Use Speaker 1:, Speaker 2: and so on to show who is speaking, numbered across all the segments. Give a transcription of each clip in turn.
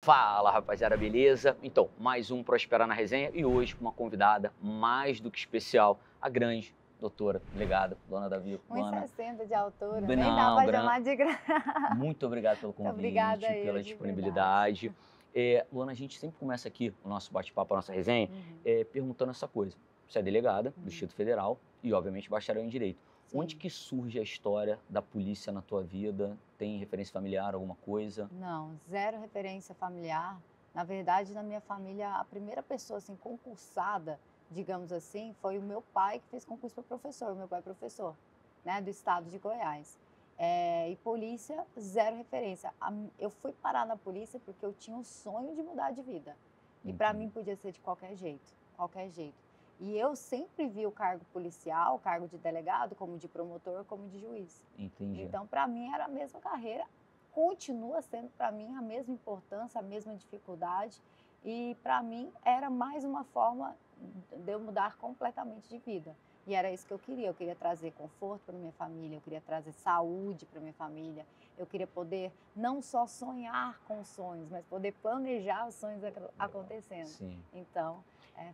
Speaker 1: Fala, rapaziada, beleza? Então, mais um Prosperar na Resenha e hoje com uma convidada mais do que especial, a grande doutora, delegada, Luana Davi.
Speaker 2: 1,60 de altura,
Speaker 1: Não,
Speaker 2: nem dá pra chamar de grande.
Speaker 1: Muito obrigado pelo convite,
Speaker 2: Obrigada
Speaker 1: pela
Speaker 2: eu, de
Speaker 1: disponibilidade. Luana, a gente sempre começa aqui o nosso bate-papo, a nossa resenha, perguntando essa coisa. Você é delegada do Distrito Federal e, obviamente, bacharel em Direito.
Speaker 2: Sim.
Speaker 1: Onde que surge a história da polícia na tua vida? Tem referência familiar, alguma coisa?
Speaker 2: Não, zero referência familiar. Na verdade, na minha família, a primeira pessoa assim, concursada, digamos assim, foi o meu pai, que fez concurso para professor. Meu pai é professor, né, do estado de Goiás. E polícia, zero referência. Eu fui parar na polícia porque eu tinha um sonho de mudar de vida. E para mim podia ser de qualquer jeito, qualquer jeito. E eu sempre vi o cargo policial, o cargo de delegado, como de promotor, como de juiz.
Speaker 1: Entendi.
Speaker 2: Então, para mim, era a mesma carreira, continua sendo para mim a mesma importância, a mesma dificuldade. E para mim, era mais uma forma de eu mudar completamente de vida. E era isso que eu queria trazer conforto para minha família, eu queria trazer saúde para minha família, eu queria poder não só sonhar com sonhos, mas poder planejar os sonhos acontecendo.
Speaker 1: Sim.
Speaker 2: Então,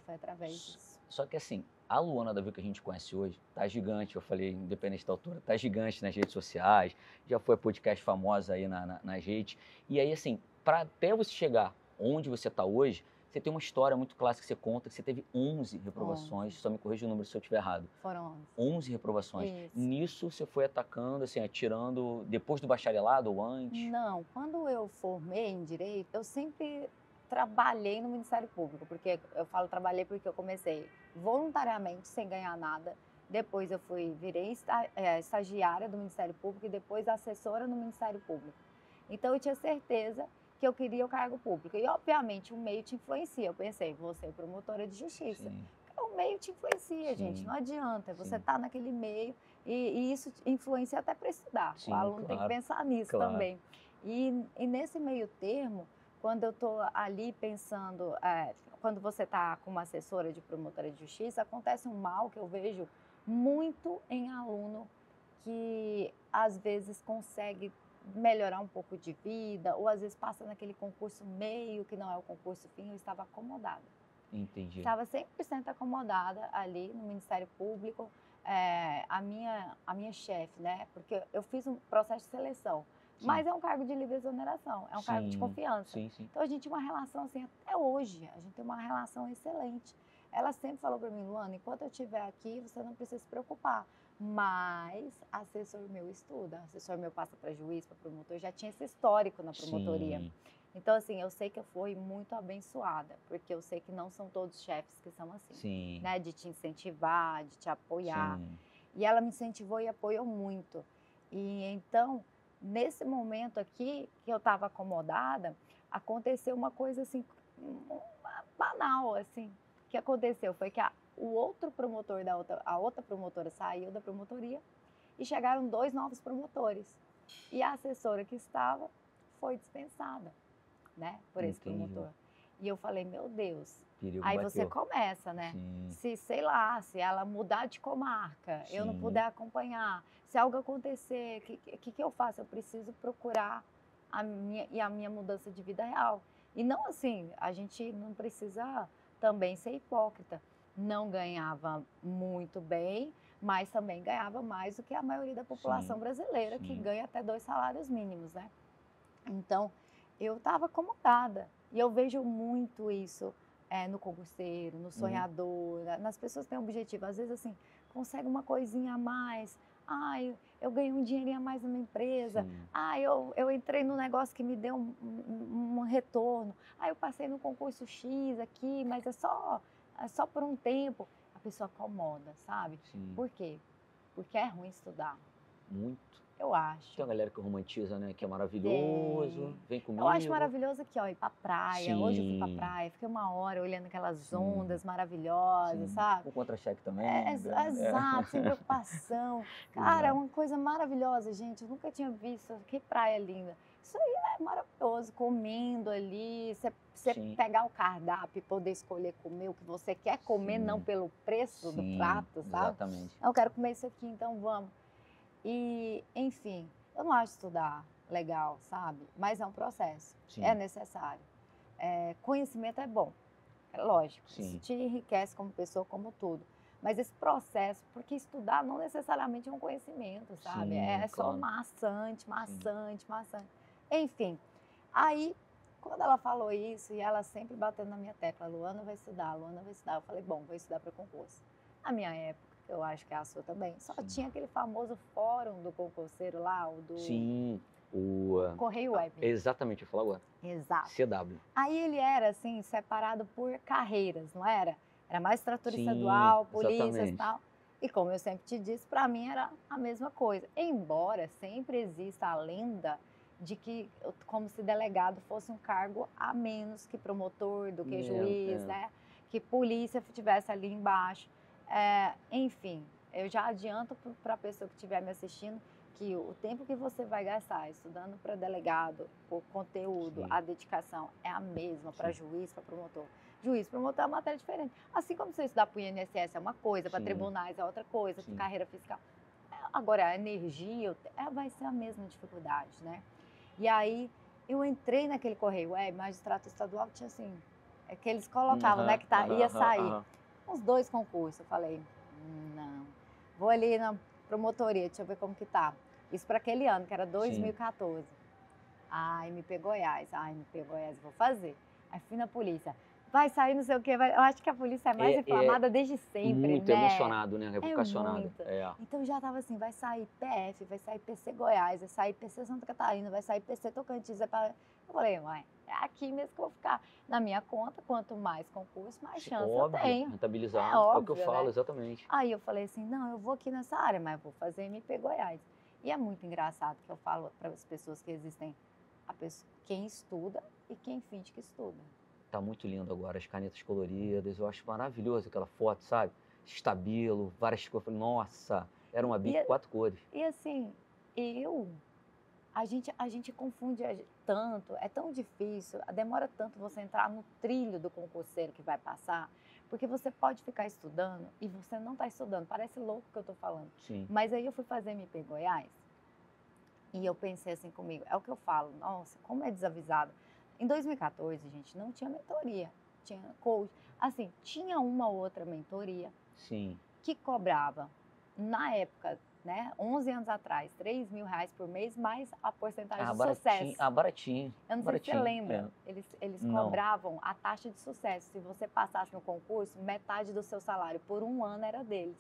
Speaker 2: foi através disso.
Speaker 1: Só que assim, a Luana Davi que a gente conhece hoje tá gigante, eu falei, independente da altura, tá gigante nas redes sociais, já foi podcast famosa aí nas redes. E aí assim, para até você chegar onde você tá hoje, você tem uma história muito clássica que você conta, que você teve 11 reprovações, só me corrija o número se eu estiver errado.
Speaker 2: Foram
Speaker 1: 11 reprovações.
Speaker 2: Isso.
Speaker 1: Nisso você foi atacando, assim, atirando depois do bacharelado ou antes?
Speaker 2: Não, quando eu formei em Direito, eu sempre trabalhei no Ministério Público, porque eu falo trabalhei porque eu comecei voluntariamente, sem ganhar nada. Depois eu virei estagiária do Ministério Público e depois assessora no Ministério Público. Então eu tinha certeza que eu queria o cargo público. E obviamente o meio te influencia. Eu pensei, vou ser promotora de justiça.
Speaker 1: Sim.
Speaker 2: O meio te influencia,
Speaker 1: Sim.
Speaker 2: gente, não adianta. Você
Speaker 1: Sim.
Speaker 2: está naquele meio e isso influencia até para estudar.
Speaker 1: Sim,
Speaker 2: o aluno tem que pensar nisso também. E nesse meio termo, quando eu estou ali pensando, quando você está com uma assessora de promotora de justiça, acontece um mal que eu vejo muito em aluno que às vezes consegue melhorar um pouco de vida, ou às vezes passa naquele concurso meio que não é o concurso fim. Eu estava acomodada.
Speaker 1: Entendi.
Speaker 2: Estava 100% acomodada ali no Ministério Público. A minha chefe, né? Porque eu fiz um processo de seleção, mas é um cargo de livre exoneração, é um cargo de confiança.
Speaker 1: Sim.
Speaker 2: Então a gente tem uma relação assim, até hoje, a gente tem uma relação excelente. Ela sempre falou para mim, Luana, enquanto eu estiver aqui, você não precisa se preocupar. Mas assessor meu estuda, assessor meu passa para juiz, para promotor, já tinha esse histórico na promotoria.
Speaker 1: Sim.
Speaker 2: Então, assim, eu sei que eu fui muito abençoada, porque eu sei que não são todos chefes que são assim,
Speaker 1: Sim.
Speaker 2: né? De te incentivar, de te apoiar.
Speaker 1: Sim.
Speaker 2: E ela me incentivou e apoiou muito. E então, nesse momento aqui, que eu estava acomodada, aconteceu uma coisa assim, banal, assim. O que aconteceu foi que o outro promotor a outra promotora saiu da promotoria e chegaram 2 novos promotores. E a assessora que estava foi dispensada, né, por esse promotor. E eu falei, meu Deus.
Speaker 1: Perigo
Speaker 2: Aí
Speaker 1: bateu.
Speaker 2: você começa, né?
Speaker 1: Sim.
Speaker 2: Se, sei lá, se ela mudar de comarca, eu não puder acompanhar, se algo acontecer, o que eu faço? Eu preciso procurar a minha mudança de vida real. E não assim, a gente não precisa também ser hipócrita. Não ganhava muito bem, mas também ganhava mais do que a maioria da população brasileira, que ganha até 2 salários mínimos, né? Então, eu estava acomodada. E eu vejo muito isso no concurseiro, no sonhador, nas pessoas que têm objetivo. Às vezes, assim, consegue uma coisinha a mais. Eu ganhei um dinheirinho a mais na minha empresa. Eu entrei no negócio que me deu um retorno. Eu passei no concurso X aqui, mas é só por um tempo. A pessoa acomoda, sabe?
Speaker 1: Sim.
Speaker 2: Por quê? Porque é ruim estudar.
Speaker 1: Muito.
Speaker 2: Eu acho.
Speaker 1: Tem uma galera que romantiza, né? Que é maravilhoso. Vem comigo.
Speaker 2: Eu acho maravilhoso aqui, ó, ir pra praia.
Speaker 1: Sim.
Speaker 2: Hoje eu fui pra praia, fiquei 1 hora olhando aquelas ondas maravilhosas, sabe?
Speaker 1: Com contra-cheque também.
Speaker 2: Exato, sem preocupação. Cara, é uma coisa maravilhosa, gente. Eu nunca tinha visto. Que praia linda. Isso aí é maravilhoso, comendo ali. Você pegar o cardápio e poder escolher comer o que você quer comer, não pelo preço do prato, sabe?
Speaker 1: Exatamente.
Speaker 2: Eu quero comer isso aqui, então vamos. E, enfim, eu não acho estudar legal, sabe? Mas é um processo, é necessário. conhecimento é bom, é lógico,
Speaker 1: Sim.
Speaker 2: isso te enriquece como pessoa, como tudo. Mas esse processo, porque estudar não necessariamente é um conhecimento, sabe?
Speaker 1: Sim,
Speaker 2: É só
Speaker 1: claro.
Speaker 2: maçante. Enfim, aí, quando ela falou isso, e ela sempre batendo na minha tecla, Luana vai estudar, Luana vai estudar. Eu falei, bom, vou estudar para concurso. Na minha época, eu acho que é a sua também, só
Speaker 1: Sim.
Speaker 2: tinha aquele famoso fórum do concurseiro lá, o do
Speaker 1: Sim,
Speaker 2: Correio Web.
Speaker 1: exatamente, eu falo agora.
Speaker 2: Exato.
Speaker 1: CW.
Speaker 2: Aí ele era, assim, separado por carreiras, não era? Era magistratura
Speaker 1: Sim,
Speaker 2: estadual, polícias e
Speaker 1: exatamente.
Speaker 2: tal. E como eu sempre te disse, para mim era a mesma coisa. Embora sempre exista a lenda de que, como se delegado fosse um cargo a menos que promotor, do que juiz, né? Que polícia estivesse ali embaixo. Enfim, eu já adianto para a pessoa que estiver me assistindo que o tempo que você vai gastar estudando para delegado, o conteúdo,
Speaker 1: Sim.
Speaker 2: a dedicação é a mesma para
Speaker 1: Sim.
Speaker 2: juiz, para promotor. Juiz, promotor é uma matéria diferente. Assim como você estudar para o INSS é uma coisa, para
Speaker 1: Sim.
Speaker 2: tribunais é outra coisa,
Speaker 1: Sim.
Speaker 2: carreira fiscal. Agora, a energia vai ser a mesma dificuldade, né? E aí, eu entrei naquele Correio Web, magistrado estadual, tinha assim, que eles colocavam, né, que ia sair. Uns 2 concursos. Eu falei, não, vou ali na promotoria, deixa eu ver como que tá. Isso para aquele ano, que era 2014. Ai, MP Goiás, vou fazer. Aí fui na polícia. Vai sair não sei o quê. Eu acho que a polícia é mais inflamada desde sempre,
Speaker 1: muito
Speaker 2: né?
Speaker 1: emocionado, né? Revocacionado.
Speaker 2: Muito. Então já estava assim, vai sair PF, vai sair PC Goiás, vai sair PC Santa Catarina, vai sair PC Tocantins. Eu falei, ué, é aqui mesmo que eu vou ficar. Na minha conta, quanto mais concurso, mais chance eu tenho.
Speaker 1: Rentabilizar,
Speaker 2: óbvio,
Speaker 1: é o que eu falo,
Speaker 2: né?
Speaker 1: exatamente.
Speaker 2: Aí eu falei assim, não, eu vou aqui nessa área, mas vou fazer MP Goiás. E é muito engraçado que eu falo para as pessoas que existem quem estuda e quem finge que estuda.
Speaker 1: Tá muito lindo agora, as canetas coloridas, eu acho maravilhoso aquela foto, sabe? Estabilo, várias cores. Nossa, era uma bic 4 cores.
Speaker 2: E assim, a gente confunde tanto, é tão difícil, demora tanto você entrar no trilho do concurseiro que vai passar, porque você pode ficar estudando e você não está estudando, parece louco o que eu estou falando.
Speaker 1: Sim.
Speaker 2: Mas aí eu fui fazer MP Goiás e eu pensei assim comigo, é o que eu falo, nossa, como é desavisado. Em 2014, gente, não tinha mentoria, tinha coach. Assim, tinha uma outra mentoria.
Speaker 1: Sim.
Speaker 2: Que cobrava, na época, né, 11 anos atrás, R$3.000 por mês, mais a porcentagem de sucesso.
Speaker 1: Baratinho.
Speaker 2: Eu não sei se você lembra, eles cobravam a taxa de sucesso. Se você passasse no concurso, metade do seu salário por 1 ano era deles.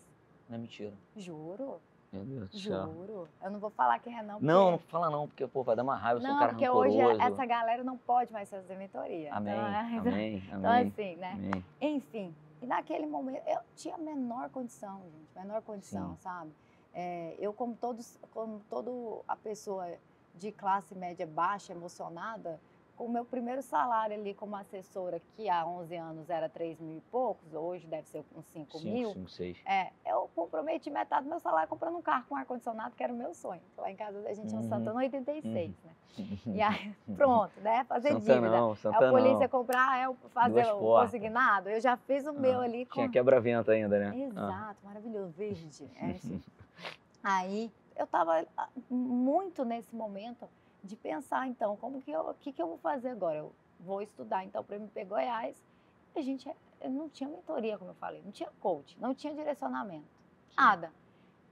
Speaker 1: Não é mentira.
Speaker 2: Juro.
Speaker 1: Meu Deus do céu.
Speaker 2: Juro. Eu não vou falar quem é não. Porque...
Speaker 1: Não fala não, porque pô, vai dar uma raiva, eu sou um cara rancoroso.
Speaker 2: Não, porque hoje essa galera não pode mais fazer mentoria.
Speaker 1: Amém, amém.
Speaker 2: Então assim, né?
Speaker 1: Amém.
Speaker 2: Enfim, e naquele momento eu tinha menor condição, gente, menor condição, sim, sabe? Eu, como toda a pessoa de classe média baixa, emocionada, com o meu primeiro salário ali como assessora, que há 11 anos era 3.000 e poucos, hoje deve ser uns 5.000.
Speaker 1: 5, 6.
Speaker 2: Eu comprometi metade do meu salário comprando um carro com ar-condicionado, que era o meu sonho. Lá em casa a gente tinha um Santana 86, né? E aí, pronto, né? Fazer dívida.
Speaker 1: Santana
Speaker 2: a polícia comprar, fazer o consignado. Eu já fiz o meu ali.
Speaker 1: Tinha quebra-vento ainda, né?
Speaker 2: Exato, maravilhoso, verde. Enfim. Aí, eu estava muito nesse momento de pensar, então, o que eu vou fazer agora? Eu vou estudar, então, para MP Goiás. Eu não tinha mentoria, como eu falei, não tinha coach, não tinha direcionamento, nada.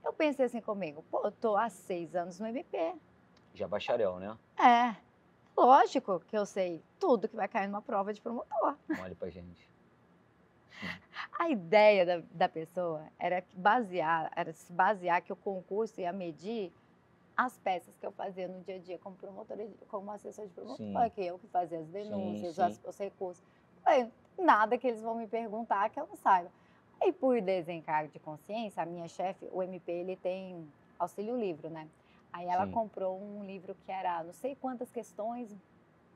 Speaker 2: Eu pensei assim comigo, pô, eu tô há 6 anos no MP.
Speaker 1: Já bacharel, né?
Speaker 2: Lógico que eu sei tudo que vai cair numa prova de promotor.
Speaker 1: Olha pra gente.
Speaker 2: A ideia da pessoa era se basear que o concurso ia medir as peças que eu fazia no dia a dia como promotora, como assessor de promotor, que eu que fazia as denúncias, os recursos. Nada que eles vão me perguntar que eu não saiba. E por desencargo de consciência, a minha chefe, o MP, ele tem auxílio livro, né? Aí ela comprou um livro que era não sei quantas questões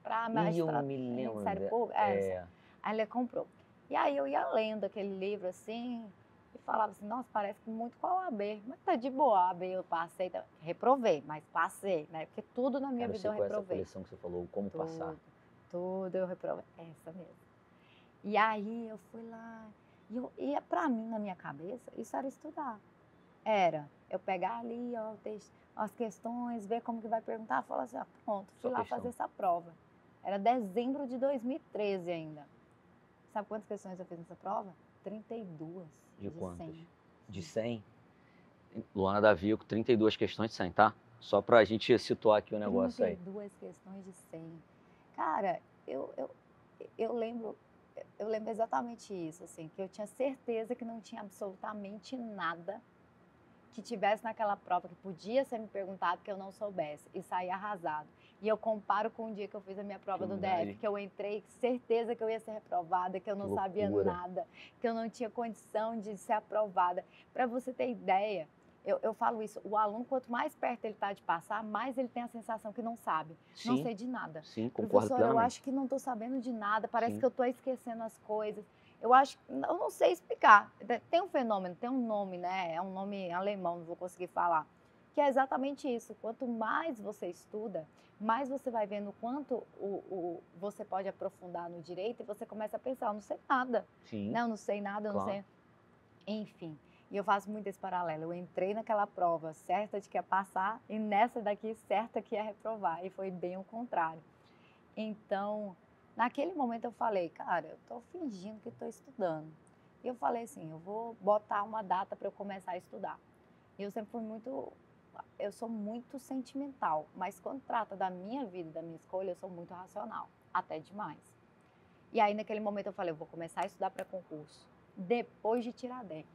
Speaker 2: para magistrado, Ministério Público. Aí ela comprou. E aí eu ia lendo aquele livro assim e falava assim, nossa, parece muito com a OAB. Mas tá de boa, a OAB eu passei, reprovei, mas passei, né? Porque tudo na minha vida eu reprovei.
Speaker 1: Essa coleção que você falou, como passar.
Speaker 2: Tudo eu reprovei, essa mesmo. E aí eu fui lá, e pra mim, na minha cabeça, isso era estudar. Era eu pegar ali, as questões, ver como que vai perguntar, falar assim, pronto, fui lá fazer essa prova. Era dezembro de 2013 ainda. Sabe quantas questões eu fiz nessa prova? 32.
Speaker 1: De quantas?
Speaker 2: 100.
Speaker 1: De 100? Luana Davico, 32 questões de 100, tá? Só pra gente situar aqui o negócio aí.
Speaker 2: 32 questões de 100. Cara, eu lembro exatamente isso, assim, que eu tinha certeza que não tinha absolutamente nada que tivesse naquela prova que podia ser me perguntado que eu não soubesse e saí arrasado. E eu comparo com o dia que eu fiz a minha prova do DF, que eu entrei, certeza que eu ia ser reprovada, que eu não sabia nada, que eu não tinha condição de ser aprovada. Para você ter ideia, eu falo isso, o aluno, quanto mais perto ele está de passar, mais ele tem a sensação que não sabe.
Speaker 1: Sim,
Speaker 2: não sei de nada.
Speaker 1: Sim, concordo
Speaker 2: Professor,
Speaker 1: plenamente.
Speaker 2: eu acho que não estou sabendo de nada, parece
Speaker 1: Sim.
Speaker 2: que eu estou esquecendo as coisas. Eu não sei explicar. Tem um fenômeno, tem um nome, né? É um nome alemão, não vou conseguir falar. Que é exatamente isso. Quanto mais você estuda, mais você vai vendo o quanto você pode aprofundar no direito e você começa a pensar, eu não sei nada.
Speaker 1: Sim.
Speaker 2: Não, não sei nada, eu não sei. Enfim, e eu faço muito esse paralelo. Eu entrei naquela prova certa de que ia passar e nessa daqui certa que ia reprovar. E foi bem o contrário. Então, naquele momento eu falei, cara, eu estou fingindo que estou estudando. E eu falei assim, eu vou botar uma data para eu começar a estudar. E eu sempre eu sou muito sentimental, mas quando trata da minha vida, da minha escolha, eu sou muito racional, até demais. E aí naquele momento eu falei, eu vou começar a estudar para concurso, depois de Tiradentes.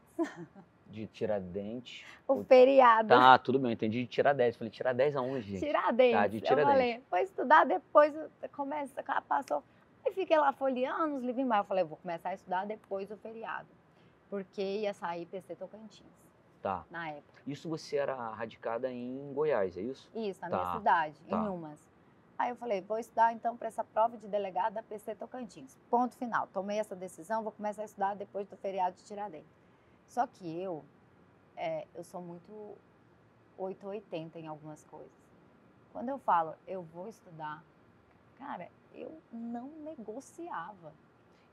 Speaker 1: De Tiradentes.
Speaker 2: O feriado.
Speaker 1: Tá, tudo bem, eu entendi de Tiradentes. Falei, Tiradentes aonde, gente?
Speaker 2: Tiradentes.
Speaker 1: Tá, de Tiradentes.
Speaker 2: Eu falei, vou estudar depois, começa, passou. Aí fiquei lá folheando os livros, mas eu falei, vou começar a estudar depois do feriado. Porque ia sair PC Tocantins.
Speaker 1: Tá.
Speaker 2: Na época.
Speaker 1: Isso você era radicada em Goiás, é isso?
Speaker 2: Isso, na minha cidade, em Umas. Aí eu falei, vou estudar então para essa prova de delegado da PC Tocantins. Ponto final. Tomei essa decisão, vou começar a estudar depois do feriado de Tiradentes. Só que eu sou muito 880 em algumas coisas. Quando eu falo, eu vou estudar, cara, eu não negociava.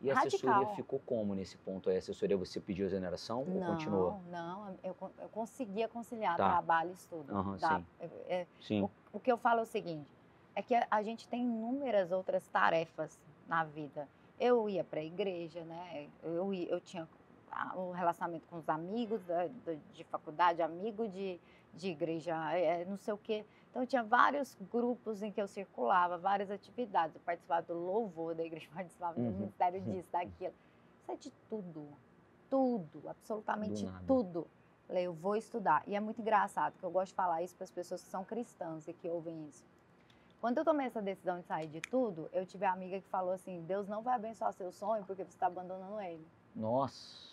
Speaker 1: E a assessoria ficou como nesse ponto aí? A assessoria, você pediu exoneração ou continuou?
Speaker 2: Não, eu conseguia conciliar trabalho e estudo.
Speaker 1: Sim.
Speaker 2: O que eu falo é o seguinte, é que a gente tem inúmeras outras tarefas na vida. Eu ia para a igreja, né? Eu tinha um relacionamento com os amigos de faculdade, amigo de igreja, não sei o quê. Então, eu tinha vários grupos em que eu circulava, várias atividades. Eu participava do louvor da igreja, participava do ministério disso, daquilo. Isso é de tudo, absolutamente tudo. Falei, eu vou estudar. E é muito engraçado, porque eu gosto de falar isso para as pessoas que são cristãs e que ouvem isso. Quando eu tomei essa decisão de sair de tudo, eu tive uma amiga que falou assim, Deus não vai abençoar seu sonho porque você está abandonando ele.
Speaker 1: Nossa!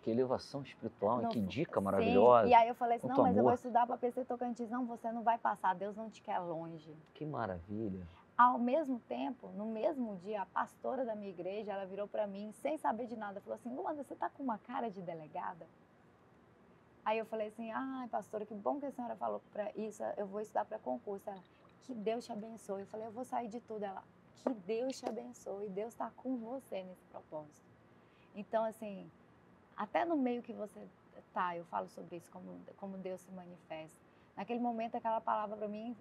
Speaker 1: Que elevação espiritual, que dica
Speaker 2: sim.
Speaker 1: maravilhosa.
Speaker 2: E aí eu falei assim, não, mas eu vou estudar para PC Tocantins. Não, você não vai passar, Deus não te quer longe.
Speaker 1: Que maravilha.
Speaker 2: Ao mesmo tempo, no mesmo dia, a pastora da minha igreja, ela virou para mim, sem saber de nada, falou assim, Luana, você tá com uma cara de delegada? Aí eu falei assim, ai, pastora, que bom que a senhora falou para isso, eu vou estudar para concurso. Ela, que Deus te abençoe. Eu falei, eu vou sair de tudo. Ela, que Deus te abençoe, Deus está com você nesse propósito. Então, assim, até no meio que você tá, eu falo sobre isso, como Deus se manifesta. Naquele momento, aquela palavra para mim,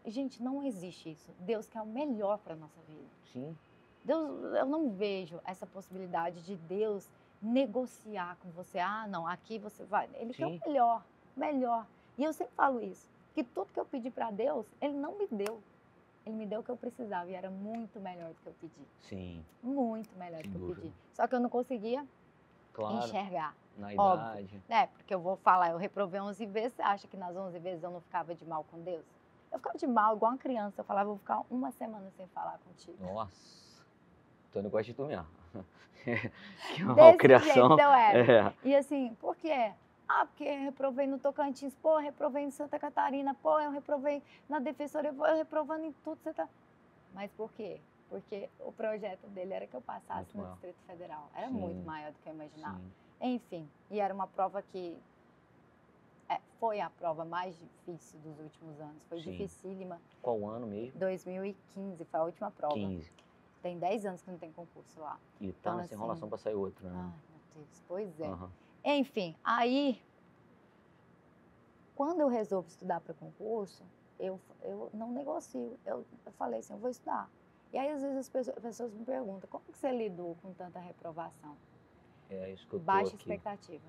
Speaker 2: gente, não existe isso. Deus quer o melhor para a nossa vida.
Speaker 1: Sim.
Speaker 2: Eu não vejo essa possibilidade de Deus negociar com você. Ah, não, aqui você vai. Ele quer o melhor. E eu sempre falo isso, que tudo que eu pedi para Deus, Ele não me deu. Ele me deu o que eu precisava e era muito melhor do que eu pedi.
Speaker 1: Sim.
Speaker 2: Muito melhor do que eu pedi. Só que eu não conseguia enxergar.
Speaker 1: Na idade.
Speaker 2: Óbvio, porque eu vou falar, eu reprovei 11 vezes, você acha que nas 11 vezes eu não ficava de mal com Deus? Eu ficava de mal, igual uma criança, eu falava, vou ficar uma semana sem falar contigo.
Speaker 1: Nossa, Antônio gosta de tu mesmo. Que malcriação.
Speaker 2: Jeito eu era. E assim, por quê? Ah, porque eu reprovei no Tocantins, pô, eu reprovei em Santa Catarina, pô, eu reprovei na Defensoria, eu reprovando em tudo, você tá... Mas por quê? Porque o projeto dele era que eu passasse no Distrito Federal. Era muito maior do que eu imaginava. Sim. Enfim, e era uma prova que foi a prova mais difícil dos últimos anos. Foi dificílima.
Speaker 1: Qual ano mesmo?
Speaker 2: 2015, foi a última prova.
Speaker 1: 15.
Speaker 2: Tem 10 anos que não tem concurso lá.
Speaker 1: E tá nessa enrolação para sair outro, né?
Speaker 2: Ai, meu Deus, pois é. Enfim, aí, quando eu resolvo estudar para concurso, eu não negocio. Eu falei assim, eu vou estudar. E aí, às vezes, as pessoas me perguntam, como que você lidou com tanta reprovação?
Speaker 1: É isso que eu tô
Speaker 2: Baixa
Speaker 1: aqui.
Speaker 2: expectativa.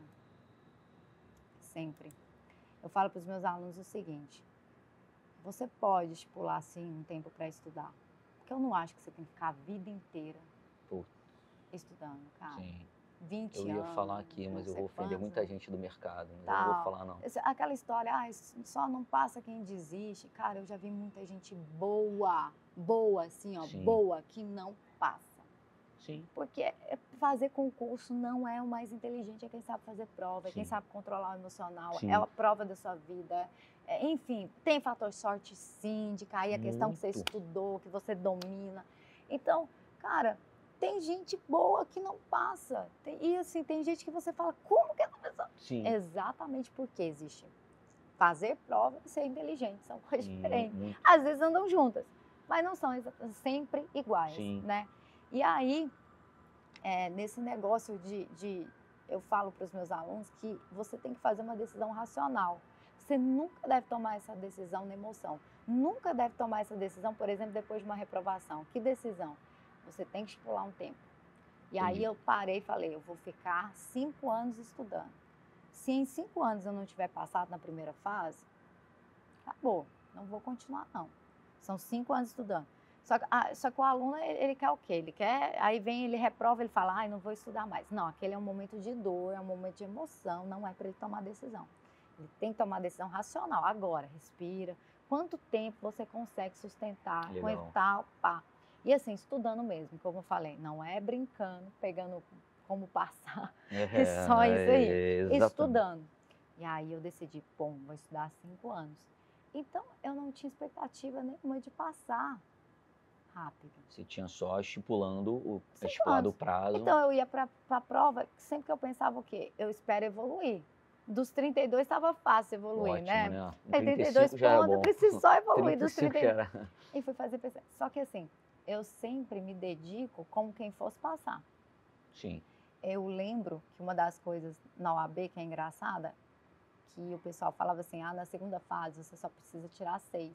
Speaker 2: Sempre. Eu falo para os meus alunos o seguinte, você pode estipular, sim, um tempo para estudar. Porque eu não acho que você tem que ficar a vida inteira estudando, cara.
Speaker 1: Sim.
Speaker 2: 20
Speaker 1: Eu
Speaker 2: anos.
Speaker 1: ia falar aqui, mas eu vou ofender muita gente do mercado. Mas eu não vou falar, não.
Speaker 2: Aquela história, só não passa quem desiste. Cara, eu já vi muita gente boa, assim, ó,
Speaker 1: Sim.
Speaker 2: boa, que não passa.
Speaker 1: Sim.
Speaker 2: Porque fazer concurso não é o mais inteligente, é quem sabe fazer prova, é quem
Speaker 1: Sim.
Speaker 2: sabe controlar o emocional,
Speaker 1: Sim.
Speaker 2: é a prova da sua vida. Enfim, tem fator sorte sim, de cair a questão que você estudou, que você domina. Então, cara, tem gente boa que não passa. E assim, tem gente que você fala, como que essa pessoa...
Speaker 1: Sim.
Speaker 2: Exatamente porque existe fazer prova e ser inteligente, são coisas diferentes.
Speaker 1: Muito.
Speaker 2: Às vezes andam juntas, mas não são sempre iguais,
Speaker 1: Sim.
Speaker 2: né? E aí, nesse negócio eu falo para os meus alunos que você tem que fazer uma decisão racional. Você nunca deve tomar essa decisão na emoção. Nunca deve tomar essa decisão, por exemplo, depois de uma reprovação. Que decisão? Você tem que estipular um tempo. E
Speaker 1: Entendi.
Speaker 2: aí eu parei e falei, eu vou ficar 5 anos estudando. Se em 5 anos eu não tiver passado na primeira fase, acabou, não vou continuar não. São 5 anos estudando. Só que o aluno, ele quer o quê? Ele quer, aí vem, ele reprova, ele fala, ai, não vou estudar mais. Não, aquele é um momento de dor, é um momento de emoção, não é para ele tomar decisão. Ele tem que tomar decisão racional. Agora, respira. Quanto tempo você consegue sustentar com tal, pá. E assim, estudando mesmo, como eu falei, não é brincando, pegando como passar, é só isso aí, estudando. E aí eu decidi, vou estudar 5 anos. Então, eu não tinha expectativa nenhuma de passar rápido.
Speaker 1: Você tinha só estipulando o prazo.
Speaker 2: Então, eu ia para a prova, sempre que eu pensava o quê? Eu espero evoluir. Dos 32 estava fácil evoluir,
Speaker 1: ótimo,
Speaker 2: né?
Speaker 1: 32
Speaker 2: pontos, eu preciso só evoluir dos 32.
Speaker 1: Já era.
Speaker 2: E fui fazer pesquisa. Só que assim, eu sempre me dedico como quem fosse passar.
Speaker 1: Sim.
Speaker 2: Eu lembro que uma das coisas na OAB que é engraçada, que o pessoal falava assim, na segunda fase você só precisa tirar 6.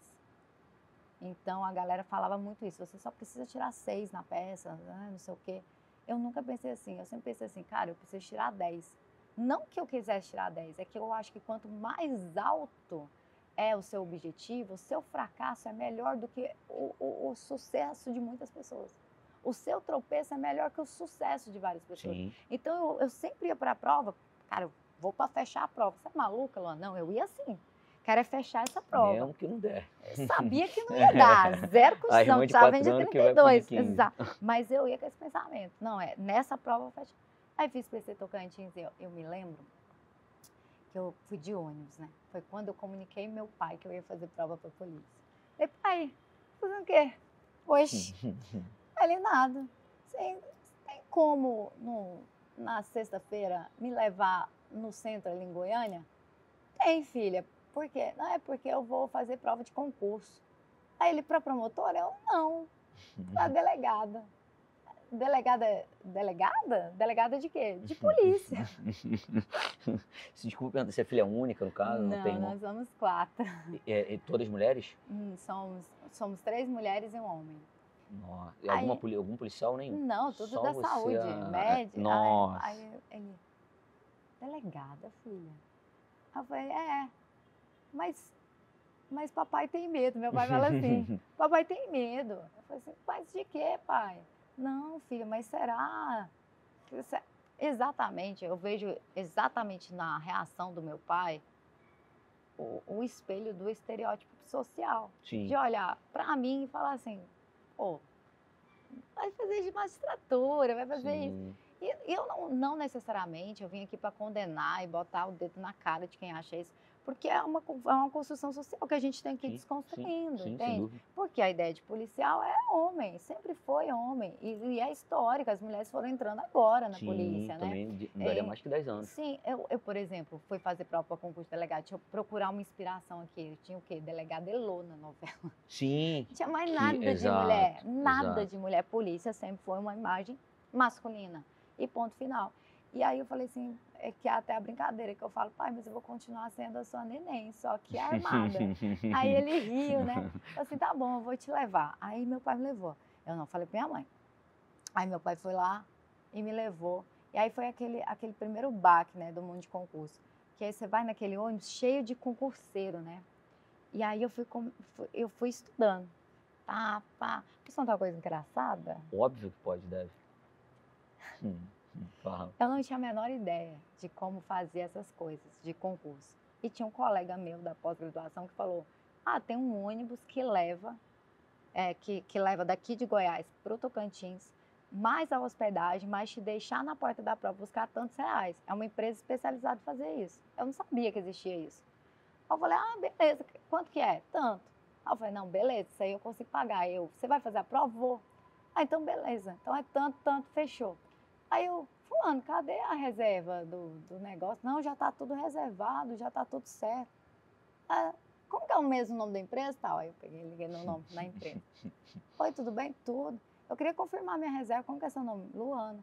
Speaker 2: Então a galera falava muito isso, você só precisa tirar 6 na peça, não sei o quê. Eu nunca pensei assim, eu sempre pensei assim, cara, eu preciso tirar 10. Não que eu quisesse tirar 10, é que eu acho que quanto mais alto é o seu objetivo, o seu fracasso é melhor do que o sucesso de muitas pessoas. O seu tropeço é melhor que o sucesso de várias pessoas.
Speaker 1: Sim.
Speaker 2: Então eu sempre ia para a prova, cara, eu vou para fechar a prova. Você é maluca, Luana? Não, eu ia assim. Quero fazer essa prova.
Speaker 1: Mesmo que não der.
Speaker 2: Eu sabia que não ia dar, zero cusão, precisava vender 32. Exato. Mas eu ia com esse pensamento. Não, nessa prova eu fecho. Aí fiz PC Tocantins, eu me lembro que eu fui de ônibus, né? Foi quando eu comuniquei meu pai que eu ia fazer prova para a polícia. Falei, pai, fazendo o quê? Oxe, ele nada. Você tem como, na sexta-feira, me levar no centro ali em Goiânia? Tem, filha. Por quê? Não, é porque eu vou fazer prova de concurso. Aí ele, para promotora? Eu, não. Para delegada. Delegada? Delegada de quê? De polícia.
Speaker 1: Desculpa, você é filha única, no caso?
Speaker 2: Não,
Speaker 1: tem
Speaker 2: nós somos 4.
Speaker 1: Todas mulheres?
Speaker 2: Somos 3 mulheres e um homem.
Speaker 1: Nossa. E algum policial nenhum?
Speaker 2: Não, tudo
Speaker 1: só
Speaker 2: da
Speaker 1: você,
Speaker 2: saúde, médico.
Speaker 1: Nossa.
Speaker 2: Aí ele, delegada, filha? Eu falei, mas papai tem medo. Meu pai fala assim, papai tem medo. Eu falei assim, mas de quê, pai? Não, filha, mas será? Exatamente, eu vejo exatamente na reação do meu pai o espelho do estereótipo social.
Speaker 1: Sim.
Speaker 2: De olhar para mim e falar assim, vai fazer de magistratura, vai fazer isso. E eu não necessariamente, eu vim aqui para condenar e botar o dedo na cara de quem acha isso, porque é uma construção social que a gente tem que ir desconstruindo, entende? Porque a ideia de policial é homem, sempre foi homem, e é histórica, as mulheres foram entrando agora na polícia, né?
Speaker 1: Também daria mais que 10 anos.
Speaker 2: Sim, eu, por exemplo, fui fazer prova para concurso de delegado, deixa eu procurar uma inspiração aqui, eu tinha o quê? Delegada Elô na novela.
Speaker 1: Sim.
Speaker 2: Não tinha mais nada de mulher, nada de mulher, polícia sempre foi uma imagem masculina. E ponto final. E aí eu falei assim, é que é até a brincadeira que eu falo, pai, mas eu vou continuar sendo a sua neném, só que armada. Aí ele riu, né? Eu assim, tá bom, eu vou te levar. Aí meu pai me levou. Eu não falei pra minha mãe. Aí meu pai foi lá e me levou. E aí foi aquele primeiro baque, né, do mundo de concurso. Que aí você vai naquele ônibus cheio de concurseiro, né? E aí eu fui estudando. Pá, pá. Posso contar uma coisa engraçada?
Speaker 1: Óbvio que pode, deve. Fala.
Speaker 2: Eu não tinha a menor ideia de como fazer essas coisas de concurso. E tinha um colega meu da pós-graduação que falou, tem um ônibus que leva, que leva daqui de Goiás para o Tocantins, mais a hospedagem, mais te deixar na porta da prova buscar tantos reais. É uma empresa especializada em fazer isso. Eu não sabia que existia isso. Aí eu falei, beleza, quanto que é? Tanto. Aí eu falei, não, beleza, isso aí eu consigo pagar. Você vai fazer a prova? Vou. Então beleza, então é tanto, fechou. Aí eu, fulano, cadê a reserva do negócio? Não, já está tudo reservado, já está tudo certo. Como que é o mesmo nome da empresa? Tal. Aí eu peguei e liguei no nome da empresa. Oi, tudo bem? Tudo. Eu queria confirmar minha reserva, como que é seu nome? Luana.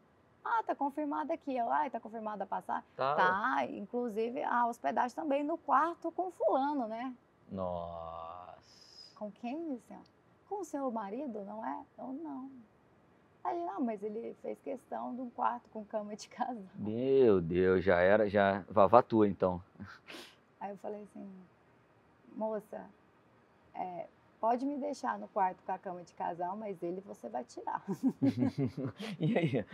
Speaker 2: Tá confirmado aqui. Tá confirmada a passagem? Tá, inclusive a hospedagem também no quarto com fulano, né?
Speaker 1: Nossa.
Speaker 2: Com quem, senhor? Com o seu marido, não é? Eu, não. Aí, não, mas ele fez questão de um quarto com cama de casal.
Speaker 1: Meu Deus, já vavatua então.
Speaker 2: Aí eu falei assim, moça, pode me deixar no quarto com a cama de casal, mas ele você vai tirar.
Speaker 1: E aí?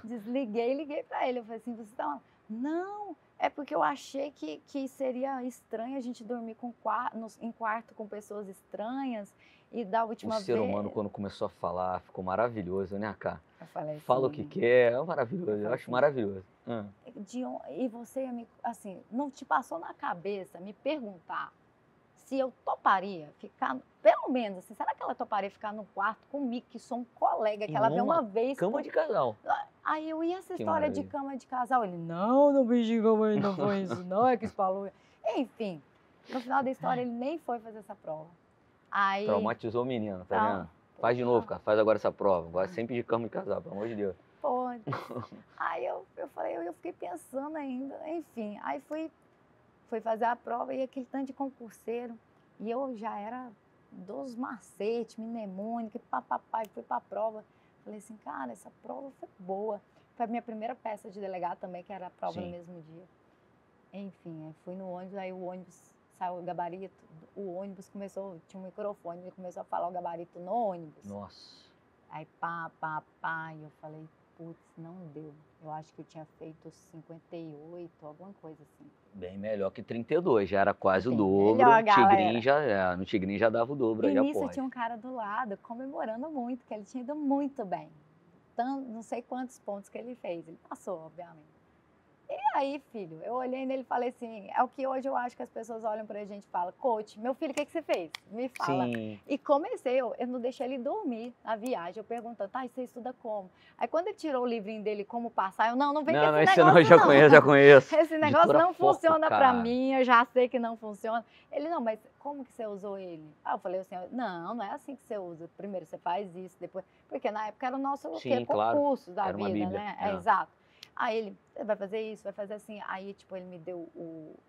Speaker 2: Desliguei e liguei pra ele. Eu falei assim, você tá... Não, é porque eu achei que seria estranho a gente dormir em quarto com pessoas estranhas. E da última
Speaker 1: vez... O ser humano, quando começou a falar, ficou maravilhoso, né, Cá?
Speaker 2: Eu falei assim... Fala
Speaker 1: o que quer, é maravilhoso, eu acho assim, maravilhoso.
Speaker 2: E você, assim, não te passou na cabeça me perguntar se eu toparia ficar, pelo menos, assim, será que ela toparia ficar no quarto comigo, que sou um colega, que ela veio uma vez...
Speaker 1: Cama de casal.
Speaker 2: Aí eu ia essa história de cama de casal. Ele, não beijinho como ainda foi isso, não é que isso falou. Enfim, no final da história ele nem foi fazer essa prova. Aí...
Speaker 1: Traumatizou o menino, tá vendo? Faz de novo, cara, faz agora essa prova. Agora sempre de cama de casal, pelo amor de Deus.
Speaker 2: Pode. Aí eu falei, eu fiquei pensando ainda, enfim. Aí fui fazer a prova e aquele tanto de concurseiro. E eu já era dos macetes, mnemônica, papapá, e fui pra prova. Falei assim, cara, essa prova foi boa. Foi a minha primeira peça de delegado também, que era a prova no mesmo dia. Enfim, aí fui no ônibus, aí o ônibus saiu o gabarito, o ônibus começou, tinha um microfone, ele começou a falar o gabarito no ônibus.
Speaker 1: Nossa.
Speaker 2: Aí e eu falei, putz, não deu. Eu acho que eu tinha feito 58, alguma coisa assim.
Speaker 1: Bem melhor que 32, já era quase o dobro.
Speaker 2: Melhor,
Speaker 1: no Tigrinho já dava o dobro aí após.
Speaker 2: E nisso tinha um cara do lado comemorando muito, que ele tinha ido muito bem. Não sei quantos pontos que ele fez. Ele passou, obviamente. E aí, filho, eu olhei nele e falei assim, é o que hoje eu acho que as pessoas olham pra gente e falam, coach, meu filho, o que você fez? Me fala. Sim. E comecei, eu não deixei ele dormir na viagem, eu perguntando, e você estuda como? Aí quando ele tirou o livrinho dele, como passar, eu, não vem com esse negócio não.
Speaker 1: Já conheço.
Speaker 2: Esse negócio não funciona pra mim, eu já sei que não funciona. Ele, não, mas como que você usou ele? Aí eu falei assim, não é assim que você usa. Primeiro você faz isso, depois... Porque na época era o nosso concurso da
Speaker 1: era
Speaker 2: vida, né? Exato. Aí ele, você vai fazer isso, vai fazer assim. Aí, tipo, ele me deu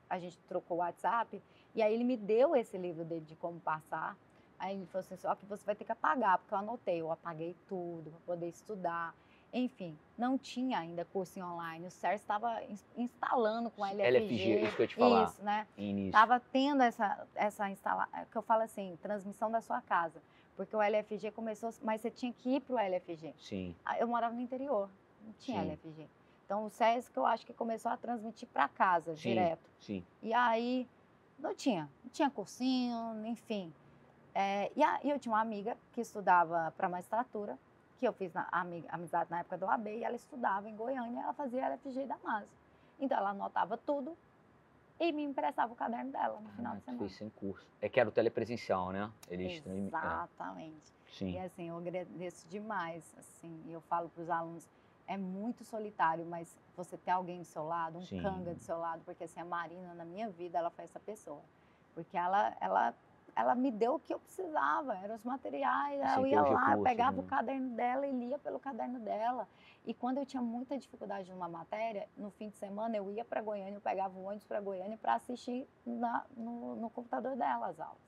Speaker 2: a gente trocou o WhatsApp, e aí ele me deu esse livro dele de como passar. Aí ele falou assim, só que você vai ter que apagar, porque eu apaguei tudo para poder estudar. Enfim, não tinha ainda curso online, o CERS estava instalando com a LFG.
Speaker 1: Isso que eu ia te falar.
Speaker 2: Isso, né? Estava tendo essa instalação, que eu falo assim, transmissão da sua casa. Porque o LFG começou, mas você tinha que ir para o LFG.
Speaker 1: Sim.
Speaker 2: Eu morava no interior, não tinha LFG. Então, o SESC eu acho que começou a transmitir para casa, direto.
Speaker 1: Sim.
Speaker 2: E aí, não tinha cursinho, enfim. E eu tinha uma amiga que estudava para magistratura, que eu fiz amizade na época do AB, e ela estudava em Goiânia, ela fazia LFG da MAS. Então, ela anotava tudo e me emprestava o caderno dela no final de semana.
Speaker 1: Fez sem curso. É que era o telepresencial, né?
Speaker 2: Exatamente.
Speaker 1: Sim.
Speaker 2: E assim, eu agradeço demais, assim, eu falo para os alunos, é muito solitário, mas você ter alguém do seu lado, canga do seu lado, porque assim, a Marina, na minha vida, ela foi essa pessoa. Porque ela ela me deu o que eu precisava, eram os materiais.
Speaker 1: Assim,
Speaker 2: Eu
Speaker 1: ter
Speaker 2: ia
Speaker 1: os
Speaker 2: lá, eu
Speaker 1: recursos,
Speaker 2: pegava
Speaker 1: né?
Speaker 2: o caderno dela e lia pelo caderno dela. E quando eu tinha muita dificuldade numa matéria, no fim de semana eu ia para Goiânia, eu pegava o ônibus para Goiânia para assistir no computador dela as aulas.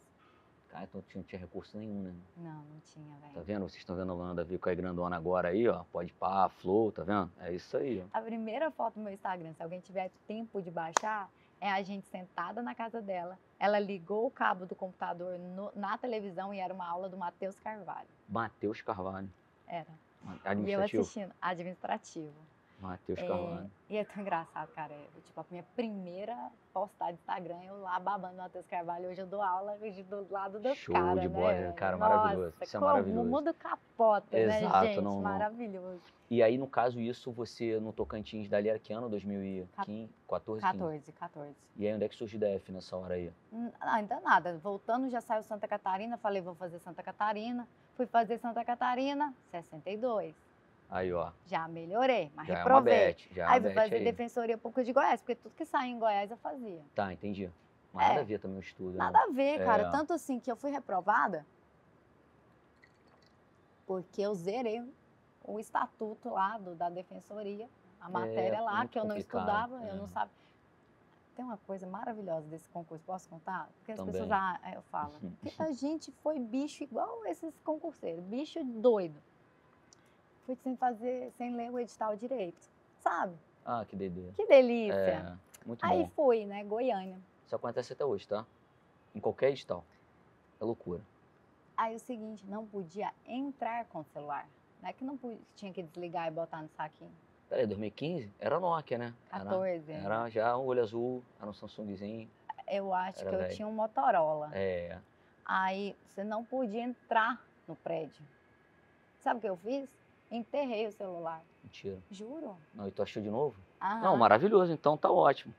Speaker 1: Cara, então não tinha recurso nenhum, né?
Speaker 2: Não tinha,
Speaker 1: Tá
Speaker 2: velho.
Speaker 1: vendo? Vocês estão vendo a Luana Vico aí grandona agora aí, ó. Pode pá, flow, tá vendo? É isso aí, ó.
Speaker 2: A primeira foto do meu Instagram, se alguém tiver tempo de baixar, é a gente sentada na casa dela. Ela ligou o cabo do computador na televisão e era uma aula do Matheus Carvalho.
Speaker 1: Matheus Carvalho.
Speaker 2: Era. E eu
Speaker 1: Administrativo?
Speaker 2: assistindo, administrativo.
Speaker 1: Matheus Carvalho.
Speaker 2: E é tão engraçado, cara. Tipo, a minha primeira postagem do Instagram, eu lá babando o Matheus Carvalho. Hoje eu dou aula hoje do lado do
Speaker 1: Show
Speaker 2: cara,
Speaker 1: de
Speaker 2: né?
Speaker 1: bola, cara,
Speaker 2: Nossa,
Speaker 1: maravilhoso. Isso é
Speaker 2: como
Speaker 1: maravilhoso.
Speaker 2: o mundo capota,
Speaker 1: Exato,
Speaker 2: né, gente?
Speaker 1: não.
Speaker 2: Maravilhoso.
Speaker 1: E aí, no caso, isso você no Tocantins dali era que ano? 2015? 14?
Speaker 2: 14.
Speaker 1: E aí, onde é que surgiu o DF nessa hora aí?
Speaker 2: Ainda nada. Voltando, já saiu Santa Catarina. Falei, vou fazer Santa Catarina. Fui fazer Santa Catarina, 62.
Speaker 1: Aí, ó.
Speaker 2: Já melhorei, mas
Speaker 1: Já
Speaker 2: reprovei.
Speaker 1: é uma bet, já é uma
Speaker 2: Aí fui
Speaker 1: bet
Speaker 2: fazer
Speaker 1: aí.
Speaker 2: Defensoria Pública de Goiás, porque tudo que sai em Goiás eu fazia.
Speaker 1: Tá, entendi. Mas nada a ver também o estudo, né?
Speaker 2: Nada a ver, cara. Tanto assim que eu fui reprovada porque eu zerei o estatuto lá da Defensoria, a matéria lá,
Speaker 1: muito
Speaker 2: que eu não
Speaker 1: complicado,
Speaker 2: estudava, eu não
Speaker 1: é.
Speaker 2: sabia. Tem uma coisa maravilhosa desse concurso, posso contar? Porque as
Speaker 1: Também.
Speaker 2: pessoas, eu falo, que a gente foi bicho igual esses concurseiros, bicho doido. Fui sem ler o edital direito, sabe?
Speaker 1: Ah, que doideira.
Speaker 2: Que delícia.
Speaker 1: É, muito
Speaker 2: Aí
Speaker 1: bom.
Speaker 2: fui, né, Goiânia.
Speaker 1: Isso acontece até hoje, tá? Em qualquer edital. É loucura.
Speaker 2: Aí o seguinte, não podia entrar com o celular. Não é que não podia, tinha que desligar e botar no saquinho.
Speaker 1: Peraí, 2015? Era Nokia, né?
Speaker 2: 14.
Speaker 1: Era já um olho azul, era um Samsungzinho.
Speaker 2: Eu acho
Speaker 1: Era
Speaker 2: que eu
Speaker 1: velho.
Speaker 2: tinha um Motorola.
Speaker 1: É.
Speaker 2: Aí você não podia entrar no prédio. Sabe o que eu fiz? Enterrei o celular.
Speaker 1: Mentira.
Speaker 2: Juro.
Speaker 1: Não, e tu achou de novo?
Speaker 2: Aham.
Speaker 1: Não, maravilhoso, então tá ótimo.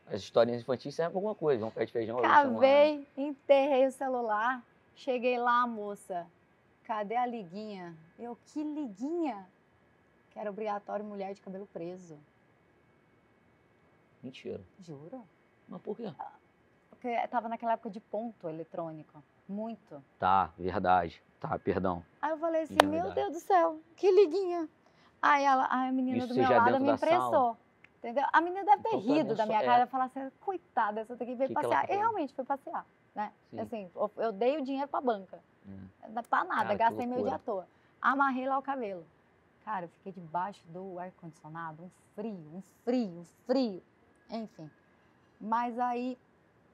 Speaker 1: As historinhas infantis servem pra alguma coisa. Vamos pé de feijão.
Speaker 2: Cavei, enterrei o celular. Cheguei lá, moça. Cadê a liguinha? Eu, que liguinha? Que era obrigatório mulher de cabelo preso.
Speaker 1: Mentira.
Speaker 2: Juro.
Speaker 1: Mas por quê?
Speaker 2: Porque estava naquela época de ponto eletrônico. Muito.
Speaker 1: Tá, verdade. Tá, perdão.
Speaker 2: Aí eu falei assim,
Speaker 1: Isso é
Speaker 2: meu
Speaker 1: verdade.
Speaker 2: Deus do céu, que liguinha. Aí a menina
Speaker 1: Isso
Speaker 2: do
Speaker 1: você
Speaker 2: meu
Speaker 1: já
Speaker 2: lado
Speaker 1: dentro
Speaker 2: me
Speaker 1: da
Speaker 2: emprestou.
Speaker 1: sala?
Speaker 2: Entendeu? A menina deve ter
Speaker 1: Então tá
Speaker 2: rido
Speaker 1: vendo
Speaker 2: da minha
Speaker 1: só-
Speaker 2: cara e falar assim, coitada, essa daqui veio
Speaker 1: Que ela
Speaker 2: passear.
Speaker 1: tá
Speaker 2: E
Speaker 1: fazendo?
Speaker 2: realmente fui passear, né?
Speaker 1: Sim.
Speaker 2: Assim, eu dei o dinheiro pra banca. Não é pra nada,
Speaker 1: Cara, que
Speaker 2: gastei meu
Speaker 1: loucura.
Speaker 2: dia à toa. Amarrei lá o cabelo. Cara, eu fiquei debaixo do ar-condicionado, um frio. Enfim. Mas aí,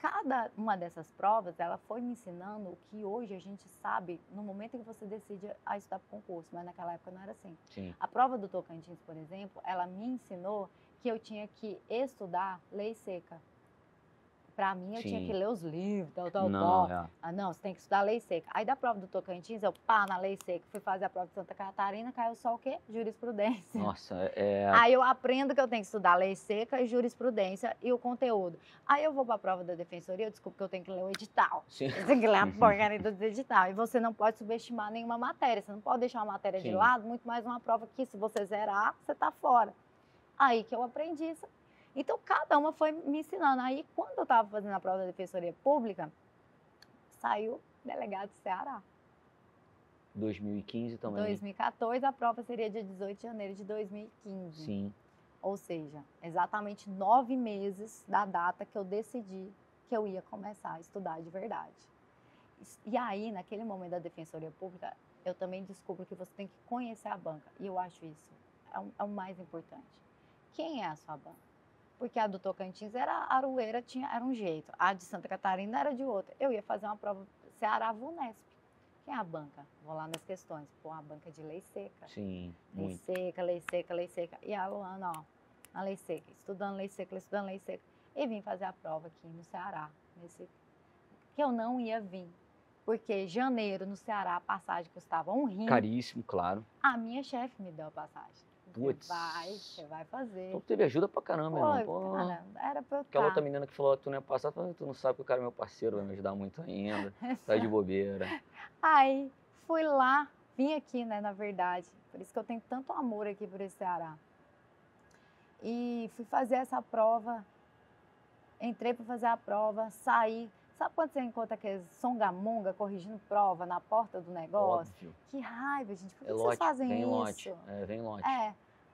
Speaker 2: cada uma dessas provas, ela foi me ensinando o que hoje a gente sabe no momento em que você decide a estudar para o concurso, mas naquela época não era assim.
Speaker 1: Sim.
Speaker 2: A prova do Tocantins, por exemplo, ela me ensinou que eu tinha que estudar lei seca. Para mim, eu tinha
Speaker 1: Sim.
Speaker 2: que ler os livros, tal.
Speaker 1: Não, é.
Speaker 2: Ah, não, você tem que estudar lei seca. Aí da prova do Tocantins, eu na lei seca, fui fazer a prova de Santa Catarina, caiu só o quê? Jurisprudência.
Speaker 1: Nossa,
Speaker 2: Aí eu aprendo que eu tenho que estudar lei seca e jurisprudência e o conteúdo. Aí eu vou para a prova da defensoria, eu descubro que eu tenho que ler o edital.
Speaker 1: Sim.
Speaker 2: Você tem que ler a porcaria do edital. E você não pode subestimar nenhuma matéria. Você não pode deixar uma matéria de
Speaker 1: Sim.
Speaker 2: lado, muito mais uma prova que, se você zerar, você está fora. Aí que eu aprendi isso. Então, cada uma foi me ensinando. Aí, quando eu estava fazendo a prova da defensoria pública, saiu delegado do Ceará.
Speaker 1: 2015 também.
Speaker 2: 2014, a prova seria dia 18 de janeiro de 2015.
Speaker 1: Sim.
Speaker 2: Ou seja, exatamente 9 meses da data que eu decidi que eu ia começar a estudar de verdade. E aí, naquele momento da Defensoria Pública, eu também descubro que você tem que conhecer a banca. E eu acho isso é o mais importante. Quem é a sua banca? Porque a do Tocantins era Aroeira, era um jeito. A de Santa Catarina era de outra. Eu ia fazer uma prova Ceará Vunesp. Quem é a banca? Vou lá nas questões. Pô, a banca de lei seca.
Speaker 1: Sim,
Speaker 2: Lei
Speaker 1: muito.
Speaker 2: seca, lei seca, lei seca. E a Luana, ó, na lei seca, estudando lei seca, estudando lei seca. E vim fazer a prova aqui no Ceará, que eu não ia vir. Porque janeiro, no Ceará, a passagem custava um rim.
Speaker 1: Caríssimo, claro.
Speaker 2: A minha chefe me deu a passagem.
Speaker 1: Putz.
Speaker 2: Você vai fazer.
Speaker 1: Então teve ajuda pra caramba, irmão. Pô.
Speaker 2: Cara, era pra eu
Speaker 1: Aquela
Speaker 2: estar.
Speaker 1: outra menina que falou que tu não ia passar, falou, tu não sabe que o cara é meu parceiro, vai me ajudar muito ainda. Tá de bobeira.
Speaker 2: Aí, fui lá, vim aqui, né, na verdade. Por isso que eu tenho tanto amor aqui por esse Ceará. E fui fazer essa prova, entrei para fazer a prova, saí. Sabe quando você encontra aqueles songamonga corrigindo prova na porta do negócio?
Speaker 1: Óbvio.
Speaker 2: Que raiva, gente. Por que
Speaker 1: É
Speaker 2: vocês
Speaker 1: lote,
Speaker 2: fazem
Speaker 1: vem
Speaker 2: isso?
Speaker 1: lote. Vem lote.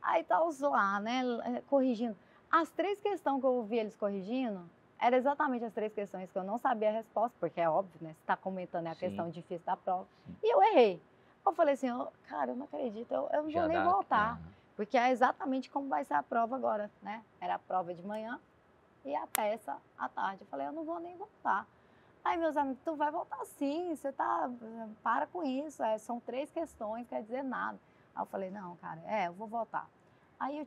Speaker 2: Aí tá os lá, né, corrigindo. As 3 questões que eu ouvi eles corrigindo, eram exatamente as 3 questões que eu não sabia a resposta, porque é óbvio, né? Você está comentando, é a
Speaker 1: Sim.
Speaker 2: questão difícil da prova.
Speaker 1: Sim.
Speaker 2: E eu errei. Eu falei assim, cara, eu não acredito, eu não
Speaker 1: Já
Speaker 2: vou nem
Speaker 1: dá,
Speaker 2: voltar. Porque é exatamente como vai ser a prova agora, né? Era a prova de manhã e a peça à tarde. Eu falei, eu não vou nem voltar. Aí meus amigos, tu vai voltar sim, você tá, para com isso, são 3 questões, quer dizer nada. Aí eu falei, não, cara, eu vou voltar. Aí eu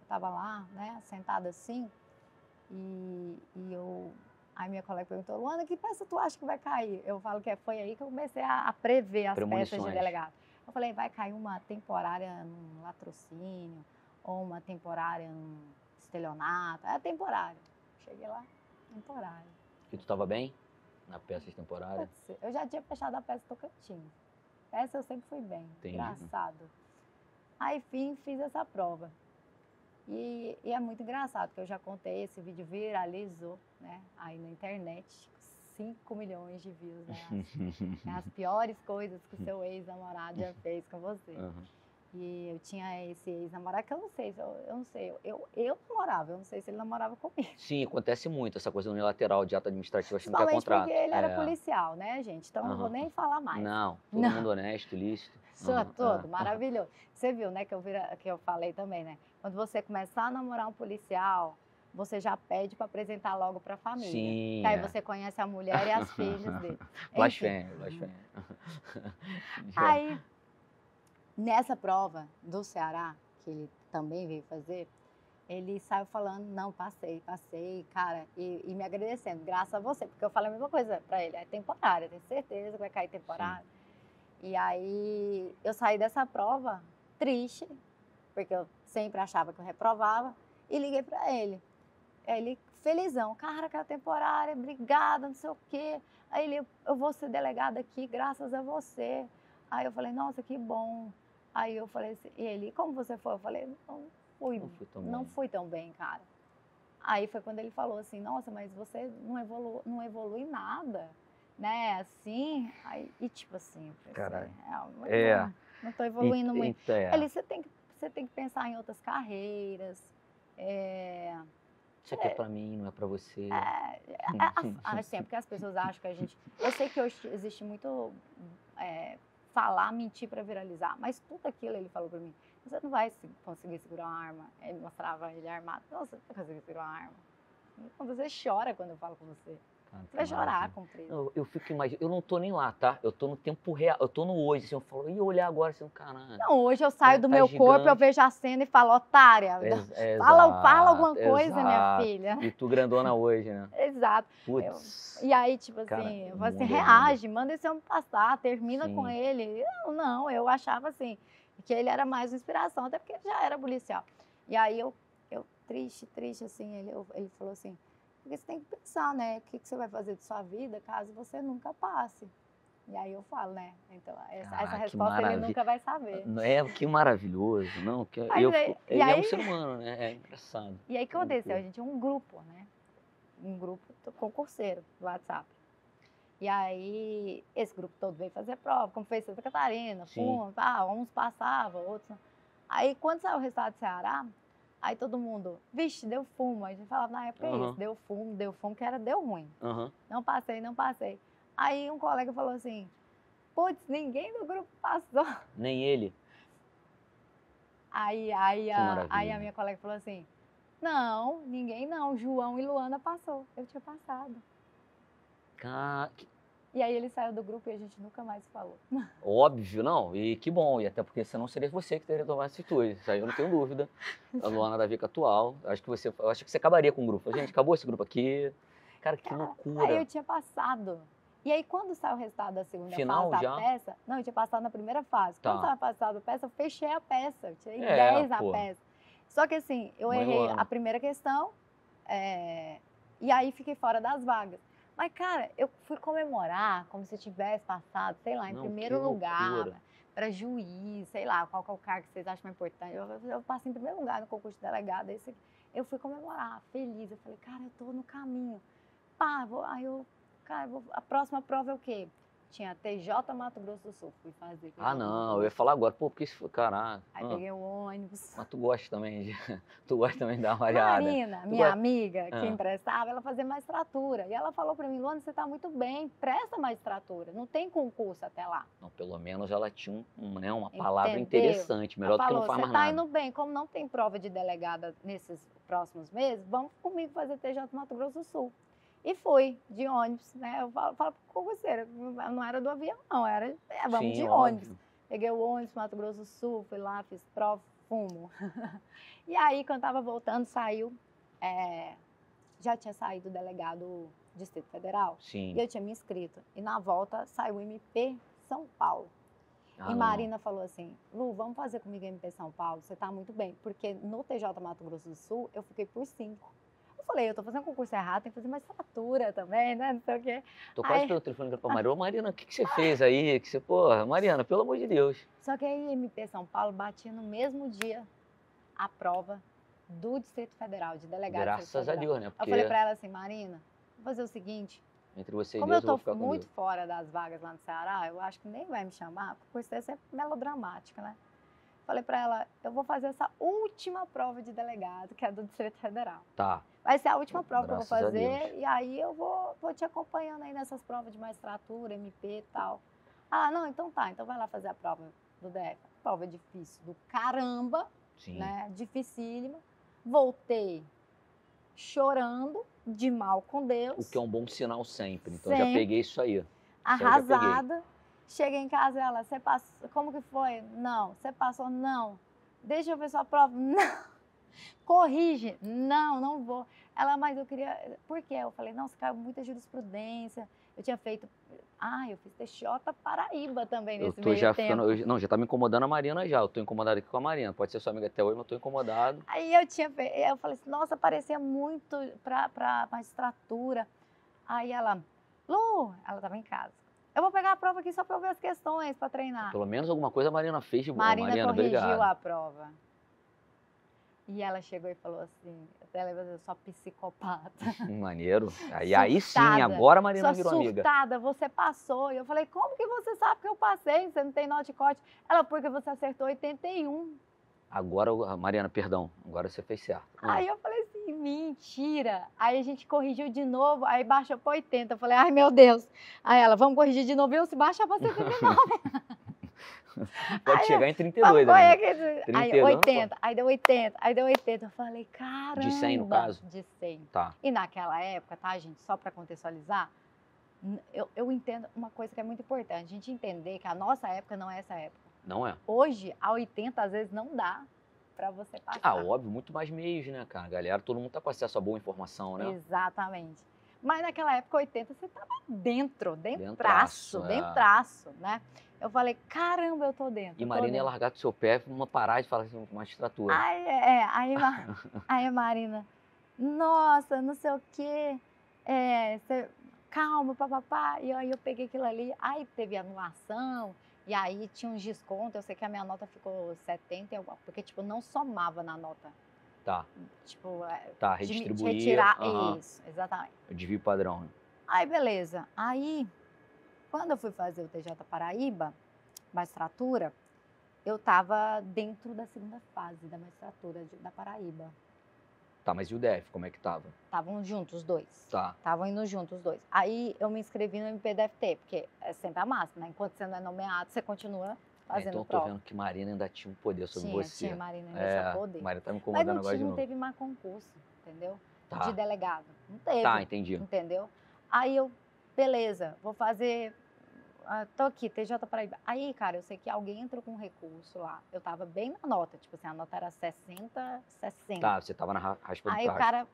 Speaker 2: tava lá, né, sentada assim, aí minha colega perguntou, Luana, que peça tu acha que vai cair? Eu falo que foi aí que eu comecei a prever as peças de delegado. Eu falei, vai cair uma temporária num latrocínio, ou uma temporária num estelionato. É temporário. Cheguei lá, temporário.
Speaker 1: E tu estava bem na peça de temporária?
Speaker 2: Eu já tinha fechado a peça Tocantins. Essa eu sempre fui bem.
Speaker 1: Entendi.
Speaker 2: Engraçado. Aí, fiz essa prova. E é muito engraçado, porque eu já contei, esse vídeo viralizou, né? Aí na internet, 5 milhões de views, né? As piores coisas que o seu ex-namorado já fez com você. E eu tinha esse ex-namorado que eu não sei, eu namorava, eu não sei se ele namorava comigo.
Speaker 1: Sim, acontece muito essa coisa unilateral de ato administrativo, achando que é contrato.
Speaker 2: Porque ele era policial, né, gente? Então não vou nem falar mais.
Speaker 1: Não, todo mundo honesto, lícito.
Speaker 2: Todo, maravilhoso. Você viu, né, que eu falei também, né? Quando você começar a namorar um policial, você já pede para apresentar logo para a família.
Speaker 1: Sim.
Speaker 2: Que aí você conhece a mulher e as filhas dele.
Speaker 1: Blasfêmia.
Speaker 2: Aí, nessa prova do Ceará, que ele também veio fazer, ele saiu falando, não, passei, cara, e me agradecendo, graças a você, porque eu falei a mesma coisa para ele, é temporária, tenho certeza que vai cair temporária. Sim. E aí, eu saí dessa prova triste, porque eu sempre achava que eu reprovava, e liguei para ele. Ele, felizão, cara, aquela temporária, obrigada, não sei o quê. Aí ele, eu vou ser delegada aqui graças a você. Aí eu falei, nossa, que bom. Aí eu falei assim, e ele, como você foi? Eu falei, não fui tão bem, cara. Aí foi quando ele falou assim, nossa, mas você não evolui nada, né? Assim, aí, e tipo assim, eu pensei, não tô evoluindo muito. Ele, você tem que pensar em outras carreiras.
Speaker 1: Isso aqui é pra mim, não é pra você.
Speaker 2: Assim, porque as pessoas acham que a gente... Eu sei que hoje existe muito falar, mentir para viralizar, mas tudo aquilo ele falou para mim, você não vai conseguir segurar uma arma. Ele mostrava ele armado. Não, você não vai conseguir segurar uma arma. Você chora quando eu falo com você. Você vai chorar com preso.
Speaker 1: Eu fico imaginando, eu não tô nem lá, tá? Eu tô no tempo real, eu tô no hoje, assim, eu falo, e olhar agora, assim, caralho.
Speaker 2: Não, hoje eu saio do meu corpo, eu vejo a cena e falo, otária, fala alguma coisa, minha filha.
Speaker 1: E tu grandona hoje, né?
Speaker 2: Exato.
Speaker 1: Putz.
Speaker 2: E aí, tipo assim, você reage, manda esse homem passar, termina com ele. Não, eu achava assim, que ele era mais inspiração, até porque ele já era policial. E aí eu triste, assim, ele falou assim, porque você tem que pensar, né, o que você vai fazer de sua vida caso você nunca passe. E aí eu falo, né, então essa resposta ele nunca vai saber.
Speaker 1: Que maravilhoso, não? Ele é um ser humano, né, é engraçado.
Speaker 2: E aí o que aconteceu? A gente tinha um grupo, né, concurseiro do WhatsApp. E aí esse grupo todo veio fazer prova, como fez Santa Catarina, uns passavam, outros não. Aí quando saiu o resultado do Ceará, aí todo mundo, vixe, deu fumo. A gente falava na época isso, deu fumo, que deu ruim. Não passei. Aí um colega falou assim, putz, ninguém do grupo passou.
Speaker 1: Nem ele?
Speaker 2: Aí a minha colega falou assim, não, ninguém não, João e Luana passou. Eu tinha passado. E aí ele saiu do grupo e a gente nunca mais falou.
Speaker 1: Óbvio, não, e que bom, e até porque senão seria você que teria tomado essa atitude, isso aí eu não tenho dúvida. A Luana da Vica atual, eu acho que você acabaria com o grupo. Gente, acabou esse grupo aqui. Cara, que loucura.
Speaker 2: Aí eu tinha passado. E aí quando saiu o resultado da segunda fase da peça, não, eu tinha passado na primeira fase. Quando saiu o resultado da peça, eu fechei a peça, eu tirei 10 na peça. Só que assim, eu errei a primeira questão, e aí fiquei fora das vagas. Mas, cara, eu fui comemorar como se eu tivesse passado, sei lá, em primeiro lugar, para juiz, sei lá, qual que é o cargo que vocês acham mais importante. Eu passei em primeiro lugar no concurso de delegado, eu fui comemorar, feliz. Eu falei, cara, eu tô no caminho. pá, cara, a próxima prova é o quê? Tinha TJ Mato Grosso do Sul, fui fazer.
Speaker 1: Ah, não, eu ia falar agora, pô, porque isso foi, caraca.
Speaker 2: Aí peguei o ônibus.
Speaker 1: Mas tu gosta também tu gosta também de dar uma variada.
Speaker 2: Marina, minha amiga, que emprestava, ela fazia magistratura. E ela falou pra mim, Luana, você tá muito bem, presta magistratura, não tem concurso até lá.
Speaker 1: Não, pelo menos ela tinha uma palavra
Speaker 2: Entendeu?
Speaker 1: interessante, melhor do que não faz mais
Speaker 2: você tá
Speaker 1: nada.
Speaker 2: indo bem, como não tem prova de delegada nesses próximos meses, vamos comigo fazer TJ Mato Grosso do Sul. E fui, de ônibus, né? Eu falo pro concurseiro, não era do avião, não, era, vamos
Speaker 1: Sim,
Speaker 2: de
Speaker 1: óbvio.
Speaker 2: ônibus. Peguei o ônibus, Mato Grosso do Sul, fui lá, fiz prova, fumo. E aí, quando tava voltando, saiu, já tinha saído o delegado do Distrito Federal.
Speaker 1: Sim.
Speaker 2: E eu tinha me inscrito. E na volta, saiu o MP São Paulo.
Speaker 1: Ah,
Speaker 2: e Marina falou assim, Lu, vamos fazer comigo MP São Paulo, você tá muito bem. Porque no TJ Mato Grosso do Sul, eu fiquei por 5. Eu falei, eu tô fazendo concurso errado, tem que fazer magistratura também, né, não sei o quê.
Speaker 1: Tô quase pelo telefone pra Marina. Ô, Marina, o que você fez aí? Porra, Mariana, pelo amor de Deus.
Speaker 2: Só que aí MP São Paulo batia no mesmo dia a prova do Distrito Federal, de delegado.
Speaker 1: Graças a Deus, né?
Speaker 2: Porque... Eu falei pra ela assim, Marina, vou fazer o seguinte,
Speaker 1: entre você e
Speaker 2: como
Speaker 1: Deus,
Speaker 2: eu tô
Speaker 1: vou ficar
Speaker 2: muito
Speaker 1: comigo.
Speaker 2: fora das vagas lá no Ceará, eu acho que nem vai me chamar, porque isso é sempre melodramático, né? Falei pra ela, eu vou fazer essa última prova de delegado, que é do Distrito Federal.
Speaker 1: Tá.
Speaker 2: Vai ser a última prova
Speaker 1: Graças
Speaker 2: que eu vou fazer, e aí eu vou te acompanhando aí nessas provas de magistratura, MP e tal. Ah, não, então tá, então vai lá fazer a prova do DF. Prova difícil do caramba,
Speaker 1: Sim.
Speaker 2: né? Dificílima. Voltei chorando, de mal com Deus.
Speaker 1: O que é um bom sinal sempre. Então
Speaker 2: sempre.
Speaker 1: já peguei isso aí.
Speaker 2: Arrasada. Cheguei em casa, ela, você passou, como que foi? Não. Você passou? Não. Deixa eu ver sua prova? Não. Corrige? Não, não vou. Ela, mas eu queria, por quê? Eu falei, não, você caiu muita jurisprudência. Eu tinha feito, eu fiz TJ Paraíba também nesse meio tempo.
Speaker 1: Já tá me incomodando a Marina já. Eu tô incomodado aqui com a Marina. Pode ser sua amiga até hoje, mas eu tô incomodado.
Speaker 2: Aí eu falei assim, nossa, parecia muito pra magistratura. Aí ela, Lu, ela tava em casa. Eu vou pegar a prova aqui só para eu ver as questões, para treinar.
Speaker 1: Pelo menos alguma coisa a Marina fez de bom.
Speaker 2: Mariana corrigiu
Speaker 1: obrigado.
Speaker 2: a prova. E ela chegou e falou assim, até lembra, eu sou psicopata.
Speaker 1: Maneiro. Aí sim, agora a Marina virou amiga.
Speaker 2: Surtada, você passou. E eu falei, como que você sabe que eu passei? Você não tem nota de corte? Ela, porque você acertou 81.
Speaker 1: Agora, Mariana, perdão, agora você fez certo.
Speaker 2: Aí eu falei assim, mentira. Aí a gente corrigiu de novo, aí baixou para 80. Eu falei, ai meu Deus. Aí ela, vamos corrigir de novo, se baixar para 79.
Speaker 1: Pode chegar em 32, né?
Speaker 2: Aí 80, aí deu 80, aí deu 80. Eu falei, caramba.
Speaker 1: De 100 no caso?
Speaker 2: De 100.
Speaker 1: Tá.
Speaker 2: E naquela época, tá, gente, só para contextualizar, eu entendo uma coisa que é muito importante, a gente entender que a nossa época não é essa época.
Speaker 1: Não é.
Speaker 2: Hoje, a 80, às vezes, não dá para você passar.
Speaker 1: Ah, óbvio, muito mais meios, né, cara? Galera, todo mundo tá com acesso a boa informação, né?
Speaker 2: Exatamente. Mas naquela época, 80, você tava dentraço, né? Eu falei, caramba, eu tô dentro.
Speaker 1: E Marina ia largar do seu pé, uma parada e falar assim, magistratura.
Speaker 2: Aí a Marina, nossa, não sei o quê, calma, papapá. E aí eu peguei aquilo ali, aí teve anulação, e aí tinha uns descontos, eu sei que a minha nota ficou 70, porque, tipo, não somava na nota.
Speaker 1: Tá.
Speaker 2: Tipo,
Speaker 1: tá, redistribuir.
Speaker 2: Retirar, isso, exatamente.
Speaker 1: O desvio padrão. Né?
Speaker 2: Aí, beleza. Aí, quando eu fui fazer o TJ Paraíba, magistratura, eu estava dentro da segunda fase da magistratura da Paraíba.
Speaker 1: Tá, mas e o DF, como é que tava?
Speaker 2: Estavam juntos os dois.
Speaker 1: Tá.
Speaker 2: Estavam indo juntos os dois. Aí eu me inscrevi no MPDFT, porque é sempre a máxima, né? Enquanto você não é nomeado, você continua fazendo
Speaker 1: então eu tô
Speaker 2: prova.
Speaker 1: vendo que Marina ainda tinha um poder sobre você.
Speaker 2: Tinha, Marina ainda tinha poder.
Speaker 1: Marina tá me incomodando agora de novo.
Speaker 2: Mas não teve mais concurso, entendeu?
Speaker 1: Tá.
Speaker 2: De delegado. Não teve.
Speaker 1: Tá, entendi.
Speaker 2: Entendeu? Aí eu, beleza, vou fazer... tô aqui, TJ Paraíba. Aí, cara, eu sei que alguém entrou com um recurso lá. Eu tava bem na nota, tipo assim, a nota era 60, 60.
Speaker 1: Tá, você tava na raspa do
Speaker 2: Aí o cara,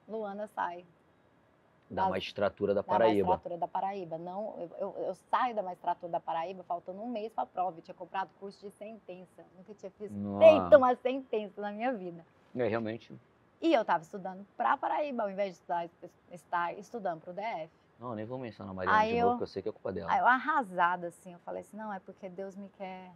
Speaker 2: Luana sai.
Speaker 1: Da magistratura da Paraíba.
Speaker 2: Da magistratura da Paraíba. Não, eu saio da magistratura da Paraíba faltando um mês pra prova. Eu tinha comprado curso de sentença. Nunca tinha feito uma sentença na minha vida.
Speaker 1: Realmente.
Speaker 2: E eu tava estudando pra Paraíba, ao invés de estar estudando pro DF.
Speaker 1: Não, nem vou mencionar a Mariana de novo, porque eu sei que é culpa dela.
Speaker 2: Aí eu arrasada, assim, eu falei assim, não, é porque Deus me quer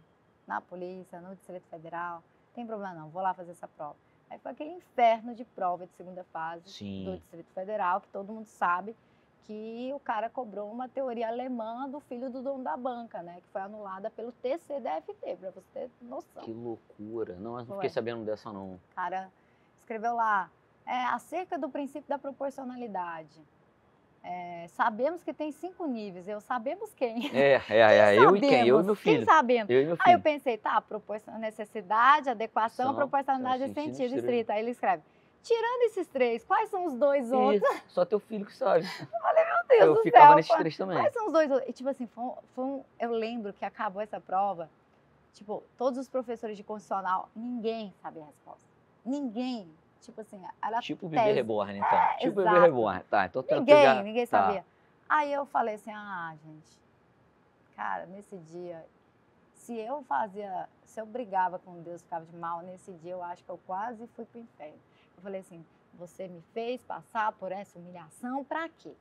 Speaker 2: na polícia, no Distrito Federal, não tem problema não, vou lá fazer essa prova. Aí foi aquele inferno de prova de segunda fase do
Speaker 1: Sim.
Speaker 2: Distrito Federal, que todo mundo sabe que o cara cobrou uma teoria alemã do filho do dono da banca, né? Que foi anulada pelo TCDFT, para você ter noção.
Speaker 1: Que loucura. Não, eu não
Speaker 2: Foi.
Speaker 1: fiquei sabendo dessa, não.
Speaker 2: O cara escreveu lá, acerca do princípio da proporcionalidade. Sabemos que tem 5 níveis, sabemos quem?
Speaker 1: Eu e quem? Eu e meu filho.
Speaker 2: Quem sabendo?
Speaker 1: Eu e meu filho.
Speaker 2: Aí eu pensei, tá, necessidade, adequação, proporcionalidade e
Speaker 1: sentido
Speaker 2: sentido
Speaker 1: estrito.
Speaker 2: estrito. Aí ele escreve, tirando esses 3, quais são os 2 outros?
Speaker 1: Só teu filho que sabe.
Speaker 2: Meu Deus
Speaker 1: Eu
Speaker 2: do
Speaker 1: ficava
Speaker 2: céu,
Speaker 1: nesses 3 também.
Speaker 2: quais são os 2 outros? E tipo assim, eu lembro que acabou essa prova, tipo, todos os professores de constitucional, ninguém sabia a resposta. Ninguém. Tipo assim, era
Speaker 1: Tipo o bebê reborn, então. Tipo o bebê
Speaker 2: exato.
Speaker 1: reborn. Tá, então
Speaker 2: Ninguém sabia. Aí eu falei assim, gente, cara, nesse dia, se eu brigava com Deus, ficava de mal, nesse dia eu acho que eu quase fui pro inferno. Eu falei assim, você me fez passar por essa humilhação, pra quê?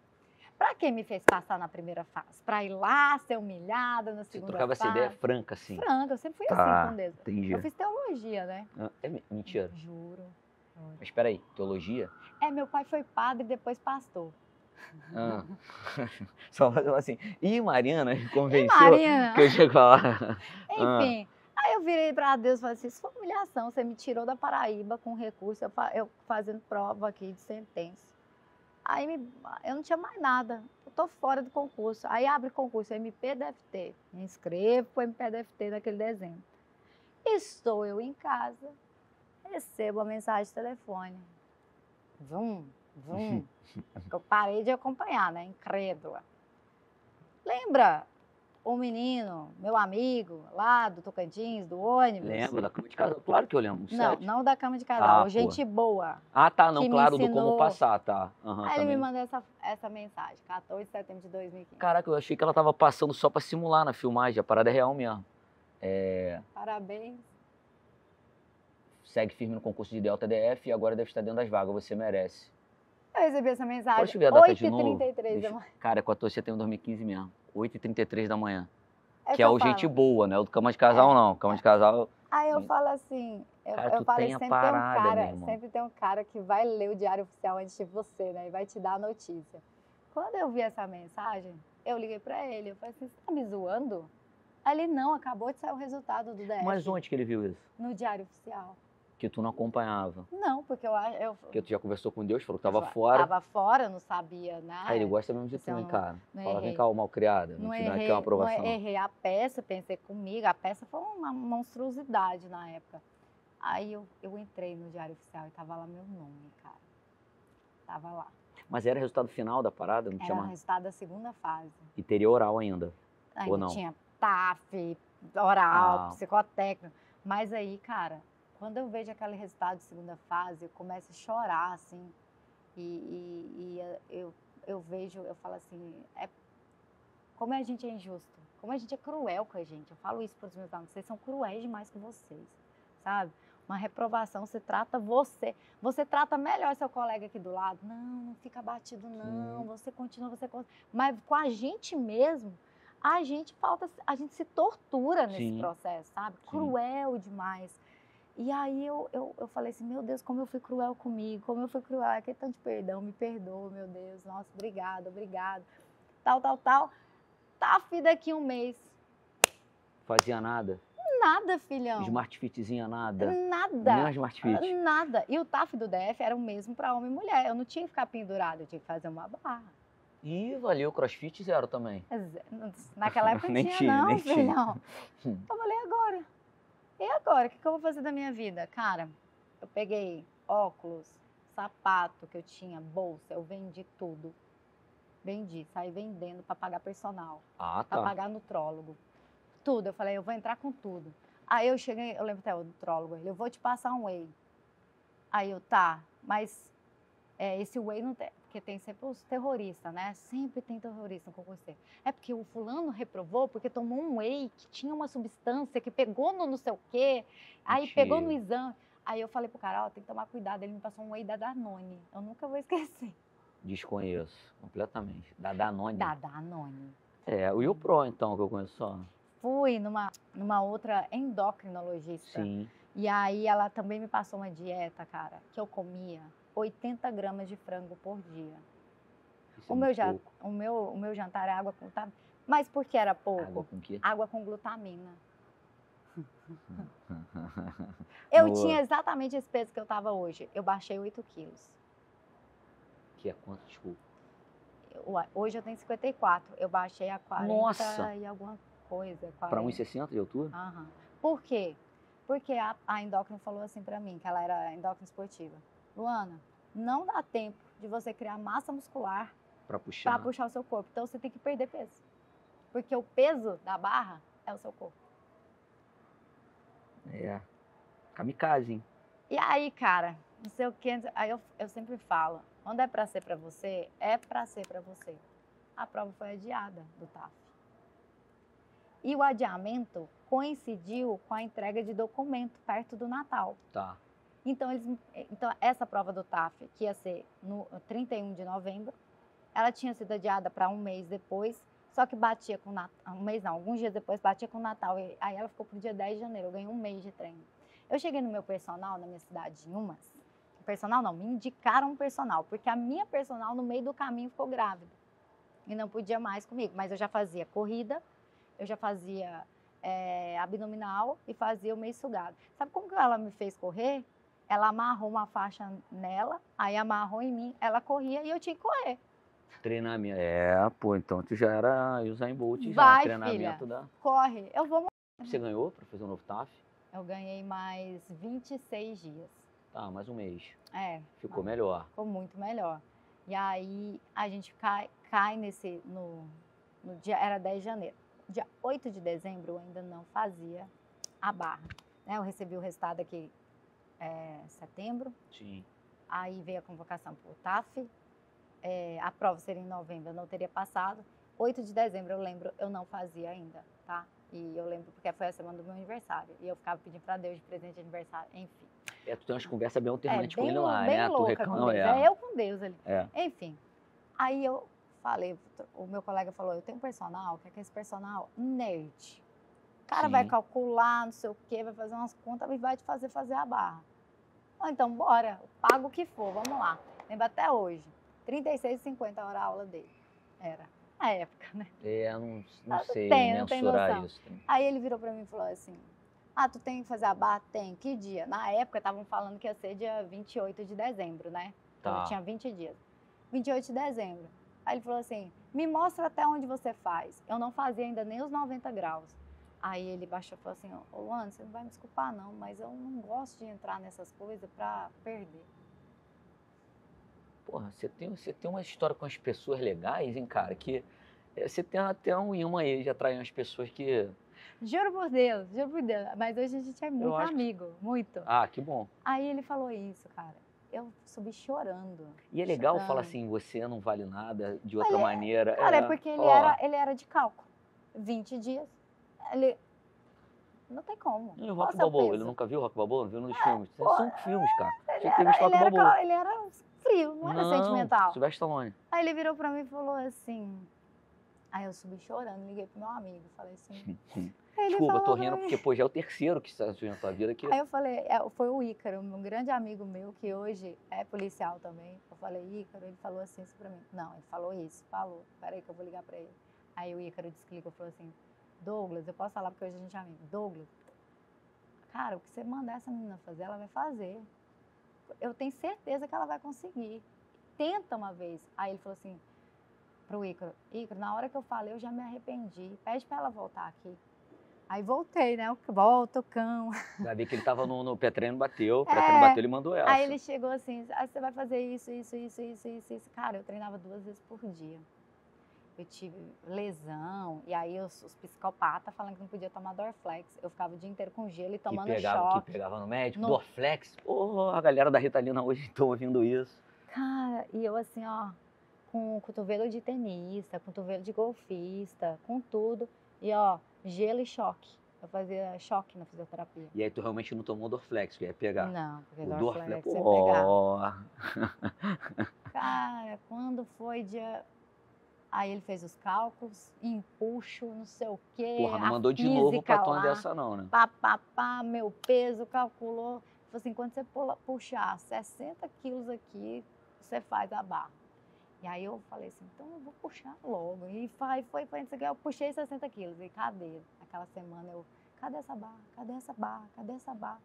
Speaker 2: Pra que me fez passar na primeira fase? Pra ir lá, ser humilhada na segunda fase?
Speaker 1: Você trocava essa ideia franca, assim.
Speaker 2: Franca, eu sempre fui assim com Deus.
Speaker 1: Entendi.
Speaker 2: Eu fiz teologia, né?
Speaker 1: Mentira.
Speaker 2: Juro.
Speaker 1: Mas espera aí, teologia?
Speaker 2: Meu pai foi padre e depois pastor.
Speaker 1: Só assim, Mariana me convenceu
Speaker 2: Mariana?
Speaker 1: que eu chego lá.
Speaker 2: Enfim, aí eu virei para Deus e falei assim, isso foi humilhação, você me tirou da Paraíba com recurso, eu fazendo prova aqui de sentença. Aí eu não tinha mais nada, eu tô fora do concurso. Aí abre concurso, MPDFT, me inscrevo para o MPDFT naquele dezembro. Estou eu em casa, recebo a mensagem de telefone. Vum. Eu parei de acompanhar, né? Incrédula. Lembra o menino, meu amigo, lá do Tocantins, do ônibus?
Speaker 1: Lembro da cama de casal? Claro que eu lembro.
Speaker 2: Não da cama de casal, gente boa.
Speaker 1: Tá, não, claro,
Speaker 2: do
Speaker 1: como passar, tá.
Speaker 2: Aí ele me mandou essa mensagem, 14 de setembro de 2015.
Speaker 1: Caraca, eu achei que ela tava passando só pra simular na filmagem, a parada é real mesmo.
Speaker 2: Parabéns.
Speaker 1: Segue firme no concurso de Delta DF e agora deve estar dentro das vagas, você merece.
Speaker 2: Eu recebi essa mensagem,
Speaker 1: Pode ver a data de novo?
Speaker 2: 8h33 da manhã.
Speaker 1: Cara, 14 de setembro de 2015 mesmo, 8h33 da manhã.
Speaker 2: É
Speaker 1: que é o gente boa, né? O do cama de casal, não. Cama de casal...
Speaker 2: Aí eu falo assim, eu falei, sempre tem um cara que vai ler o Diário Oficial antes de você, né? E vai te dar a notícia. Quando eu vi essa mensagem, eu liguei pra ele, eu falei assim, você tá me zoando? Aí ele, não, acabou de sair o resultado do DF.
Speaker 1: Mas onde que ele viu isso?
Speaker 2: No Diário Oficial.
Speaker 1: Que tu não acompanhava?
Speaker 2: Não, porque eu
Speaker 1: porque tu já conversou com Deus, falou que tava fora.
Speaker 2: Tava fora, não sabia, né?
Speaker 1: Ele gosta mesmo de tu, hein, cara? Fala, vem cá, ô malcriada, não te dá aqui uma aprovação.
Speaker 2: Não errei a peça, pensei comigo, a peça foi uma monstruosidade na época. Aí eu entrei no Diário Oficial e tava lá meu nome, cara. Tava lá.
Speaker 1: Mas era resultado final da parada? Não
Speaker 2: era o resultado da segunda fase.
Speaker 1: E teria oral ainda? Ou não?
Speaker 2: Tinha TAF, oral, psicotécnico. Mas aí, cara, quando eu vejo aquele resultado de segunda fase, eu começo a chorar, assim. E eu vejo, eu falo assim, como a gente é injusto, como a gente é cruel com a gente. Eu falo isso para os meus alunos, vocês são cruéis demais com vocês, sabe? Uma reprovação, você trata você trata melhor seu colega aqui do lado. Não fica abatido, não, você continua. Mas com a gente mesmo, a gente se tortura nesse processo, sabe? Cruel demais. E aí eu falei assim, meu Deus, como eu fui cruel comigo, como eu fui cruel, é que tanto de perdão, me perdoa, meu Deus, nossa, obrigado. Tal. Tá, filho, daqui 1 mês.
Speaker 1: Fazia nada?
Speaker 2: Nada, filhão.
Speaker 1: Smart Fitzinha, nada?
Speaker 2: Nada.
Speaker 1: Nem Smart Fit?
Speaker 2: Nada. E o TAF do DF era o mesmo para homem e mulher. Eu não tinha que ficar pendurada, eu tinha que fazer uma barra.
Speaker 1: Ih, valeu, CrossFit 0 também.
Speaker 2: Naquela época não tinha, não, filhão. Eu falei, e agora? O que eu vou fazer da minha vida? Cara, eu peguei óculos, sapato que eu tinha, bolsa, eu vendi tudo. Saí vendendo para pagar personal. Para pagar nutrólogo. Tudo, eu falei, eu vou entrar com tudo. Aí eu cheguei, eu lembro até o nutrólogo, eu vou te passar um whey. Aí eu, mas esse whey não tem, porque tem sempre os terroristas, né? Sempre tem terrorista no concurso. É porque o fulano reprovou porque tomou um whey que tinha uma substância que pegou no não sei o quê, aí pegou no exame. Aí eu falei pro cara, tem que tomar cuidado, ele me passou um whey da Danone. Eu nunca vou esquecer.
Speaker 1: Desconheço, completamente. Da Danone?
Speaker 2: Da Danone.
Speaker 1: O Pro, então, que eu conheço só.
Speaker 2: fui numa outra endocrinologista.
Speaker 1: Sim.
Speaker 2: E aí ela também me passou uma dieta, cara, que eu comia 80 gramas de frango por dia.
Speaker 1: Isso é muito pouco.
Speaker 2: O meu jantar é água com glutamina. Mas por que era pouco?
Speaker 1: Água com o quê?
Speaker 2: Água com glutamina. Eu
Speaker 1: No-
Speaker 2: tinha exatamente esse peso que eu tava hoje. Eu baixei 8 quilos.
Speaker 1: Que é quanto? Desculpa.
Speaker 2: Hoje eu tenho 54. Eu baixei a 40
Speaker 1: Nossa!
Speaker 2: e alguma coisa.
Speaker 1: Para
Speaker 2: 40.
Speaker 1: 1,60 de altura?
Speaker 2: Aham. Por quê? Porque a endócrina falou assim pra mim, que ela era endócrina esportiva. Luana, não dá tempo de você criar massa muscular
Speaker 1: Para puxar.
Speaker 2: para puxar o seu corpo. Então você tem que perder peso. Porque o peso da barra é o seu corpo.
Speaker 1: É. Kamikaze, hein?
Speaker 2: E aí, cara, não sei o que, aí eu sempre falo, quando é pra ser pra você, é pra ser pra você. A prova foi adiada do TAF. E o adiamento coincidiu com a entrega de documento perto do Natal.
Speaker 1: Tá.
Speaker 2: Então, essa prova do TAF, que ia ser no 31 de novembro, ela tinha sido adiada para um mês depois, só que batia com um mês não, alguns dias depois batia com o Natal. Aí ela ficou pro dia 10 de janeiro, eu ganhei um mês de treino. Eu cheguei no meu personal, na minha cidade, em Umas. Personal não, me indicaram um personal, porque a minha personal no meio do caminho ficou grávida. E não podia mais comigo, mas eu já fazia corrida, eu já fazia abdominal e fazia o meio sugado. Sabe como que ela me fez correr? Ela amarrou uma faixa nela, aí amarrou em mim, ela corria e eu tinha que correr.
Speaker 1: Treinamento. Pô, então tu já era Usain Bolt já.
Speaker 2: Vai,
Speaker 1: Treinamento
Speaker 2: filha, corre. Eu vou.
Speaker 1: Você ganhou para fazer um novo TAF?
Speaker 2: Eu ganhei mais 26 dias.
Speaker 1: Tá, mais um mês. Ficou
Speaker 2: mas
Speaker 1: melhor.
Speaker 2: Ficou muito melhor. E aí a gente cai no dia, era 10 de janeiro. Dia 8 de dezembro eu ainda não fazia a barra. Né? Eu recebi o resultado aqui em setembro.
Speaker 1: Sim.
Speaker 2: Aí veio a convocação para o TAF. A prova seria em novembro, eu não teria passado. 8 de dezembro, eu lembro, eu não fazia ainda, tá? E eu lembro porque foi a semana do meu aniversário. E eu ficava pedindo para Deus de presente de aniversário, enfim.
Speaker 1: Tu tem umas conversas bem alternantes com ele lá,
Speaker 2: bem
Speaker 1: né?
Speaker 2: louca
Speaker 1: Tu reclama,
Speaker 2: com Deus. É eu com Deus ali. Enfim, aí eu falei, o meu colega falou, eu tenho um personal, que é esse personal nerd. O cara vai calcular, não sei o quê, vai fazer umas contas e vai te fazer a barra. Então, bora, pago o que for, vamos lá. Lembro até hoje, R$36,50 a hora a aula dele. Era, na época, né?
Speaker 1: Não sei
Speaker 2: não tem
Speaker 1: mensurar
Speaker 2: noção.
Speaker 1: isso.
Speaker 2: Aí ele virou pra mim e falou assim, tu tem que fazer a barra? Tem. Que dia? Na época, estavam falando que ia ser dia 28 de dezembro, né? Então, eu tinha 20 dias. 28 de dezembro. Aí ele falou assim, me mostra até onde você faz. Eu não fazia ainda nem os 90 graus. Aí ele baixou e falou assim, ô Luana, você não vai me desculpar não, mas eu não gosto de entrar nessas coisas pra perder.
Speaker 1: Porra, você tem uma história com as pessoas legais, hein, cara, que você tem até um imã aí de atrair umas pessoas que...
Speaker 2: Juro por Deus, mas hoje a gente é muito amigo, muito.
Speaker 1: Que bom.
Speaker 2: Aí ele falou isso, cara, eu subi chorando.
Speaker 1: E é legal falar assim, você não vale nada, de outra
Speaker 2: Olha,
Speaker 1: maneira.
Speaker 2: Cara, é porque ele era de cálculo, 20 dias, ele... Não tem como.
Speaker 1: E o Rock Balboa, ele nunca viu o Rock Balboa? Não viu nos filmes? São filmes, cara.
Speaker 2: Ele era frio, não era sentimental.
Speaker 1: Sylvester Stallone.
Speaker 2: Aí ele virou pra mim e falou assim... Aí eu subi chorando, liguei pro meu amigo, falei assim...
Speaker 1: Desculpa, eu tô rindo porque, pô, já é o terceiro que está surgindo na tua vida aqui.
Speaker 2: Aí eu falei, foi o Ícaro, um grande amigo meu, que hoje é policial também. Eu falei, Ícaro, ele falou assim isso pra mim. Não, ele falou isso, peraí que eu vou ligar pra ele. Aí o Ícaro desligou e falou assim, Douglas, eu posso falar porque hoje a gente é amigo. Douglas, cara, o que você mandar essa menina fazer, ela vai fazer. Eu tenho certeza que ela vai conseguir. Tenta uma vez. Aí ele falou assim pro Ícaro, na hora que eu falei, eu já me arrependi. Pede pra ela voltar aqui. Aí voltei, né? Volta o cão.
Speaker 1: Já vi que ele tava no pré-treino, bateu. O pré-treino bateu, ele mandou essa.
Speaker 2: Aí ele chegou assim, você vai fazer isso. Cara, eu treinava 2 vezes por dia. Eu tive lesão, e aí os psicopatas falando que não podia tomar Dorflex. Eu ficava o dia inteiro com gelo e tomando choque.
Speaker 1: Que pegava no médico, Dorflex. A galera da Ritalina hoje estão ouvindo isso.
Speaker 2: Cara, e eu assim, com cotovelo de tenista, cotovelo de golfista, com tudo. E gelo e choque. Eu fazia choque na fisioterapia.
Speaker 1: E aí tu realmente não tomou Dorflex, que ia pegar?
Speaker 2: Não, porque
Speaker 1: o
Speaker 2: Dorflex ia pegar. Cara, quando foi dia... Aí ele fez os cálculos, empuxo, não sei o quê.
Speaker 1: Porra, não
Speaker 2: a
Speaker 1: mandou de novo pra
Speaker 2: física
Speaker 1: tona
Speaker 2: lá,
Speaker 1: dessa não, né?
Speaker 2: pá, meu peso, calculou. Falou assim, quando você puxar 60 quilos aqui, você faz a barra. E aí eu falei assim, então eu vou puxar logo. E foi, não sei o quê. Eu puxei 60 quilos. E cadê? Aquela semana cadê essa barra? Cadê essa barra? Cadê essa barra?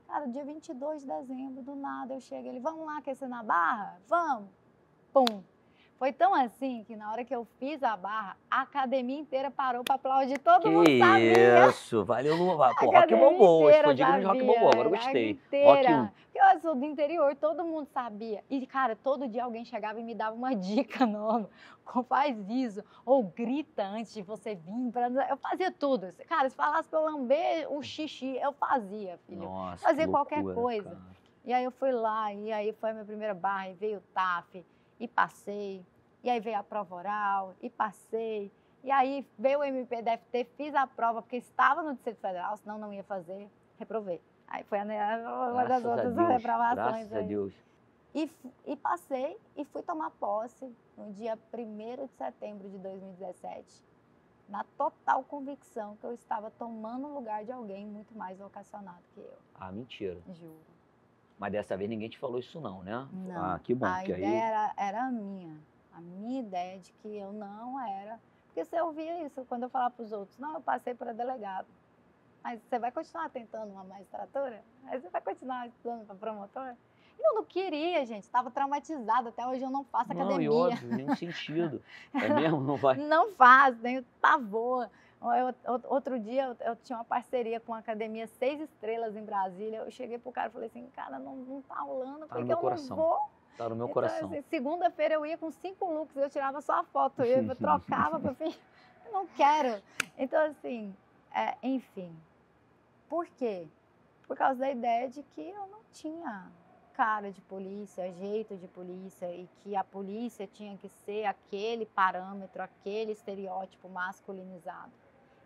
Speaker 2: Cara, dia 22 de dezembro, do nada, eu chego, ele, vamos lá aquecer na barra? Vamos! Pum! Foi tão assim que na hora que eu fiz a barra, a academia inteira parou para aplaudir, todo mundo sabia.
Speaker 1: Isso, valeu, Luva. Pô, rock
Speaker 2: academia
Speaker 1: balboa, hoje foi
Speaker 2: inteira
Speaker 1: digno de rock
Speaker 2: sabia,
Speaker 1: balboa, agora eu
Speaker 2: a
Speaker 1: gostei.
Speaker 2: inteira.
Speaker 1: Rock
Speaker 2: Porque eu sou do interior, todo mundo sabia. E, cara, todo dia alguém chegava e me dava uma dica nova. Faz isso, ou grita antes de você vir. Eu fazia tudo. Cara, se falasse pra eu lamber o xixi, eu fazia, filho.
Speaker 1: Nossa,
Speaker 2: Fazia
Speaker 1: que
Speaker 2: qualquer
Speaker 1: loucura,
Speaker 2: coisa.
Speaker 1: cara.
Speaker 2: E aí eu fui lá, e aí foi a minha primeira barra, e veio o TAF, e passei. E aí veio a prova oral, e passei. E aí veio o MPDFT, fiz a prova, porque estava no Distrito Federal, senão não ia fazer, reprovei. Aí foi uma das outras reprovações.
Speaker 1: Graças a Deus.
Speaker 2: E passei e fui tomar posse no dia 1º de setembro de 2017, na total convicção que eu estava tomando o lugar de alguém muito mais vocacionado que eu.
Speaker 1: Ah, mentira.
Speaker 2: Juro.
Speaker 1: Mas dessa vez ninguém te falou isso não, né?
Speaker 2: Não.
Speaker 1: Ah, que bom.
Speaker 2: A
Speaker 1: que
Speaker 2: ideia era a minha ideia de que eu não era. Porque você ouvia isso quando eu falava para os outros, não, eu passei para delegado. Mas você vai continuar tentando uma magistratura? Aí você vai continuar estudando para promotor? Eu não queria, gente, estava traumatizada, até hoje eu não faço academia.
Speaker 1: Não, e óbvio, nenhum sentido. É mesmo? Não vai?
Speaker 2: Não faço, tenho pavor. Outro dia eu tinha uma parceria com a academia 6 estrelas em Brasília. Eu cheguei pro cara e falei assim, cara, não tá rolando,
Speaker 1: Tá
Speaker 2: porque
Speaker 1: no meu
Speaker 2: eu
Speaker 1: coração.
Speaker 2: não vou.
Speaker 1: Tá no meu
Speaker 2: Então,
Speaker 1: coração.
Speaker 2: assim, segunda-feira eu ia com 5 looks, eu tirava só a foto, eu trocava para fim. Eu não quero. Então, assim, enfim. Por quê? Por causa da ideia de que eu não tinha cara de polícia, jeito de polícia, e que a polícia tinha que ser aquele parâmetro, aquele estereótipo masculinizado.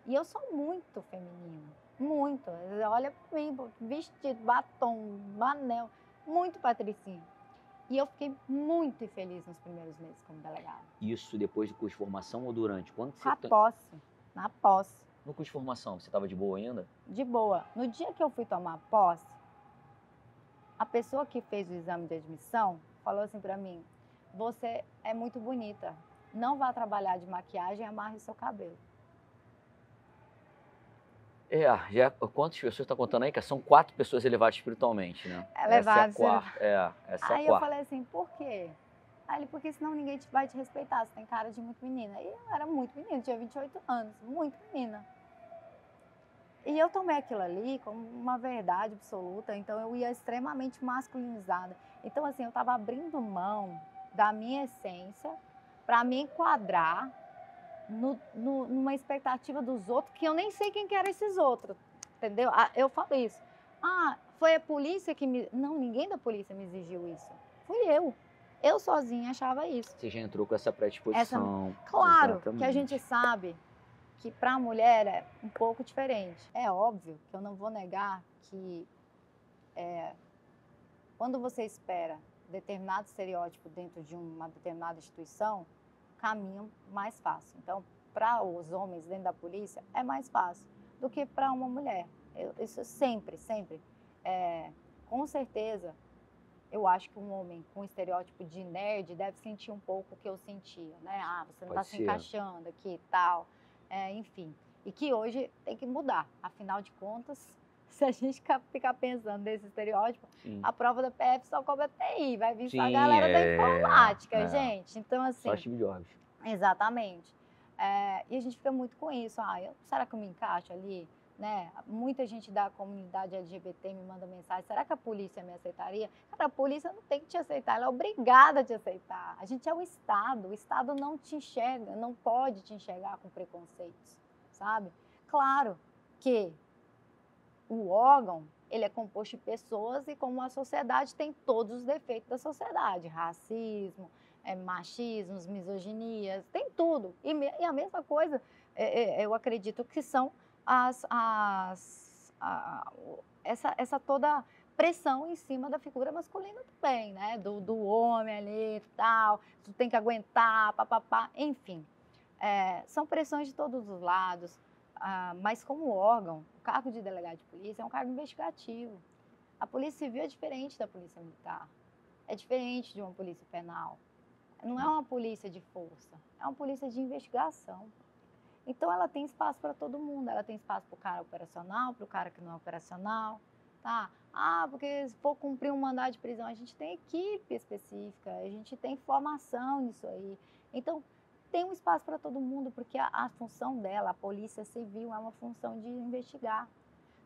Speaker 2: E eu sou muito feminina, muito. Olha para mim, vestido, batom, anel, muito patricinha. E eu fiquei muito infeliz nos primeiros meses como delegada.
Speaker 1: Isso depois do curso de formação ou durante? Quando você
Speaker 2: Na posse.
Speaker 1: No curso de formação, você estava de boa ainda?
Speaker 2: De boa. No dia que eu fui tomar posse, a pessoa que fez o exame de admissão falou assim para mim, você é muito bonita, não vá trabalhar de maquiagem e amarre seu cabelo.
Speaker 1: Quantas pessoas está contando aí? Que são 4 pessoas elevadas espiritualmente, né?
Speaker 2: Elevadas.
Speaker 1: Essa é a quarta. Essa é a
Speaker 2: Aí
Speaker 1: quarta.
Speaker 2: eu falei assim, por quê? Aí ele, porque senão ninguém vai te respeitar, você tem cara de muito menina. E eu era muito menina, tinha 28 anos, muito menina. E eu tomei aquilo ali como uma verdade absoluta, então eu ia extremamente masculinizada. Então, assim, eu estava abrindo mão da minha essência para me enquadrar numa expectativa dos outros, que eu nem sei quem que eram esses outros, entendeu? Eu falo isso. Foi a polícia que me... Não, ninguém da polícia me exigiu isso. Fui eu. Eu sozinha achava isso.
Speaker 1: Você já entrou com essa predisposição.
Speaker 2: Claro,
Speaker 1: Exatamente.
Speaker 2: que a gente sabe que para a mulher é um pouco diferente. É óbvio que eu não vou negar que quando você espera determinado estereótipo dentro de uma determinada instituição, caminho mais fácil. Então, para os homens dentro da polícia, é mais fácil do que para uma mulher. Isso sempre. Com certeza, eu acho que um homem com estereótipo de nerd deve sentir um pouco o que eu sentia, né? Você não está se encaixando aqui e tal. Enfim, e que hoje tem que mudar. Afinal de contas, se a gente ficar pensando nesse estereótipo, sim, a prova da PF só cobra TI, vai vir só a galera da informática, gente. Então, assim...
Speaker 1: Só Steve Jobs.
Speaker 2: Exatamente. E a gente fica muito com isso. Será que eu me encaixo ali? Né? Muita gente da comunidade LGBT me manda mensagem, será que a polícia me aceitaria? Cara, a polícia não tem que te aceitar, ela é obrigada a te aceitar. A gente é o Estado não te enxerga, não pode te enxergar com preconceitos, sabe? Claro que o órgão, ele é composto de pessoas e como a sociedade tem todos os defeitos da sociedade, racismo, machismos, misoginias, tem tudo. E a mesma coisa, eu acredito que são essa toda pressão em cima da figura masculina também, né? Do homem ali e tal, tu tem que aguentar, papapá, enfim. são pressões de todos os lados, mas como órgão, o cargo de delegado de polícia é um cargo investigativo. A polícia civil é diferente da polícia militar, é diferente de uma polícia penal. Não é uma polícia de força, é uma polícia de investigação. Então, ela tem espaço para todo mundo. Ela tem espaço para o cara operacional, para o cara que não é operacional. Tá? Porque se for cumprir um mandado de prisão, a gente tem equipe específica, a gente tem formação nisso aí. Então, tem um espaço para todo mundo, porque a função dela, a polícia civil, é uma função de investigar.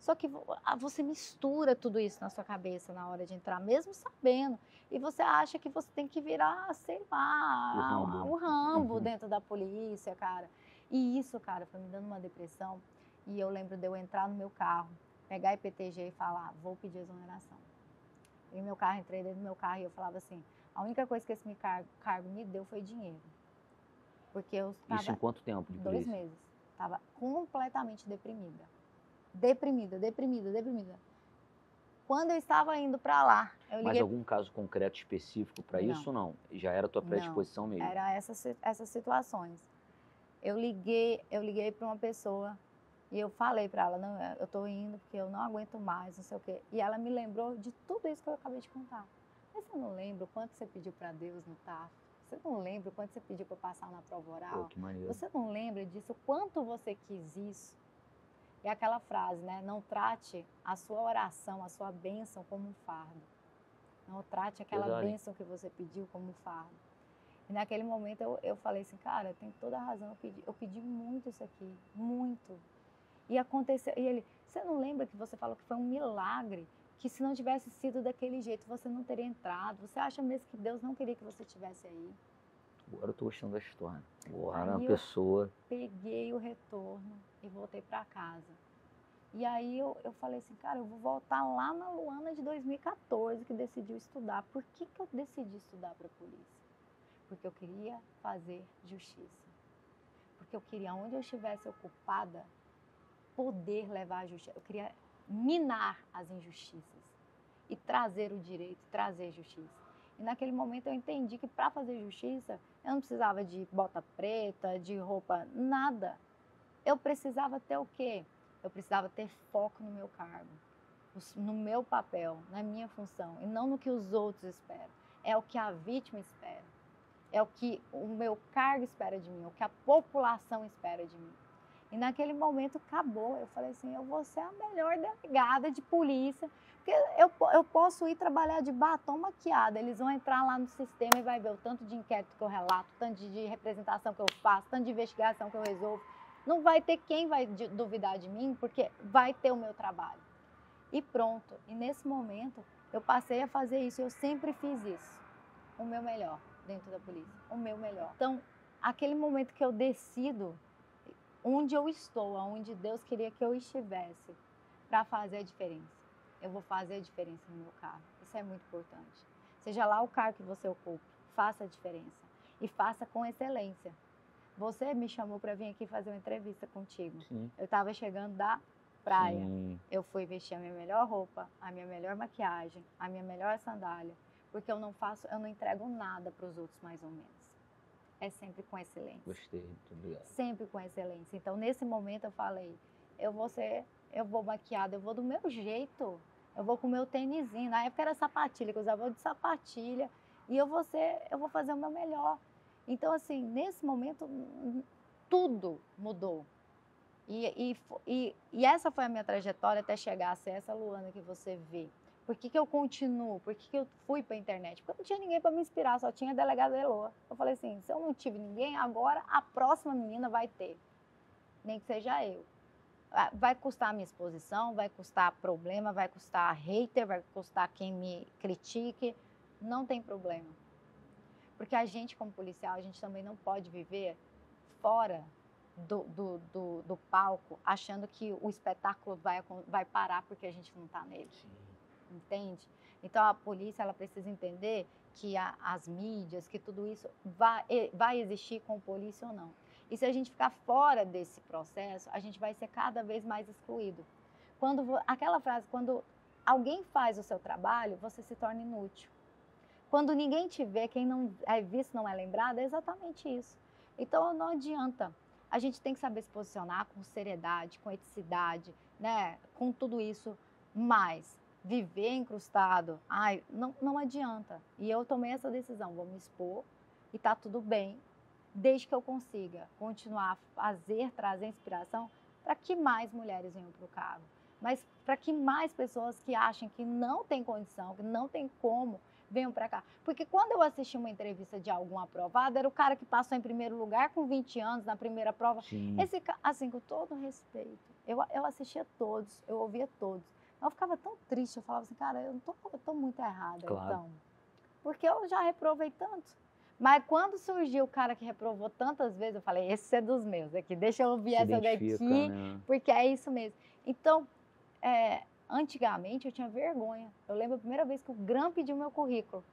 Speaker 2: Só que você mistura tudo isso na sua cabeça na hora de entrar, mesmo sabendo. E você acha que você tem que virar, sei lá, o Rambo dentro da polícia, cara. E isso, cara, foi me dando uma depressão. E eu lembro de eu entrar no meu carro, pegar IPTG e falar, vou pedir exoneração. E meu carro, entrei dentro do meu carro e eu falava assim, a única coisa que esse cargo me deu foi dinheiro. Porque eu estava...
Speaker 1: Isso em quanto tempo de polícia?
Speaker 2: 2 meses. Estava completamente deprimida. Deprimida. Quando eu estava indo para lá, eu liguei...
Speaker 1: Mas algum caso concreto específico para isso ou não? Já era a tua predisposição mesmo?
Speaker 2: Era essas situações. Eu liguei para uma pessoa e eu falei para ela, não, eu estou indo porque eu não aguento mais, não sei o quê. E ela me lembrou de tudo isso que eu acabei de contar. Mas você não lembra o quanto você pediu para Deus no TAF? Você não lembra o quanto você pediu para passar na prova oral?
Speaker 1: Pô, que maneiro.
Speaker 2: Você não lembra disso, o quanto você quis isso? É aquela frase, né? Não trate a sua oração, a sua bênção como um fardo. Não trate aquela bênção que você pediu como um fardo. E naquele momento eu falei assim, cara, tem toda a razão, eu pedi muito isso aqui, muito. E aconteceu, e ele, você não lembra que você falou que foi um milagre? Que se não tivesse sido daquele jeito, você não teria entrado? Você acha mesmo que Deus não queria que você estivesse aí?
Speaker 1: Agora eu tô gostando da história. Agora a pessoa...
Speaker 2: Peguei o retorno e voltei para casa. E aí eu falei assim, cara, eu vou voltar lá na Luana de 2014, que decidiu estudar. Por que eu decidi estudar para a polícia? Porque eu queria fazer justiça. Porque eu queria, onde eu estivesse ocupada, poder levar a justiça. Eu queria minar as injustiças e trazer o direito, trazer justiça. E naquele momento eu entendi que para fazer justiça, eu não precisava de bota preta, de roupa, nada. Eu precisava ter o quê? Eu precisava ter foco no meu cargo, no meu papel, na minha função, e não no que os outros esperam. É o que a vítima espera, é o que o meu cargo espera de mim, o que a população espera de mim. E naquele momento acabou, eu falei assim, eu vou ser a melhor delegada de polícia, porque eu posso ir trabalhar de batom maquiada, eles vão entrar lá no sistema e vai ver o tanto de inquérito que eu relato, o tanto de representação que eu faço, tanto de investigação que eu resolvo. Não vai ter quem vai duvidar de mim, porque vai ter o meu trabalho. E pronto. E nesse momento, eu passei a fazer isso. Eu sempre fiz isso. O meu melhor dentro da polícia. O meu melhor. Então, aquele momento que eu decido onde eu estou, onde Deus queria que eu estivesse, para fazer a diferença. Eu vou fazer a diferença no meu cargo. Isso é muito importante. Seja lá o cargo que você ocupe, faça a diferença. E faça com excelência. Você me chamou para vir aqui fazer uma entrevista contigo.
Speaker 1: Sim.
Speaker 2: Eu estava chegando da praia.
Speaker 1: Sim.
Speaker 2: Eu fui vestir a minha melhor roupa, a minha melhor maquiagem, a minha melhor sandália, porque eu não entrego nada para os outros mais ou menos. É sempre com excelência.
Speaker 1: Gostei, muito obrigado.
Speaker 2: Sempre com excelência. Então, nesse momento eu falei, eu vou maquiada, eu vou do meu jeito. Eu vou com o meu tênisinho. Na época era sapatilha, que eu usava de sapatilha. E eu vou fazer o meu melhor. Então, assim, nesse momento, tudo mudou. E essa foi a minha trajetória até chegar a ser essa Luana que você vê. Por que eu continuo? Por que eu fui para a internet? Porque eu não tinha ninguém para me inspirar, só tinha a delegada Eloa. Eu falei assim, se eu não tive ninguém, agora a próxima menina vai ter. Nem que seja eu. Vai custar a minha exposição, vai custar problema, vai custar hater, vai custar quem me critique. Não tem problema. Porque a gente, como policial, a gente também não pode viver fora do palco, achando que o espetáculo vai parar porque a gente não está nele.
Speaker 1: Sim.
Speaker 2: Entende? Então, a polícia ela precisa entender que as mídias, que tudo isso vai existir com polícia ou não. E se a gente ficar fora desse processo, a gente vai ser cada vez mais excluído. Aquela frase, quando alguém faz o seu trabalho, você se torna inútil. Quando ninguém te vê, quem não é visto não é lembrado, é exatamente isso. Então não adianta. A gente tem que saber se posicionar com seriedade, com eticidade, né? Com tudo isso, mas viver encrustado, ai, não adianta. E eu tomei essa decisão, vou me expor e tá tudo bem, desde que eu consiga continuar a fazer, trazer inspiração para que mais mulheres venham para o cargo. Mas para que mais pessoas que acham que não tem condição, que não tem como, venham para cá. Porque quando eu assisti uma entrevista de algum aprovado, era o cara que passou em primeiro lugar com 20 anos na primeira prova.
Speaker 1: Sim.
Speaker 2: Assim, com todo respeito, eu assistia todos, eu ouvia todos. Eu ficava tão triste, eu falava assim, cara, eu tô muito errada,
Speaker 1: Claro.
Speaker 2: então. Porque eu já reprovei tanto. Mas quando surgiu o cara que reprovou tantas vezes, eu falei, esse é dos meus aqui, deixa eu ouvir essa daqui,
Speaker 1: né?
Speaker 2: porque é isso mesmo. Então, antigamente eu tinha vergonha. Eu lembro a primeira vez que o GRAM pediu meu currículo.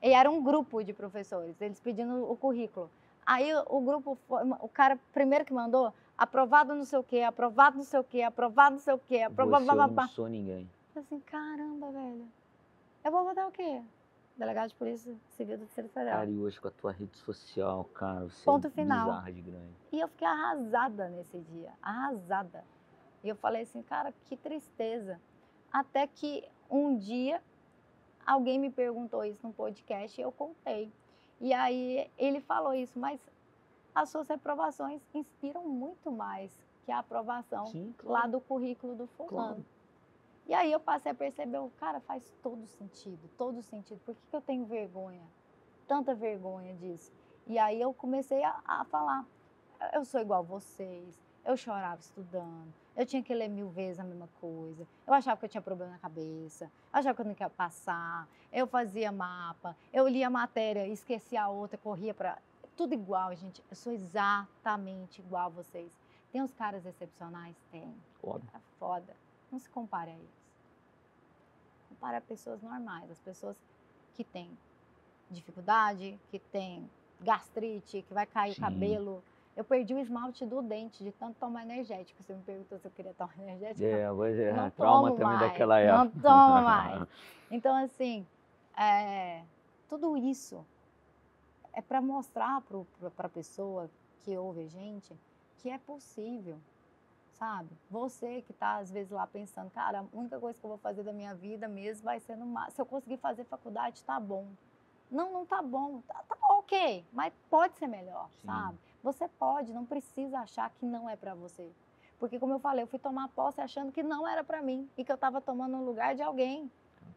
Speaker 2: E era um grupo de professores, eles pedindo o currículo. Aí o grupo, o cara primeiro que mandou, aprovado não sei o quê, aprovado não sei o quê, aprovado não sei o quê, aprovado...
Speaker 1: Você, eu não sou ninguém.
Speaker 2: Eu assim, caramba, velho. Eu vou votar o quê? Delegado de Polícia Civil do Distrito Federal.
Speaker 1: Cara, e hoje com a tua rede social, cara, você
Speaker 2: Ponto
Speaker 1: é
Speaker 2: final.
Speaker 1: bizarra de grande.
Speaker 2: E eu fiquei arrasada nesse dia, arrasada. E eu falei assim, cara, que tristeza. Até que um dia alguém me perguntou isso no podcast e eu contei. E aí ele falou isso, mas as suas reprovações inspiram muito mais que a aprovação. Sim, claro. Lá do currículo do fulano. Claro. E aí eu passei a perceber, cara, faz todo sentido, todo sentido. Por que eu tenho vergonha? Tanta vergonha disso. E aí eu comecei a falar, eu sou igual a vocês, eu chorava estudando, eu tinha que ler 1000 vezes a mesma coisa, eu achava que eu tinha problema na cabeça, eu achava que eu não queria passar, eu fazia mapa, eu lia a matéria, esquecia a outra, corria para... Tudo igual, gente, eu sou exatamente igual a vocês. Tem uns caras excepcionais? Tem.
Speaker 1: Foda.
Speaker 2: É foda. Não se compare a eles. Compare a pessoas normais, as pessoas que têm dificuldade, que têm gastrite, que vai cair o cabelo. Eu perdi o esmalte do dente de tanto tomar energético. Você me perguntou se eu queria tomar energético.
Speaker 1: Pois é,
Speaker 2: não
Speaker 1: trauma
Speaker 2: tomo
Speaker 1: também
Speaker 2: mais,
Speaker 1: daquela época.
Speaker 2: Não tomo mais. Então, assim, tudo isso é para mostrar para a pessoa que ouve a gente que é possível, sabe? Você que está, às vezes, lá pensando, cara, a única coisa que eu vou fazer da minha vida mesmo vai ser se eu conseguir fazer faculdade, tá bom. Não tá bom, tá ok, mas pode ser melhor, sim, sabe? Você pode, não precisa achar que não é para você. Porque, como eu falei, eu fui tomar posse achando que não era para mim e que eu estava tomando no lugar de alguém.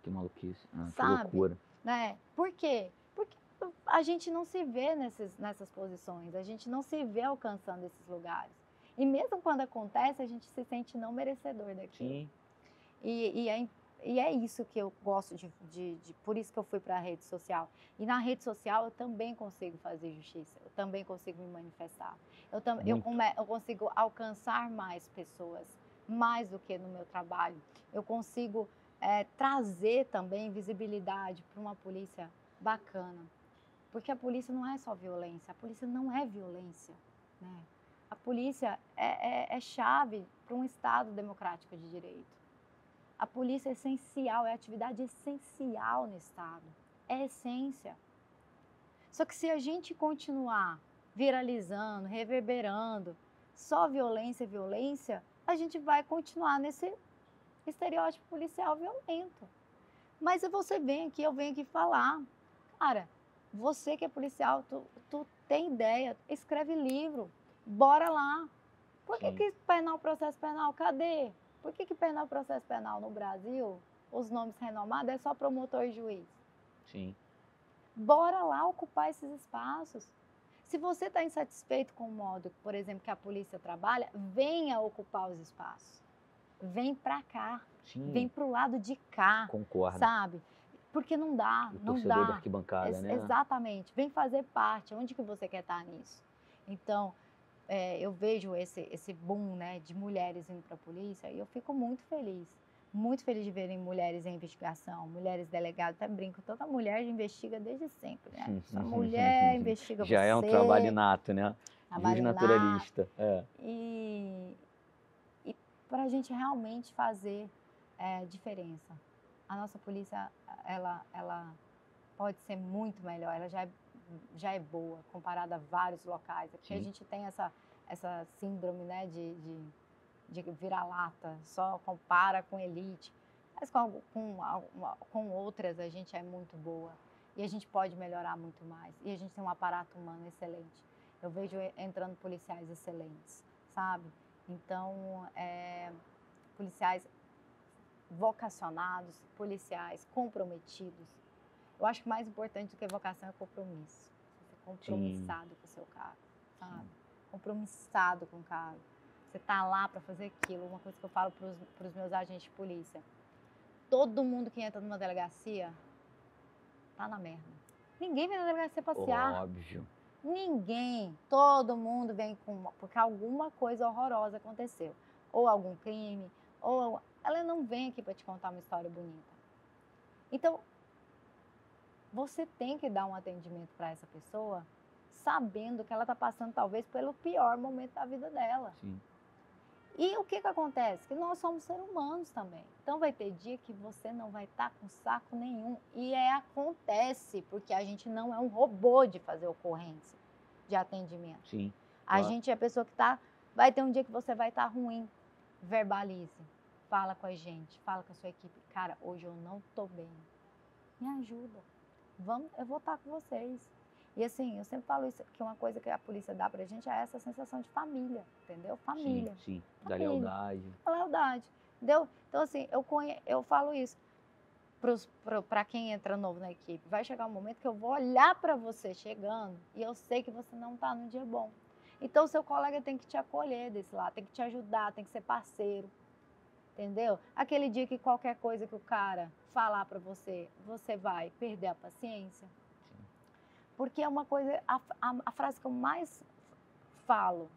Speaker 1: Que maluquice,
Speaker 2: sabe?
Speaker 1: Que loucura.
Speaker 2: Né? Por quê? Porque a gente não se vê nessas posições, a gente não se vê alcançando esses lugares. E mesmo quando acontece, a gente se sente não merecedor daquilo. Sim. E é isso que eu gosto por isso que eu fui para a rede social. E na rede social eu também consigo fazer justiça, eu também consigo me manifestar. Eu consigo alcançar mais pessoas, mais do que no meu trabalho. Eu consigo trazer também visibilidade para uma polícia bacana. Porque a polícia não é só violência, a polícia não é violência, né? A polícia é chave para um Estado democrático de direito. A polícia é essencial, é atividade essencial no Estado, é essência. Só que se a gente continuar viralizando, reverberando, só violência, violência, a gente vai continuar nesse estereótipo policial violento. Mas você vem aqui, eu venho aqui falar, cara, você que é policial, tu tem ideia, escreve livro, bora lá. Por que penal, processo penal, cadê? Por que penal, processo penal no Brasil, os nomes renomados, é só promotor e juiz?
Speaker 1: Sim.
Speaker 2: Bora lá ocupar esses espaços. Se você está insatisfeito com o modo, por exemplo, que a polícia trabalha, venha ocupar os espaços. Vem para cá. Sim. Vem para o lado de cá.
Speaker 1: Concordo.
Speaker 2: Sabe? Porque não dá,
Speaker 1: o
Speaker 2: não
Speaker 1: torcedor
Speaker 2: dá.
Speaker 1: Da arquibancada, né?
Speaker 2: Exatamente. Vem fazer parte. Onde que você quer estar nisso? Então, eu vejo esse boom, né, de mulheres indo para a polícia e eu fico muito feliz de verem mulheres em investigação, mulheres delegadas, até brinco, toda mulher investiga desde sempre, né? Essa mulher investiga
Speaker 1: Já
Speaker 2: você.
Speaker 1: É um trabalho inato, né? Juiz naturalista.
Speaker 2: E para a gente realmente fazer diferença. A nossa polícia, ela pode ser muito melhor, ela já é já é boa, comparada a vários locais. É porque a
Speaker 1: Sim.
Speaker 2: gente tem essa síndrome, né, de vira-lata, só compara com elite. Mas com outras a gente é muito boa. E a gente pode melhorar muito mais. E a gente tem um aparato humano excelente. Eu vejo entrando policiais excelentes, sabe? Então, policiais vocacionados, policiais comprometidos. Eu acho que mais importante do que vocação é compromisso. Você ser compromissado com o seu cargo, sabe? Sim. Compromissado com o cargo. Você tá lá para fazer aquilo. Uma coisa que eu falo para os meus agentes de polícia. Todo mundo que entra numa delegacia tá na merda. Ninguém vem na delegacia passear.
Speaker 1: Óbvio.
Speaker 2: Ninguém. Todo mundo vem porque alguma coisa horrorosa aconteceu. Ou algum crime, ou ela não vem aqui para te contar uma história bonita. Então, você tem que dar um atendimento para essa pessoa, sabendo que ela está passando talvez pelo pior momento da vida dela.
Speaker 1: Sim.
Speaker 2: E o que acontece? Que nós somos seres humanos também. Então vai ter dia que você não vai estar com saco nenhum. E acontece, porque a gente não é um robô de fazer ocorrência de atendimento.
Speaker 1: Sim.
Speaker 2: A gente é a pessoa que vai ter um dia que você vai estar ruim. Verbalize. Fala com a gente, fala com a sua equipe. Cara, hoje eu não tô bem. Me ajuda. Eu vou estar com vocês. E assim, eu sempre falo isso, que uma coisa que a polícia dá pra gente é essa sensação de família, entendeu? Família.
Speaker 1: Sim, da
Speaker 2: Família.
Speaker 1: lealdade.
Speaker 2: A lealdade, entendeu? Então assim, eu falo isso para quem entra novo na equipe. Vai chegar um momento que eu vou olhar para você chegando e eu sei que você não tá num dia bom. Então, seu colega tem que te acolher desse lado, tem que te ajudar, tem que ser parceiro, entendeu? Aquele dia que qualquer coisa que o cara falar para você, você vai perder a paciência. Porque é uma coisa, a frase que eu mais falo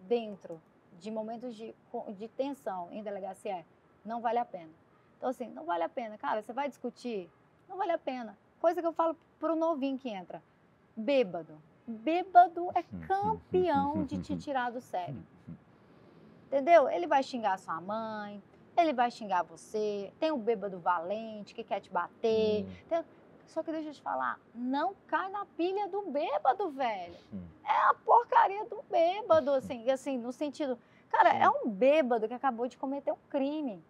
Speaker 2: dentro de momentos de tensão em delegacia é: não vale a pena. Então, assim, não vale a pena. Cara, você vai discutir? Não vale a pena. Coisa que eu falo pro novinho que entra: bêbado. Bêbado é campeão de te tirar do sério. Entendeu? Ele vai xingar sua mãe, ele vai xingar você. Tem o bêbado valente que quer te bater. Só que deixa eu te falar, não cai na pilha do bêbado, velho. É a porcaria do bêbado, assim, no sentido... Cara, é um bêbado que acabou de cometer um crime.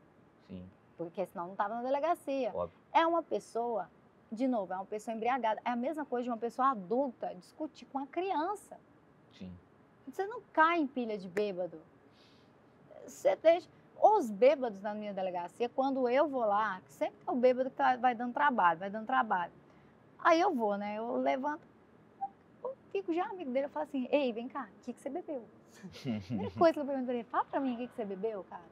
Speaker 1: Sim.
Speaker 2: Porque senão não estava na delegacia.
Speaker 1: Óbvio.
Speaker 2: É uma pessoa, de novo, é uma pessoa embriagada. É a mesma coisa de uma pessoa adulta discutir com uma criança.
Speaker 1: Sim.
Speaker 2: Você não cai em pilha de bêbado. Você deixa... Os bêbados na minha delegacia, quando eu vou lá, sempre é o bêbado que vai dando trabalho. Aí eu vou, né? Eu levanto, eu fico já amigo dele, eu falo assim: ei, vem cá, o que você bebeu? Primeira coisa que eu pergunto pra ele: fala pra mim o que você bebeu, cara.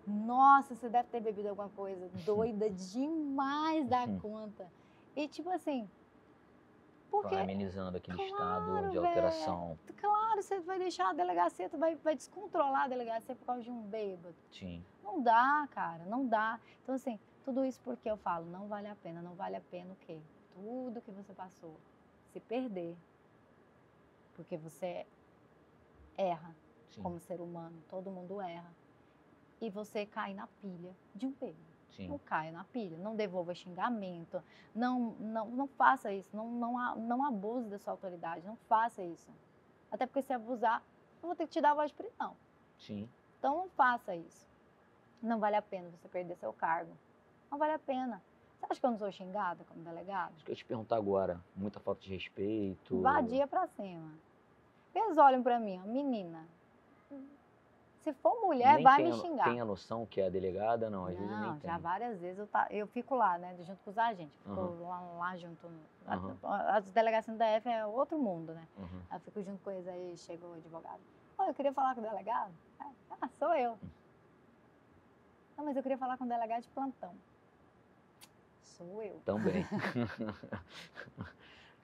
Speaker 2: Nossa, você deve ter bebido alguma coisa doida demais da conta. E tipo assim, porque...
Speaker 1: Vai amenizando aquele estado de alteração.
Speaker 2: Claro, você vai deixar a delegacia, tu vai descontrolar a delegacia por causa de um bêbado.
Speaker 1: Sim.
Speaker 2: Não dá, cara, não dá. Então, assim, tudo isso porque eu falo, não vale a pena. Não vale a pena o quê? Tudo que você passou. Se perder. Porque você erra. Sim. Como ser humano, todo mundo erra. E você cai na pilha de um bêbado. Sim. Não caia na pilha, não devolva xingamento, não faça isso, não abuse da sua autoridade, não faça isso. Até porque se abusar, eu vou ter que te dar a voz de prisão.
Speaker 1: Sim.
Speaker 2: Então não faça isso. Não vale a pena você perder seu cargo. Não vale a pena. Você acha que eu não sou xingada como delegada?
Speaker 1: Isso que eu ia te perguntar agora, muita falta de respeito.
Speaker 2: Vadia pra cima. Eles olham pra mim, ó, menina. Se for mulher,
Speaker 1: nem
Speaker 2: vai me xingar.
Speaker 1: Tem a noção que é a delegada? Não, às vezes nem tem.
Speaker 2: Já várias vezes eu fico lá, né, junto com os agentes. Fico lá junto. As delegacias da DF é outro mundo, né? Eu fico junto com eles, aí chega o advogado. Eu queria falar com o delegado. Sou eu. Não, mas eu queria falar com o delegado de plantão. Sou eu.
Speaker 1: Também.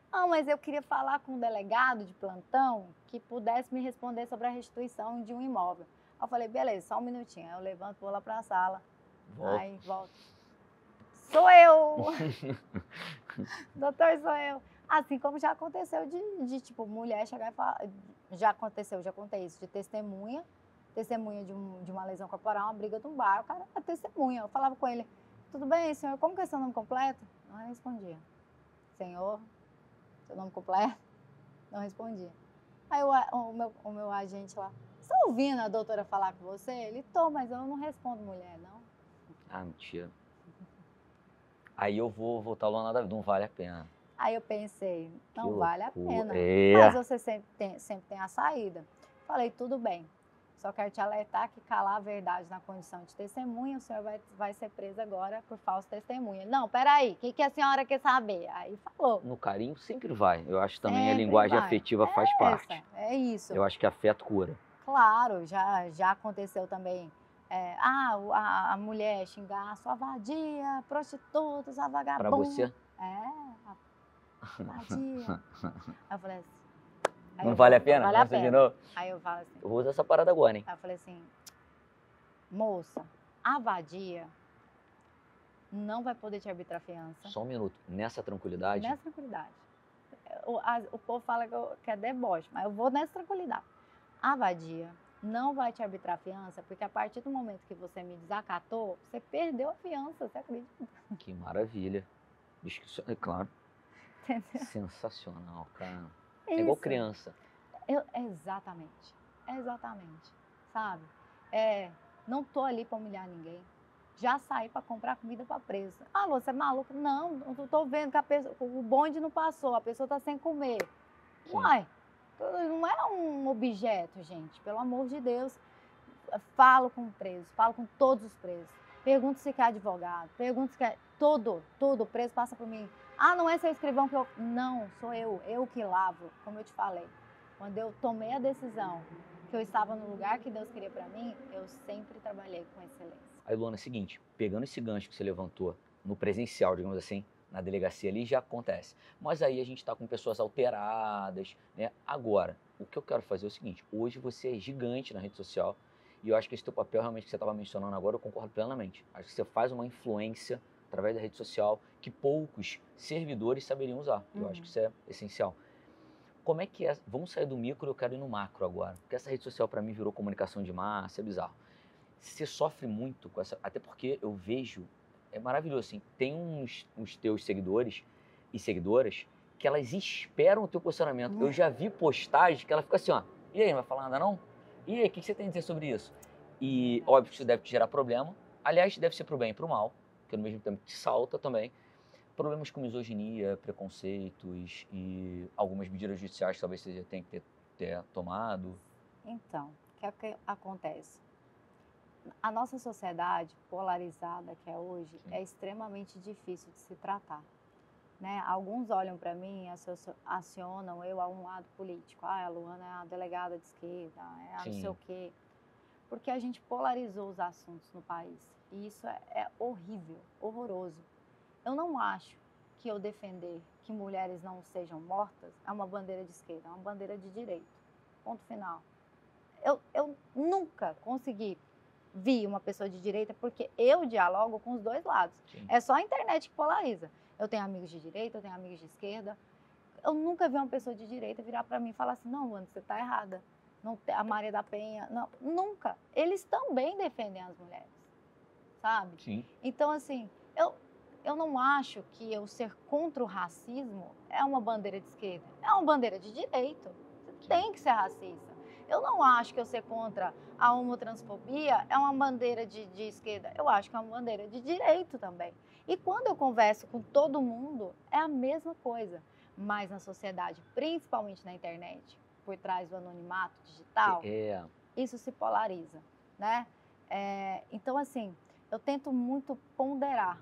Speaker 2: Não, mas eu queria falar com o delegado de plantão que pudesse me responder sobre a restituição de um imóvel. Eu falei, beleza, só um minutinho. Aí eu levanto, vou lá para a sala. Aí volto. Sou eu! Doutor, sou eu. Assim como já aconteceu de tipo, mulher chegar e falar... Já contei isso, de testemunha de uma lesão corporal, uma briga de um bar. O cara é testemunha. Eu falava com ele, tudo bem, senhor, como que é seu nome completo? Não respondia. Senhor, seu nome completo? Não respondia. Aí o meu agente lá, você tá ouvindo a doutora falar com você? Ele, tô, mas eu não respondo mulher, não.
Speaker 1: Ah, mentira. Aí eu vou voltar lá na não vale a pena.
Speaker 2: Aí eu pensei, não
Speaker 1: Que
Speaker 2: vale a
Speaker 1: loucura.
Speaker 2: pena,
Speaker 1: É.
Speaker 2: mas você sempre tem a saída. Falei, tudo bem, só quero te alertar que calar a verdade na condição de testemunha, o senhor vai ser preso agora por falso testemunha. Não, peraí, o que a senhora quer saber? Aí falou.
Speaker 1: No carinho sempre vai. Eu acho que também a
Speaker 2: Sempre
Speaker 1: linguagem
Speaker 2: vai.
Speaker 1: afetiva faz parte.
Speaker 2: É isso.
Speaker 1: Eu acho que afeto cura.
Speaker 2: Claro, já aconteceu também. A mulher xingar sua vadia, prostituta, sua vagabunda.
Speaker 1: Pra você?
Speaker 2: Vadia. Aí eu falei assim.
Speaker 1: Não vale a pena?
Speaker 2: Não vale a pena. Aí eu falo assim.
Speaker 1: Eu vou usar essa parada agora, hein?
Speaker 2: Aí eu falei assim, moça, a vadia não vai poder te arbitrar fiança.
Speaker 1: Só um minuto. Nessa tranquilidade?
Speaker 2: Nessa tranquilidade. O povo fala que é deboche, mas eu vou nessa tranquilidade. A vadia não vai te arbitrar fiança, porque a partir do momento que você me desacatou, você perdeu a fiança, você acredita?
Speaker 1: Que maravilha. É claro.
Speaker 2: Entendeu?
Speaker 1: Sensacional, cara.
Speaker 2: Isso.
Speaker 1: É igual criança.
Speaker 2: Exatamente. Sabe? Não tô ali para humilhar ninguém. Já saí para comprar comida para preso. Ah, você é maluco? Não tô vendo que o bonde não passou, a pessoa tá sem comer.
Speaker 1: Sim.
Speaker 2: Uai, não é um objeto, gente, pelo amor de Deus. Falo com presos, falo com todos os presos. Pergunto se quer advogado, pergunto se quer... Todo o preso passa por mim. Ah, não é seu escrivão que eu... Não, sou eu que lavo, como eu te falei. Quando eu tomei a decisão que eu estava no lugar que Deus queria para mim, eu sempre trabalhei com excelência.
Speaker 1: Aí, Luana, é o seguinte, pegando esse gancho que você levantou no presencial, digamos assim, na delegacia ali, já acontece. Mas aí a gente está com pessoas alteradas, né? Agora, o que eu quero fazer é o seguinte, hoje você é gigante na rede social e eu acho que esse teu papel realmente que você estava mencionando agora, eu concordo plenamente. Acho que você faz uma influência através da rede social que poucos servidores saberiam usar. Eu acho que isso é essencial. Como é que é? Vamos sair do micro, eu quero ir no macro agora. Porque essa rede social para mim virou comunicação de massa, é bizarro. Você sofre muito com essa... Até porque eu vejo... É maravilhoso, assim. Tem uns teus seguidores e seguidoras que elas esperam o teu posicionamento. Eu já vi postagens que ela fica assim, ó. E aí, não vai falar nada não? E aí, o que você tem a dizer sobre isso? E óbvio que isso deve te gerar problema. Aliás, deve ser pro bem e pro mal. Que ao mesmo tempo te salta também. Problemas com misoginia, preconceitos e algumas medidas judiciais que talvez você já tenha que ter tomado.
Speaker 2: Então, o que acontece? A nossa sociedade polarizada que é hoje é extremamente difícil de se tratar. Né? Alguns olham para mim e acionam eu a um lado político. Ah, a Luana é a delegada de esquerda, é a não sei o quê. Porque a gente polarizou os assuntos no país. E isso é horrível, horroroso. Eu não acho que eu defender que mulheres não sejam mortas é uma bandeira de esquerda, é uma bandeira de direita. Ponto final. Eu nunca consegui ver uma pessoa de direita porque eu dialogo com os dois lados. Sim. É só a internet que polariza. Eu tenho amigos de direita, eu tenho amigos de esquerda. Eu nunca vi uma pessoa de direita virar para mim e falar assim, não, Luana, você está errada. Não, a Maria da Penha, não, nunca. Eles também defendem as mulheres, sabe? Sim. Então, assim, eu não acho que eu ser contra o racismo é uma bandeira de esquerda. É uma bandeira de direito. Você tem que ser racista. Eu não acho que eu ser contra a homotransfobia é uma bandeira de esquerda. Eu acho que é uma bandeira de direito também. E quando eu converso com todo mundo, é a mesma coisa. Mas na sociedade, principalmente na internet, por trás do anonimato digital, isso se polariza, né? Então, assim, eu tento muito ponderar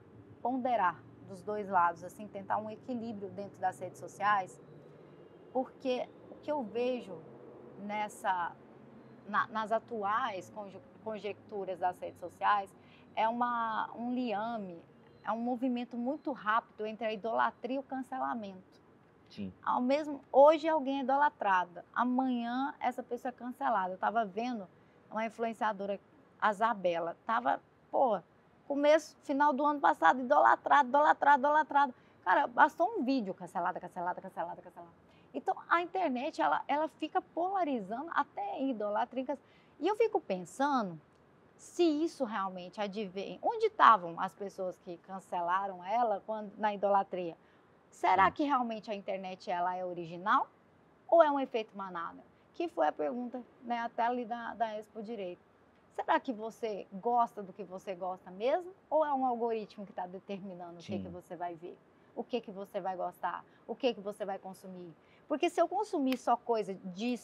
Speaker 2: dos dois lados, assim, tentar um equilíbrio dentro das redes sociais, porque o que eu vejo nas atuais conjecturas das redes sociais é um liame, é um movimento muito rápido entre a idolatria e o cancelamento. Sim. Hoje alguém é idolatrada, amanhã essa pessoa é cancelada. Eu estava vendo uma influenciadora, a Isabela, final do ano passado, idolatrado. Cara, bastou um vídeo, cancelada. Então, a internet, ela fica polarizando até idolatria. E eu fico pensando se isso realmente advém. Onde estavam as pessoas que cancelaram ela na idolatria? Será
Speaker 1: Sim.
Speaker 2: que realmente a internet ela é original ou é um efeito manada? Que foi a pergunta, né, até ali da Expo Direito. Será que você gosta do que você gosta mesmo? Ou é um algoritmo que está determinando o que
Speaker 1: Sim.
Speaker 2: você vai ver? O que você vai gostar? O que você vai consumir? Porque se eu consumir só coisa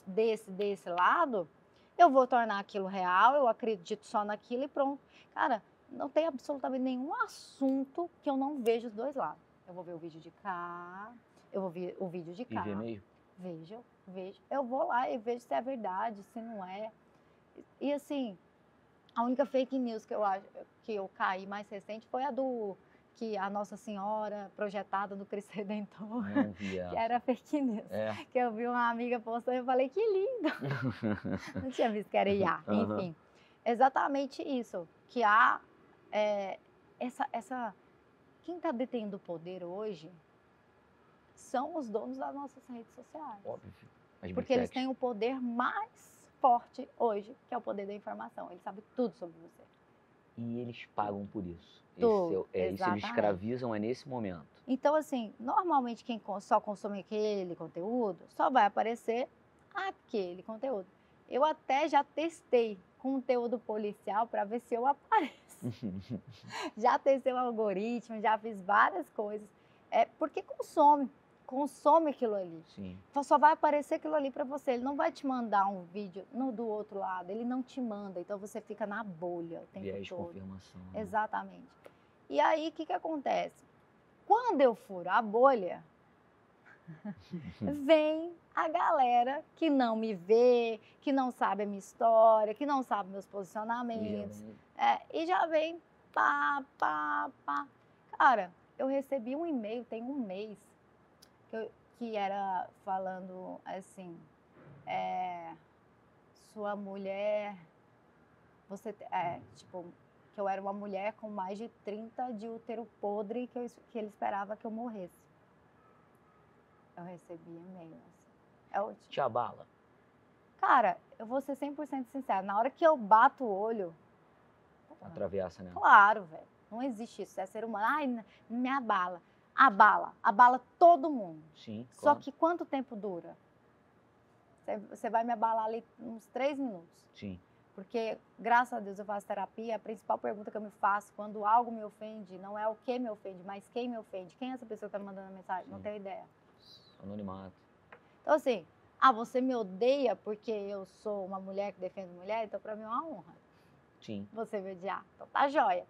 Speaker 2: desse lado, eu vou tornar aquilo real, eu acredito só naquilo e pronto. Cara, não tem absolutamente nenhum assunto que eu não vejo os dois lados. Eu vou ver o vídeo de cá, eu vou ver o vídeo de
Speaker 1: E
Speaker 2: cá.
Speaker 1: ver mesmo?
Speaker 2: Vejo. Eu vou lá e vejo se é verdade, se não é. E assim, a única fake news que eu acho que eu caí mais recente foi a do que a Nossa Senhora projetada no Cristo Redentor,
Speaker 1: Não vi
Speaker 2: que
Speaker 1: essa.
Speaker 2: era fake news.
Speaker 1: É.
Speaker 2: Que eu vi uma amiga postando e eu falei, que lindo! Não tinha visto que era IA.
Speaker 1: Aham.
Speaker 2: Enfim, exatamente isso. Que há quem está detendo o poder hoje são os donos das nossas redes sociais.
Speaker 1: Óbvio. As
Speaker 2: Porque
Speaker 1: big
Speaker 2: eles
Speaker 1: techs.
Speaker 2: têm o poder mais forte hoje, que é o poder da informação. Eles sabem tudo sobre você.
Speaker 1: E eles pagam por isso.
Speaker 2: Tudo,
Speaker 1: Isso eles
Speaker 2: exatamente.
Speaker 1: escravizam nesse momento.
Speaker 2: Então, assim, normalmente quem só consome aquele conteúdo, só vai aparecer aquele conteúdo. Eu até já testei conteúdo policial para ver se eu apareço. Já testei o algoritmo, já fiz várias coisas. Porque consome aquilo ali.
Speaker 1: Sim.
Speaker 2: Então só vai aparecer aquilo ali para você. Ele não vai te mandar um vídeo do outro lado. Ele não te manda. Então você fica na bolha o tempo
Speaker 1: Viés de
Speaker 2: todo.
Speaker 1: confirmação. Né?
Speaker 2: Exatamente. E aí o que acontece? Quando eu furo a bolha, vem a galera que não me vê, que não sabe a minha história, que não sabe meus posicionamentos. E já vem pá. Cara, eu recebi um e-mail tem um mês que era falando assim, sua mulher, tipo, que eu era uma mulher com mais de 30 de útero podre que ele esperava que eu morresse. Eu recebi e-mail assim.
Speaker 1: Te abala?
Speaker 2: Cara, eu vou ser 100% sincera, na hora que eu bato o olho...
Speaker 1: Atravessa, né?
Speaker 2: Claro, velho, não existe isso, é ser humano. Ai, me abala. Abala todo mundo.
Speaker 1: Sim,
Speaker 2: Só
Speaker 1: claro.
Speaker 2: que quanto tempo dura? Você vai me abalar ali uns 3 minutos.
Speaker 1: Sim.
Speaker 2: Porque, graças a Deus, eu faço terapia. A principal pergunta que eu me faço quando algo me ofende não é o que me ofende, mas quem me ofende. Quem é essa pessoa que está me mandando a mensagem?
Speaker 1: Sim.
Speaker 2: Não tenho ideia.
Speaker 1: Anonimato.
Speaker 2: Então, assim, você me odeia porque eu sou uma mulher que defende mulher? Então, para mim é uma honra.
Speaker 1: Sim.
Speaker 2: Você me odiar. Então, tá joia.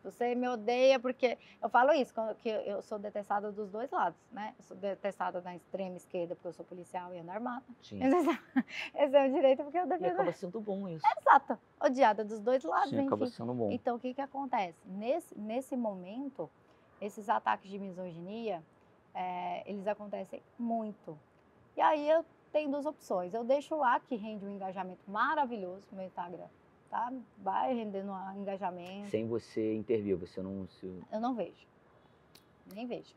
Speaker 2: Você me odeia porque... Eu falo isso, que eu sou detestada dos dois lados, né? Eu sou detestada da extrema esquerda porque eu sou policial e ando armada.
Speaker 1: Sim.
Speaker 2: Esse é o direito porque eu
Speaker 1: E
Speaker 2: defendo...
Speaker 1: acaba sendo bom isso.
Speaker 2: Exato. Odiada dos dois lados,
Speaker 1: Sim, acaba
Speaker 2: enfim.
Speaker 1: sendo bom.
Speaker 2: Então, o que acontece? Nesse momento, esses ataques de misoginia, eles acontecem muito. E aí eu tenho 2 opções. Eu deixo lá, que rende um engajamento maravilhoso no meu Instagram, tá? Vai rendendo um engajamento.
Speaker 1: Sem você intervir, você não...
Speaker 2: Eu não vejo. Nem vejo.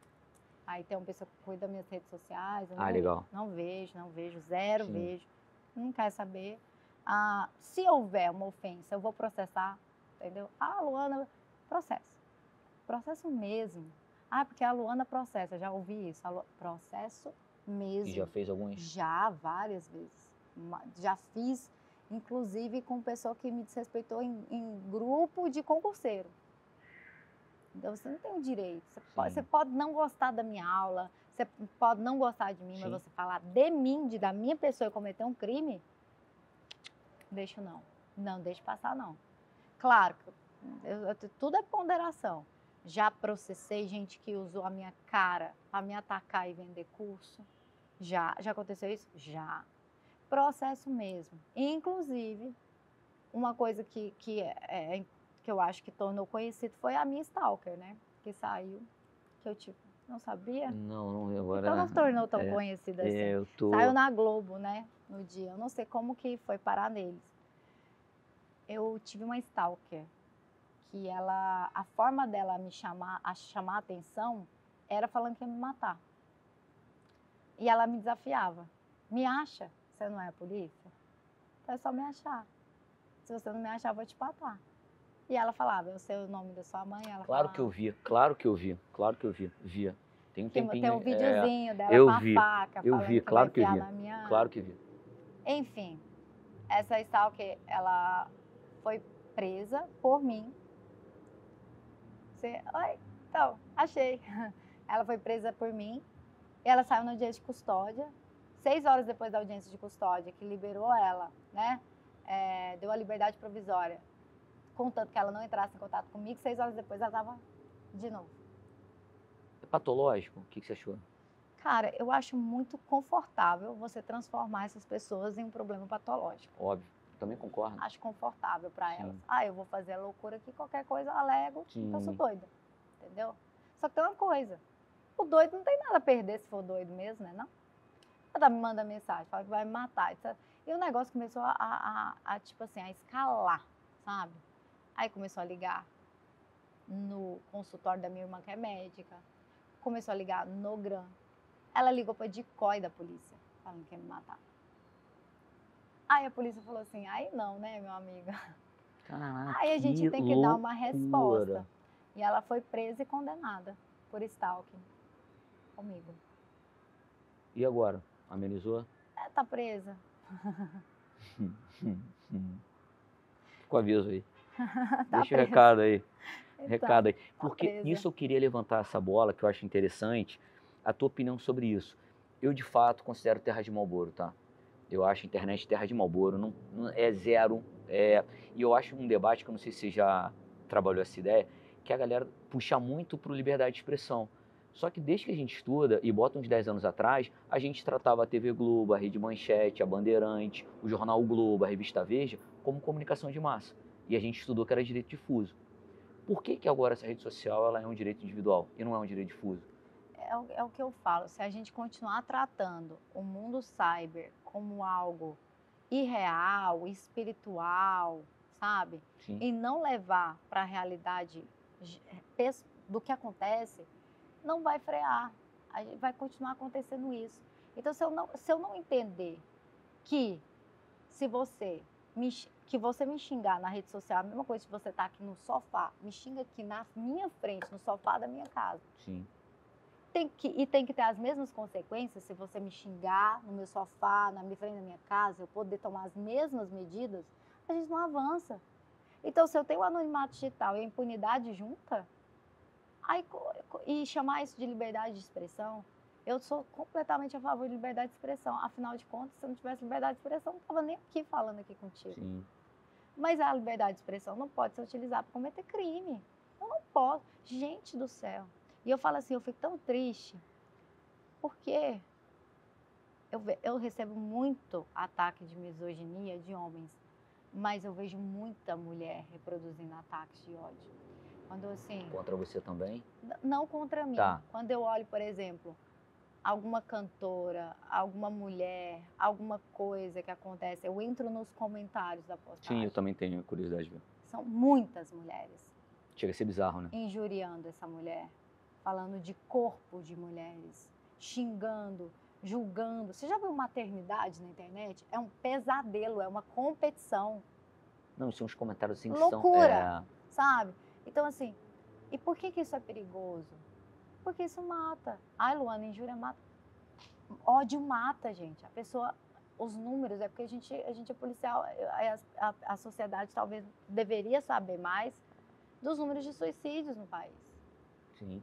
Speaker 2: Aí tem uma pessoa que cuida das minhas redes sociais. Eu
Speaker 1: legal.
Speaker 2: Não vejo, zero
Speaker 1: Sim.
Speaker 2: vejo. Não quero saber. Se houver uma ofensa, eu vou processar, entendeu? Luana, processo mesmo. Porque a Luana processa, já ouvi isso, processo mesmo.
Speaker 1: E já fez alguns?
Speaker 2: Já, várias vezes. Já fiz, inclusive, com pessoa que me desrespeitou em grupo de concurseiro. Então, você não tem o direito. Você pode não gostar da minha aula, você pode não gostar de mim,
Speaker 1: Sim.
Speaker 2: mas você falar de mim, da minha pessoa e cometer um crime, deixo não. Não deixo passar, não. Claro, tudo é ponderação. Já processei gente que usou a minha cara para me atacar e vender curso. Já aconteceu isso? Já. Processo mesmo. Inclusive, uma coisa que eu acho que tornou conhecido foi a minha stalker, né? Que saiu, que eu não sabia.
Speaker 1: Não, agora...
Speaker 2: Então não tornou tão conhecida assim. Saiu na Globo, né? No dia. Eu não sei como que foi parar neles. Eu tive uma stalker que a forma dela me chamar a atenção era falando que ia me matar. E ela me desafiava. Me acha? Você não é a polícia? Então é só me achar. Se você não me achar, eu vou te matar. E ela falava, eu sei o nome da sua mãe. Ela
Speaker 1: Claro
Speaker 2: falava,
Speaker 1: que eu vi, via. Tem um
Speaker 2: Tem
Speaker 1: tempinho.
Speaker 2: um videozinho dela
Speaker 1: eu
Speaker 2: com a
Speaker 1: vi,
Speaker 2: faca,
Speaker 1: eu
Speaker 2: falando
Speaker 1: vi,
Speaker 2: que
Speaker 1: claro
Speaker 2: vai
Speaker 1: que
Speaker 2: enfiar
Speaker 1: vi.
Speaker 2: na minha...
Speaker 1: Claro que vi.
Speaker 2: Enfim, essa stalker, ela foi presa por mim. Oi, então, achei. Ela foi presa por mim e ela saiu na audiência de custódia. 6 horas depois da audiência de custódia, que liberou ela, né? Deu a liberdade provisória, contanto que ela não entrasse em contato comigo. 6 horas depois ela estava de novo.
Speaker 1: É patológico? O que você achou?
Speaker 2: Cara, eu acho muito confortável você transformar essas pessoas em um problema patológico.
Speaker 1: Óbvio, também concordo.
Speaker 2: Acho confortável para
Speaker 1: Sim.
Speaker 2: elas. Eu vou fazer a loucura aqui, qualquer coisa eu alego,
Speaker 1: Sim.
Speaker 2: então eu sou doida. Entendeu? Só que tem uma coisa, o doido não tem nada a perder se for doido mesmo, né? Não? Ela me manda mensagem, fala que vai me matar. Etc. E o negócio começou tipo assim, a escalar, sabe? Aí começou a ligar no consultório da minha irmã, que é médica. Começou a ligar no GRAM. Ela ligou para DICOI da polícia, falando que ia me matar. Aí a polícia falou assim, aí não, né, meu amigo?
Speaker 1: Caraca,
Speaker 2: Aí a gente tem que dar uma resposta. E ela foi presa e condenada por stalking comigo.
Speaker 1: E agora? Amenizou?
Speaker 2: Tá presa.
Speaker 1: Fica o aviso aí.
Speaker 2: Tá
Speaker 1: Deixa o
Speaker 2: presa.
Speaker 1: recado aí.
Speaker 2: Então,
Speaker 1: Recado aí.
Speaker 2: tá
Speaker 1: Porque
Speaker 2: presa.
Speaker 1: isso eu queria levantar essa bola, que eu acho interessante, a tua opinião sobre isso. Eu, de fato, considero Terra de Marlboro, tá? Eu acho a internet Terra de Marlboro, não é zero. E eu acho um debate, que eu não sei se você já trabalhou essa ideia, que a galera puxa muito pro liberdade de expressão. Só que desde que a gente estuda, e bota uns 10 anos atrás, a gente tratava a TV Globo, a Rede Manchete, a Bandeirante, o Jornal o Globo, a Revista Veja, como comunicação de massa. E a gente estudou que era direito difuso. Por que agora essa rede social ela é um direito individual e não é um direito difuso?
Speaker 2: É o que eu falo, se a gente continuar tratando o mundo cyber como algo irreal, espiritual, sabe?
Speaker 1: Sim.
Speaker 2: E não levar para a realidade do que acontece, não vai frear. A gente vai continuar acontecendo isso. Então, se eu não entender que se você me xingar na rede social, a mesma coisa que você tá aqui no sofá, me xinga aqui na minha frente, no sofá da minha casa.
Speaker 1: Sim.
Speaker 2: Tem que ter as mesmas consequências se você me xingar no meu sofá, na minha frente da minha casa, eu poder tomar as mesmas medidas, a gente não avança. Então, se eu tenho o anonimato digital e a impunidade junta, e chamar isso de liberdade de expressão, eu sou completamente a favor de liberdade de expressão. Afinal de contas, se eu não tivesse liberdade de expressão, eu não estava nem aqui falando aqui contigo.
Speaker 1: Sim.
Speaker 2: Mas a liberdade de expressão não pode ser utilizada para cometer crime. Eu não posso. Gente do céu. E eu falo assim, eu fico tão triste, porque eu recebo muito ataque de misoginia de homens, mas eu vejo muita mulher reproduzindo ataques de ódio. Quando assim...
Speaker 1: Contra você também?
Speaker 2: Não contra mim.
Speaker 1: Tá.
Speaker 2: Quando eu olho, por exemplo, alguma cantora, alguma mulher, alguma coisa que acontece, eu entro nos comentários da postagem.
Speaker 1: Sim, eu também tenho curiosidade de ver.
Speaker 2: São muitas mulheres.
Speaker 1: Chega a ser bizarro, né?
Speaker 2: Injuriando essa mulher, falando de corpo de mulheres, xingando, julgando. Você já viu maternidade na internet? É um pesadelo, é uma competição.
Speaker 1: Não, são uns comentários assim que
Speaker 2: loucura, sabe? Então, assim, e por que isso é perigoso? Porque isso mata. Ai, Luana, injúria mata. Ódio mata, gente. A pessoa, os números, é porque a gente é policial, a sociedade talvez deveria saber mais dos números de suicídios no país.
Speaker 1: Sim.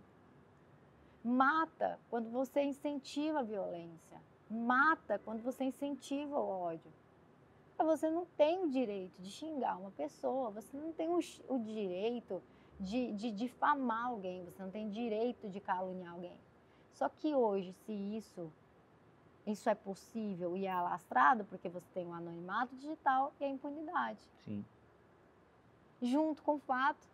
Speaker 2: Mata quando você incentiva a violência. Mata quando você incentiva o ódio. Você não tem o direito de xingar uma pessoa, você não tem o direito de difamar alguém, você não tem direito de caluniar alguém. Só que hoje, se isso é possível e é alastrado, porque você tem o anonimato digital e a impunidade.
Speaker 1: Sim.
Speaker 2: Junto com o fato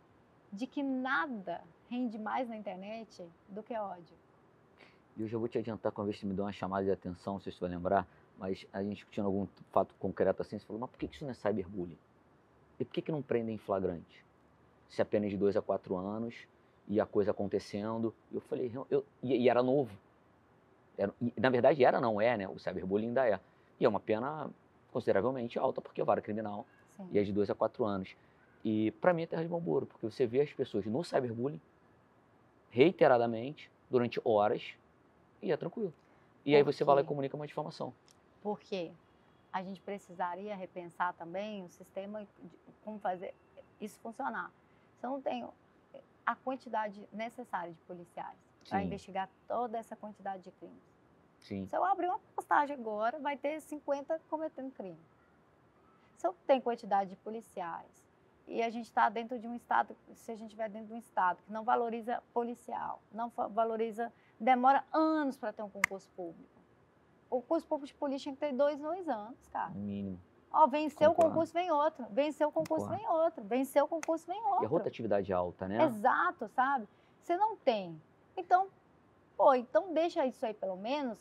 Speaker 2: de que nada rende mais na internet do que ódio.
Speaker 1: E eu já vou te adiantar, que uma vez você me deu uma chamada de atenção, não sei se você vai lembrar, mas a gente discutindo algum fato concreto assim, você falou, mas por que isso não é cyberbullying? E por que não prendem em flagrante? Se apenas de 2 a 4 anos, e a coisa acontecendo. Eu falei, e era novo. Na verdade não é, né? O cyberbullying ainda é. E é uma pena consideravelmente alta, porque é vara criminal.
Speaker 2: Sim.
Speaker 1: E é de 2 a 4 anos. E para mim é Terra de Marlboro, porque você vê as pessoas no cyberbullying, reiteradamente, durante horas e é tranquilo. E
Speaker 2: Por
Speaker 1: aí você vai lá e
Speaker 2: quê?
Speaker 1: comunica uma difamação.
Speaker 2: Por quê? A gente precisaria repensar também o sistema de como fazer isso funcionar. Se eu não tenho a quantidade necessária de policiais para
Speaker 1: Sim,
Speaker 2: investigar toda essa quantidade de crimes.
Speaker 1: sim,
Speaker 2: Se eu abrir uma postagem agora, vai ter 50 cometendo crime. Se eu tenho quantidade de policiais e a gente está dentro de um estado, se a gente estiver dentro de um estado que não valoriza policial, não valoriza, demora anos para ter um concurso público. O concurso público de polícia tinha que ter 2 anos, cara.
Speaker 1: no mínimo.
Speaker 2: Ó, venceu o
Speaker 1: Concordo.
Speaker 2: concurso, vem outro. Venceu o concurso,
Speaker 1: Concordo.
Speaker 2: vem outro. Venceu o concurso, vem
Speaker 1: E a
Speaker 2: outro.
Speaker 1: rotatividade alta, né?
Speaker 2: Exato, sabe? Você não tem. Então, pô, então deixa isso aí pelo menos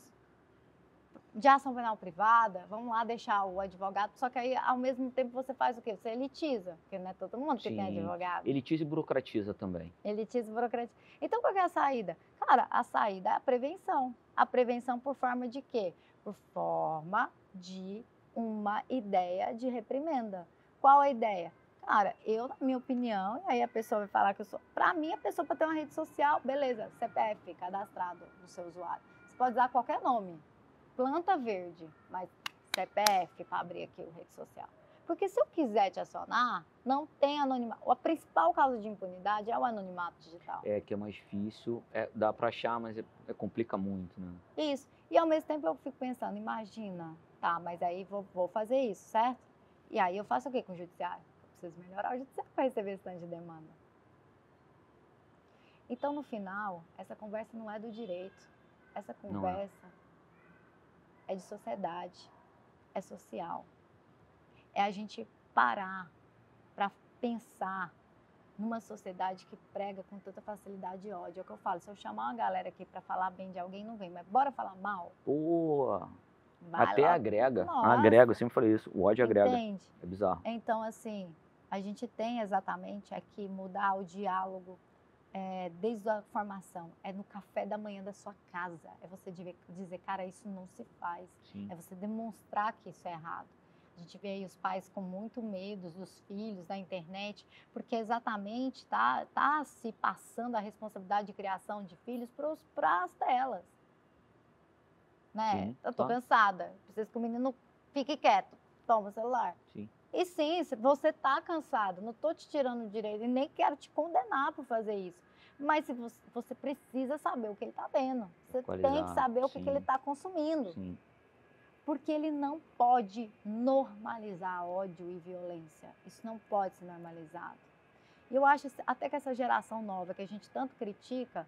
Speaker 2: de ação penal privada, vamos lá deixar o advogado, só que aí ao mesmo tempo você faz o quê? Você elitiza, porque não é todo mundo que tem
Speaker 1: Sim.
Speaker 2: advogado.
Speaker 1: Elitiza e burocratiza também.
Speaker 2: Elitiza e burocracia. Então qual que é a saída? Cara, a saída é a prevenção. A prevenção por forma de quê? Por forma de uma ideia de reprimenda. Qual a ideia? Cara, eu, na minha opinião, e aí a pessoa vai falar que eu sou. Pra mim, a pessoa para ter uma rede social, beleza, CPF cadastrado no seu usuário. Você pode usar qualquer nome. Planta verde, mas CPF para abrir aqui a rede social. Porque se eu quiser te acionar, não tem anonimato. A principal causa de impunidade é o anonimato digital.
Speaker 1: É que é mais difícil, dá para achar, mas complica muito, né?
Speaker 2: Isso. E ao mesmo tempo eu fico pensando, imagina, tá, mas aí vou fazer isso, certo? E aí eu faço o quê com o judiciário? Eu preciso melhorar o judiciário para receber esse tanto de demanda. Então, no final, essa conversa não é do direito. Essa conversa é de sociedade, é social. É a gente parar para pensar numa sociedade que prega com tanta facilidade ódio. É o que eu falo, se eu chamar uma galera aqui para falar bem de alguém, não vem, mas bora falar mal?
Speaker 1: Pô,
Speaker 2: Vai
Speaker 1: até
Speaker 2: logo.
Speaker 1: agrega.
Speaker 2: Nossa.
Speaker 1: Agrega, eu sempre falei isso. O ódio agrega.
Speaker 2: Entende?
Speaker 1: É bizarro.
Speaker 2: Então, assim, a gente tem exatamente aqui mudar o diálogo desde a formação. É no café da manhã da sua casa. É você dizer, cara, isso não se faz.
Speaker 1: Sim.
Speaker 2: É você demonstrar que isso é errado. A gente vê aí os pais com muito medo dos filhos, da internet, porque exatamente tá se passando a responsabilidade de criação de filhos para as telas. Né?
Speaker 1: Sim,
Speaker 2: Eu tô
Speaker 1: tá.
Speaker 2: cansada, preciso que o menino fique quieto, toma o celular.
Speaker 1: Sim.
Speaker 2: E sim, se você tá cansado, não tô te tirando o direito e nem quero te condenar por fazer isso. Mas se você precisa saber o que ele tá vendo. Você tem que saber o que ele tá consumindo.
Speaker 1: Sim.
Speaker 2: Porque ele não pode normalizar ódio e violência. Isso não pode ser normalizado. E eu acho até que essa geração nova que a gente tanto critica,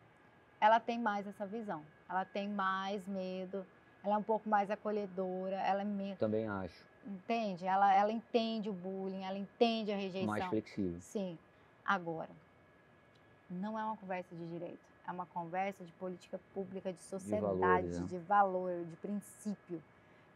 Speaker 2: ela tem mais essa visão. Ela tem mais medo, ela é um pouco mais acolhedora, ela é menos...
Speaker 1: Também acho.
Speaker 2: Entende? Ela entende o bullying, ela entende a rejeição.
Speaker 1: Mais flexível.
Speaker 2: Sim. Agora, não é uma conversa de direito, é uma conversa de política pública, de sociedade,
Speaker 1: valores, né?
Speaker 2: de valor, de princípio.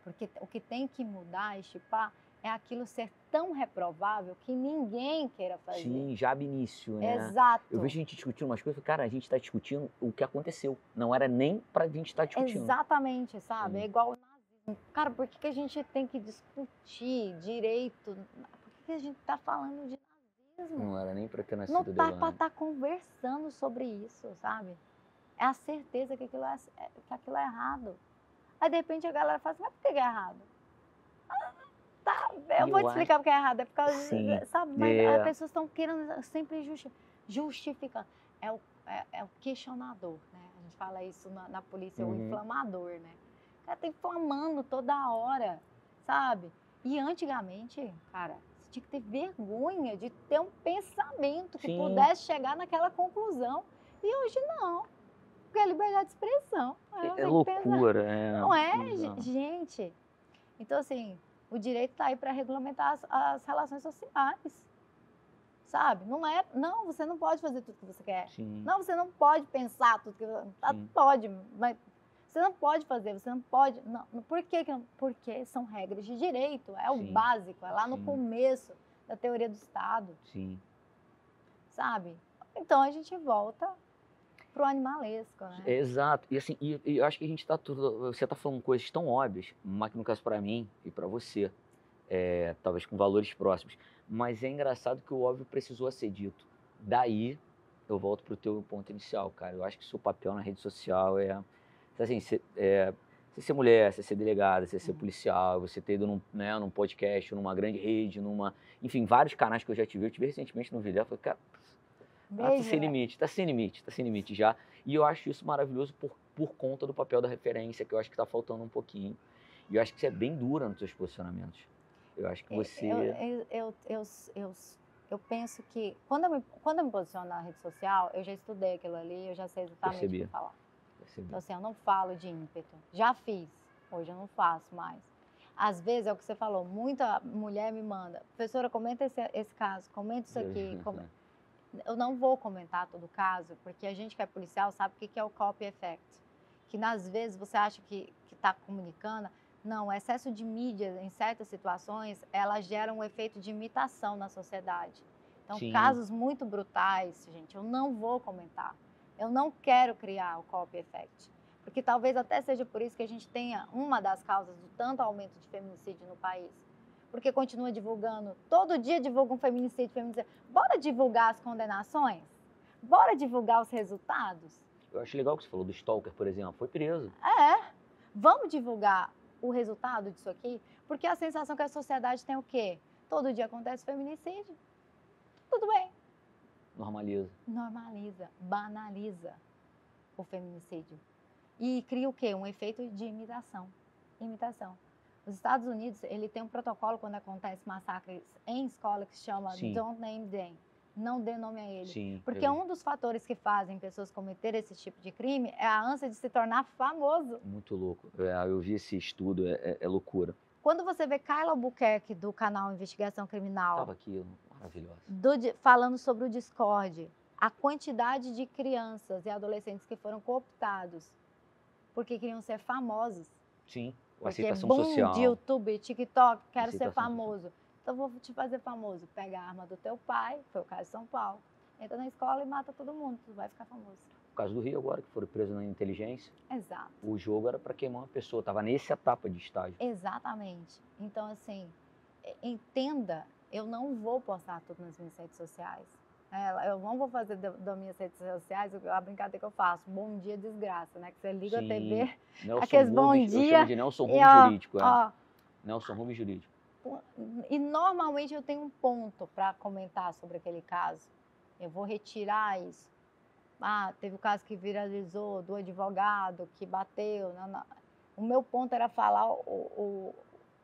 Speaker 2: Porque o que tem que mudar, estipar, é aquilo ser tão reprovável que ninguém queira fazer.
Speaker 1: Sim, já ab início, né?
Speaker 2: Exato.
Speaker 1: Eu vejo a gente discutindo umas coisas, cara, a gente está discutindo o que aconteceu. Não era nem pra gente estar discutindo.
Speaker 2: Exatamente, sabe?
Speaker 1: Sim.
Speaker 2: É igual o nazismo. Cara, por que a gente tem que discutir direito? Por que a gente tá falando de nazismo?
Speaker 1: Não era nem pra ter nascido
Speaker 2: Não tá
Speaker 1: dela,
Speaker 2: pra
Speaker 1: né?
Speaker 2: estar conversando sobre isso, sabe? É a certeza que aquilo é errado. Aí, de repente, a galera fala assim, mas por que é errado? Tá, eu vou te explicar porque é errado. É por causa, sabe? Mas as pessoas estão querendo sempre justificar. É o questionador, né? A gente fala isso na polícia, o inflamador, né? O cara tá inflamando toda hora, sabe? E antigamente, cara, você tinha que ter vergonha de ter um pensamento que pudesse chegar naquela conclusão. E hoje não. Porque é liberdade de expressão.
Speaker 1: É loucura.
Speaker 2: Não é, gente. Então, assim, o direito está aí para regulamentar as relações sociais. Sabe? Não, você não pode fazer tudo que você quer.
Speaker 1: Sim.
Speaker 2: Não, você não pode pensar tudo que você pode, mas você não pode fazer, você não pode. Não, por quê? Porque são regras de direito, é o básico, é lá no começo da teoria do Estado.
Speaker 1: Sim.
Speaker 2: Sabe? Então a gente volta pro animalesco, né?
Speaker 1: Exato. E assim, eu acho que a gente você tá falando coisas tão óbvias, mas que no caso para mim e para você, talvez com valores próximos, mas é engraçado que o óbvio precisou ser dito. Daí eu volto pro teu ponto inicial, cara. Eu acho que o seu papel na rede social assim, você ser mulher, você ser delegada, você ser policial, você ter ido num podcast, numa grande rede, enfim, vários canais que eu já te vi. Eu te vi recentemente no vídeo, eu falei, cara, tá sem limite, tá sem limite, tá sem limite já. E eu acho isso maravilhoso por conta do papel da referência, que eu acho que tá faltando um pouquinho. E eu acho que você é bem dura nos seus posicionamentos. Eu acho que você...
Speaker 2: Eu penso que, quando eu me posiciono na rede social, eu já estudei aquilo ali, eu já sei exatamente o que falar. Então, assim, eu não falo de ímpeto. Já fiz, hoje eu não faço mais. Às vezes, é o que você falou, muita mulher me manda, professora, comenta esse caso, comenta isso aqui. Eu não vou comentar todo o caso, porque a gente que é policial sabe o que é o copy effect. Que, às vezes, você acha que está comunicando. Não, o excesso de mídia, em certas situações, ela gera um efeito de imitação na sociedade. Então,
Speaker 1: Sim.
Speaker 2: Casos muito brutais, gente, eu não vou comentar. Eu não quero criar o copy effect. Porque talvez até seja por isso que a gente tenha uma das causas do tanto aumento de feminicídio no país. Porque continua divulgando, todo dia divulga um feminicídio. Bora divulgar as condenações? Bora divulgar os resultados?
Speaker 1: Eu acho legal o que você falou do stalker, por exemplo, foi preso.
Speaker 2: Vamos divulgar o resultado disso aqui, porque a sensação que a sociedade tem o quê? Todo dia acontece feminicídio. Tudo bem. Normaliza, banaliza o feminicídio. E cria o quê? Um efeito de imitação. Os Estados Unidos, ele tem um protocolo quando acontece massacres em escola que se chama Don't Name Them. Não dê nome a ele.
Speaker 1: Sim,
Speaker 2: porque um dos fatores que fazem pessoas cometerem esse tipo de crime é a ânsia de se tornar famoso.
Speaker 1: Muito louco. Eu vi esse estudo, é loucura.
Speaker 2: Quando você vê Carla Albuquerque, do canal Investigação Criminal...
Speaker 1: Estava aqui, maravilhosa.
Speaker 2: Falando sobre o Discord, a quantidade de crianças e adolescentes que foram cooptados porque queriam ser famosos.
Speaker 1: Sim,
Speaker 2: aceitação social. De YouTube, TikTok, quero ser famoso.
Speaker 1: Social.
Speaker 2: Então vou te fazer famoso. Pega a arma do teu pai, foi o caso de São Paulo, entra na escola e mata todo mundo, tu vai ficar famoso.
Speaker 1: O caso do Rio agora, que foram presos na inteligência.
Speaker 2: Exato.
Speaker 1: O jogo era para queimar uma pessoa, estava nessa etapa de estágio.
Speaker 2: Exatamente. Então, assim, entenda, eu não vou postar tudo nas minhas redes sociais. Eu não vou fazer das minhas redes sociais a brincadeira que eu faço, bom dia desgraça, né? Que você liga a TV, aqueles bom dia... Eu chamo
Speaker 1: de Nelson Rubens jurídico, Nelson Rubens jurídico.
Speaker 2: E normalmente eu tenho um ponto para comentar sobre aquele caso. Eu vou retirar isso. Teve o caso que viralizou do advogado que bateu. O meu ponto era falar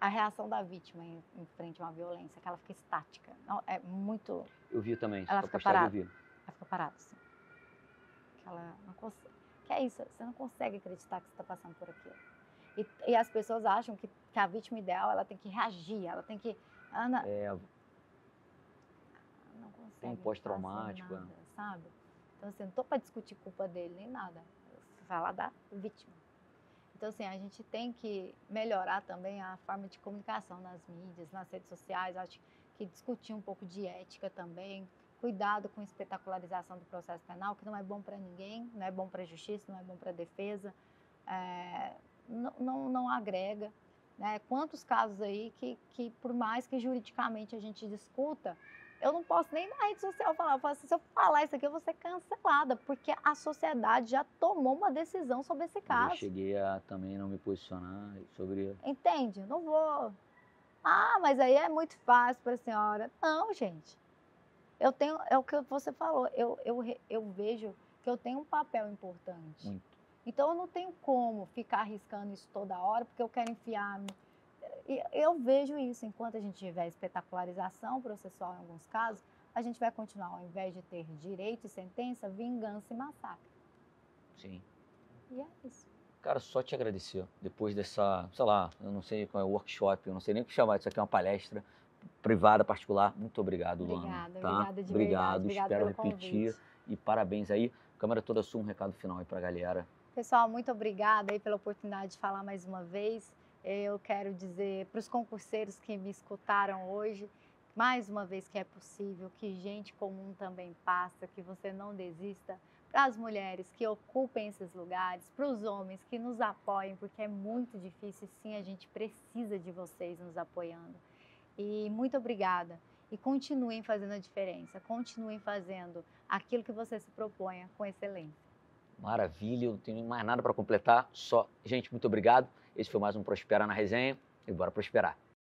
Speaker 2: a reação da vítima em frente a uma violência, que ela fica estática. Não, é muito...
Speaker 1: Eu vi também.
Speaker 2: Ela fica parada. Ela fica parada, assim. Que ela não consegue... Que é isso, você não consegue acreditar que você está passando por aquilo. E as pessoas acham que a vítima ideal, ela tem que reagir, ela tem que... não consegue.
Speaker 1: Tem um pós-traumático.
Speaker 2: Sabe? Então, assim, não estou para discutir culpa dele, nem nada. Falar da vítima. Então, assim, a gente tem que melhorar também a forma de comunicação nas mídias, nas redes sociais. Acho que discutir um pouco de ética também. Cuidado com a espetacularização do processo penal, que não é bom para ninguém, não é bom para a justiça, não é bom para a defesa. Não agrega. Né? Quantos casos aí que, por mais que juridicamente a gente discuta, eu não posso nem na rede social falar. Se eu falar isso aqui, eu vou ser cancelada, porque a sociedade já tomou uma decisão sobre esse caso.
Speaker 1: Eu cheguei a também não me posicionar sobre...
Speaker 2: Entende? Eu não vou. Mas aí é muito fácil para a senhora. Não, gente. Eu tenho, é o que você falou, eu vejo que eu tenho um papel importante.
Speaker 1: Muito.
Speaker 2: Então, eu não tenho como ficar arriscando isso toda hora, porque eu quero enfiar... Eu vejo isso, enquanto a gente tiver espetacularização processual em alguns casos, a gente vai continuar, ao invés de ter direito e sentença, vingança e massacre.
Speaker 1: Sim.
Speaker 2: E é isso.
Speaker 1: Cara, só te agradecer. Depois dessa, sei lá, eu não sei qual é o workshop, eu não sei nem o que chamar, isso aqui é uma palestra privada, particular. Muito obrigado, Luana.
Speaker 2: Obrigada de
Speaker 1: verdade.
Speaker 2: Obrigado,
Speaker 1: espero
Speaker 2: pelo
Speaker 1: repetir.
Speaker 2: Convite.
Speaker 1: E parabéns aí. Câmera toda sua, um recado final aí pra galera.
Speaker 2: Pessoal, muito obrigada aí pela oportunidade de falar mais uma vez. Eu quero dizer para os concurseiros que me escutaram hoje, mais uma vez que é possível, que gente comum também passa, que você não desista. Para as mulheres que ocupem esses lugares, para os homens que nos apoiem, porque é muito difícil, sim, a gente precisa de vocês nos apoiando. E muito obrigada. e continuem fazendo a diferença, continuem fazendo aquilo que você se proponha com excelência.
Speaker 1: Maravilha, eu não tenho mais nada para completar, só, gente, muito obrigado. Esse foi mais um Prospera na Resenha e bora prosperar.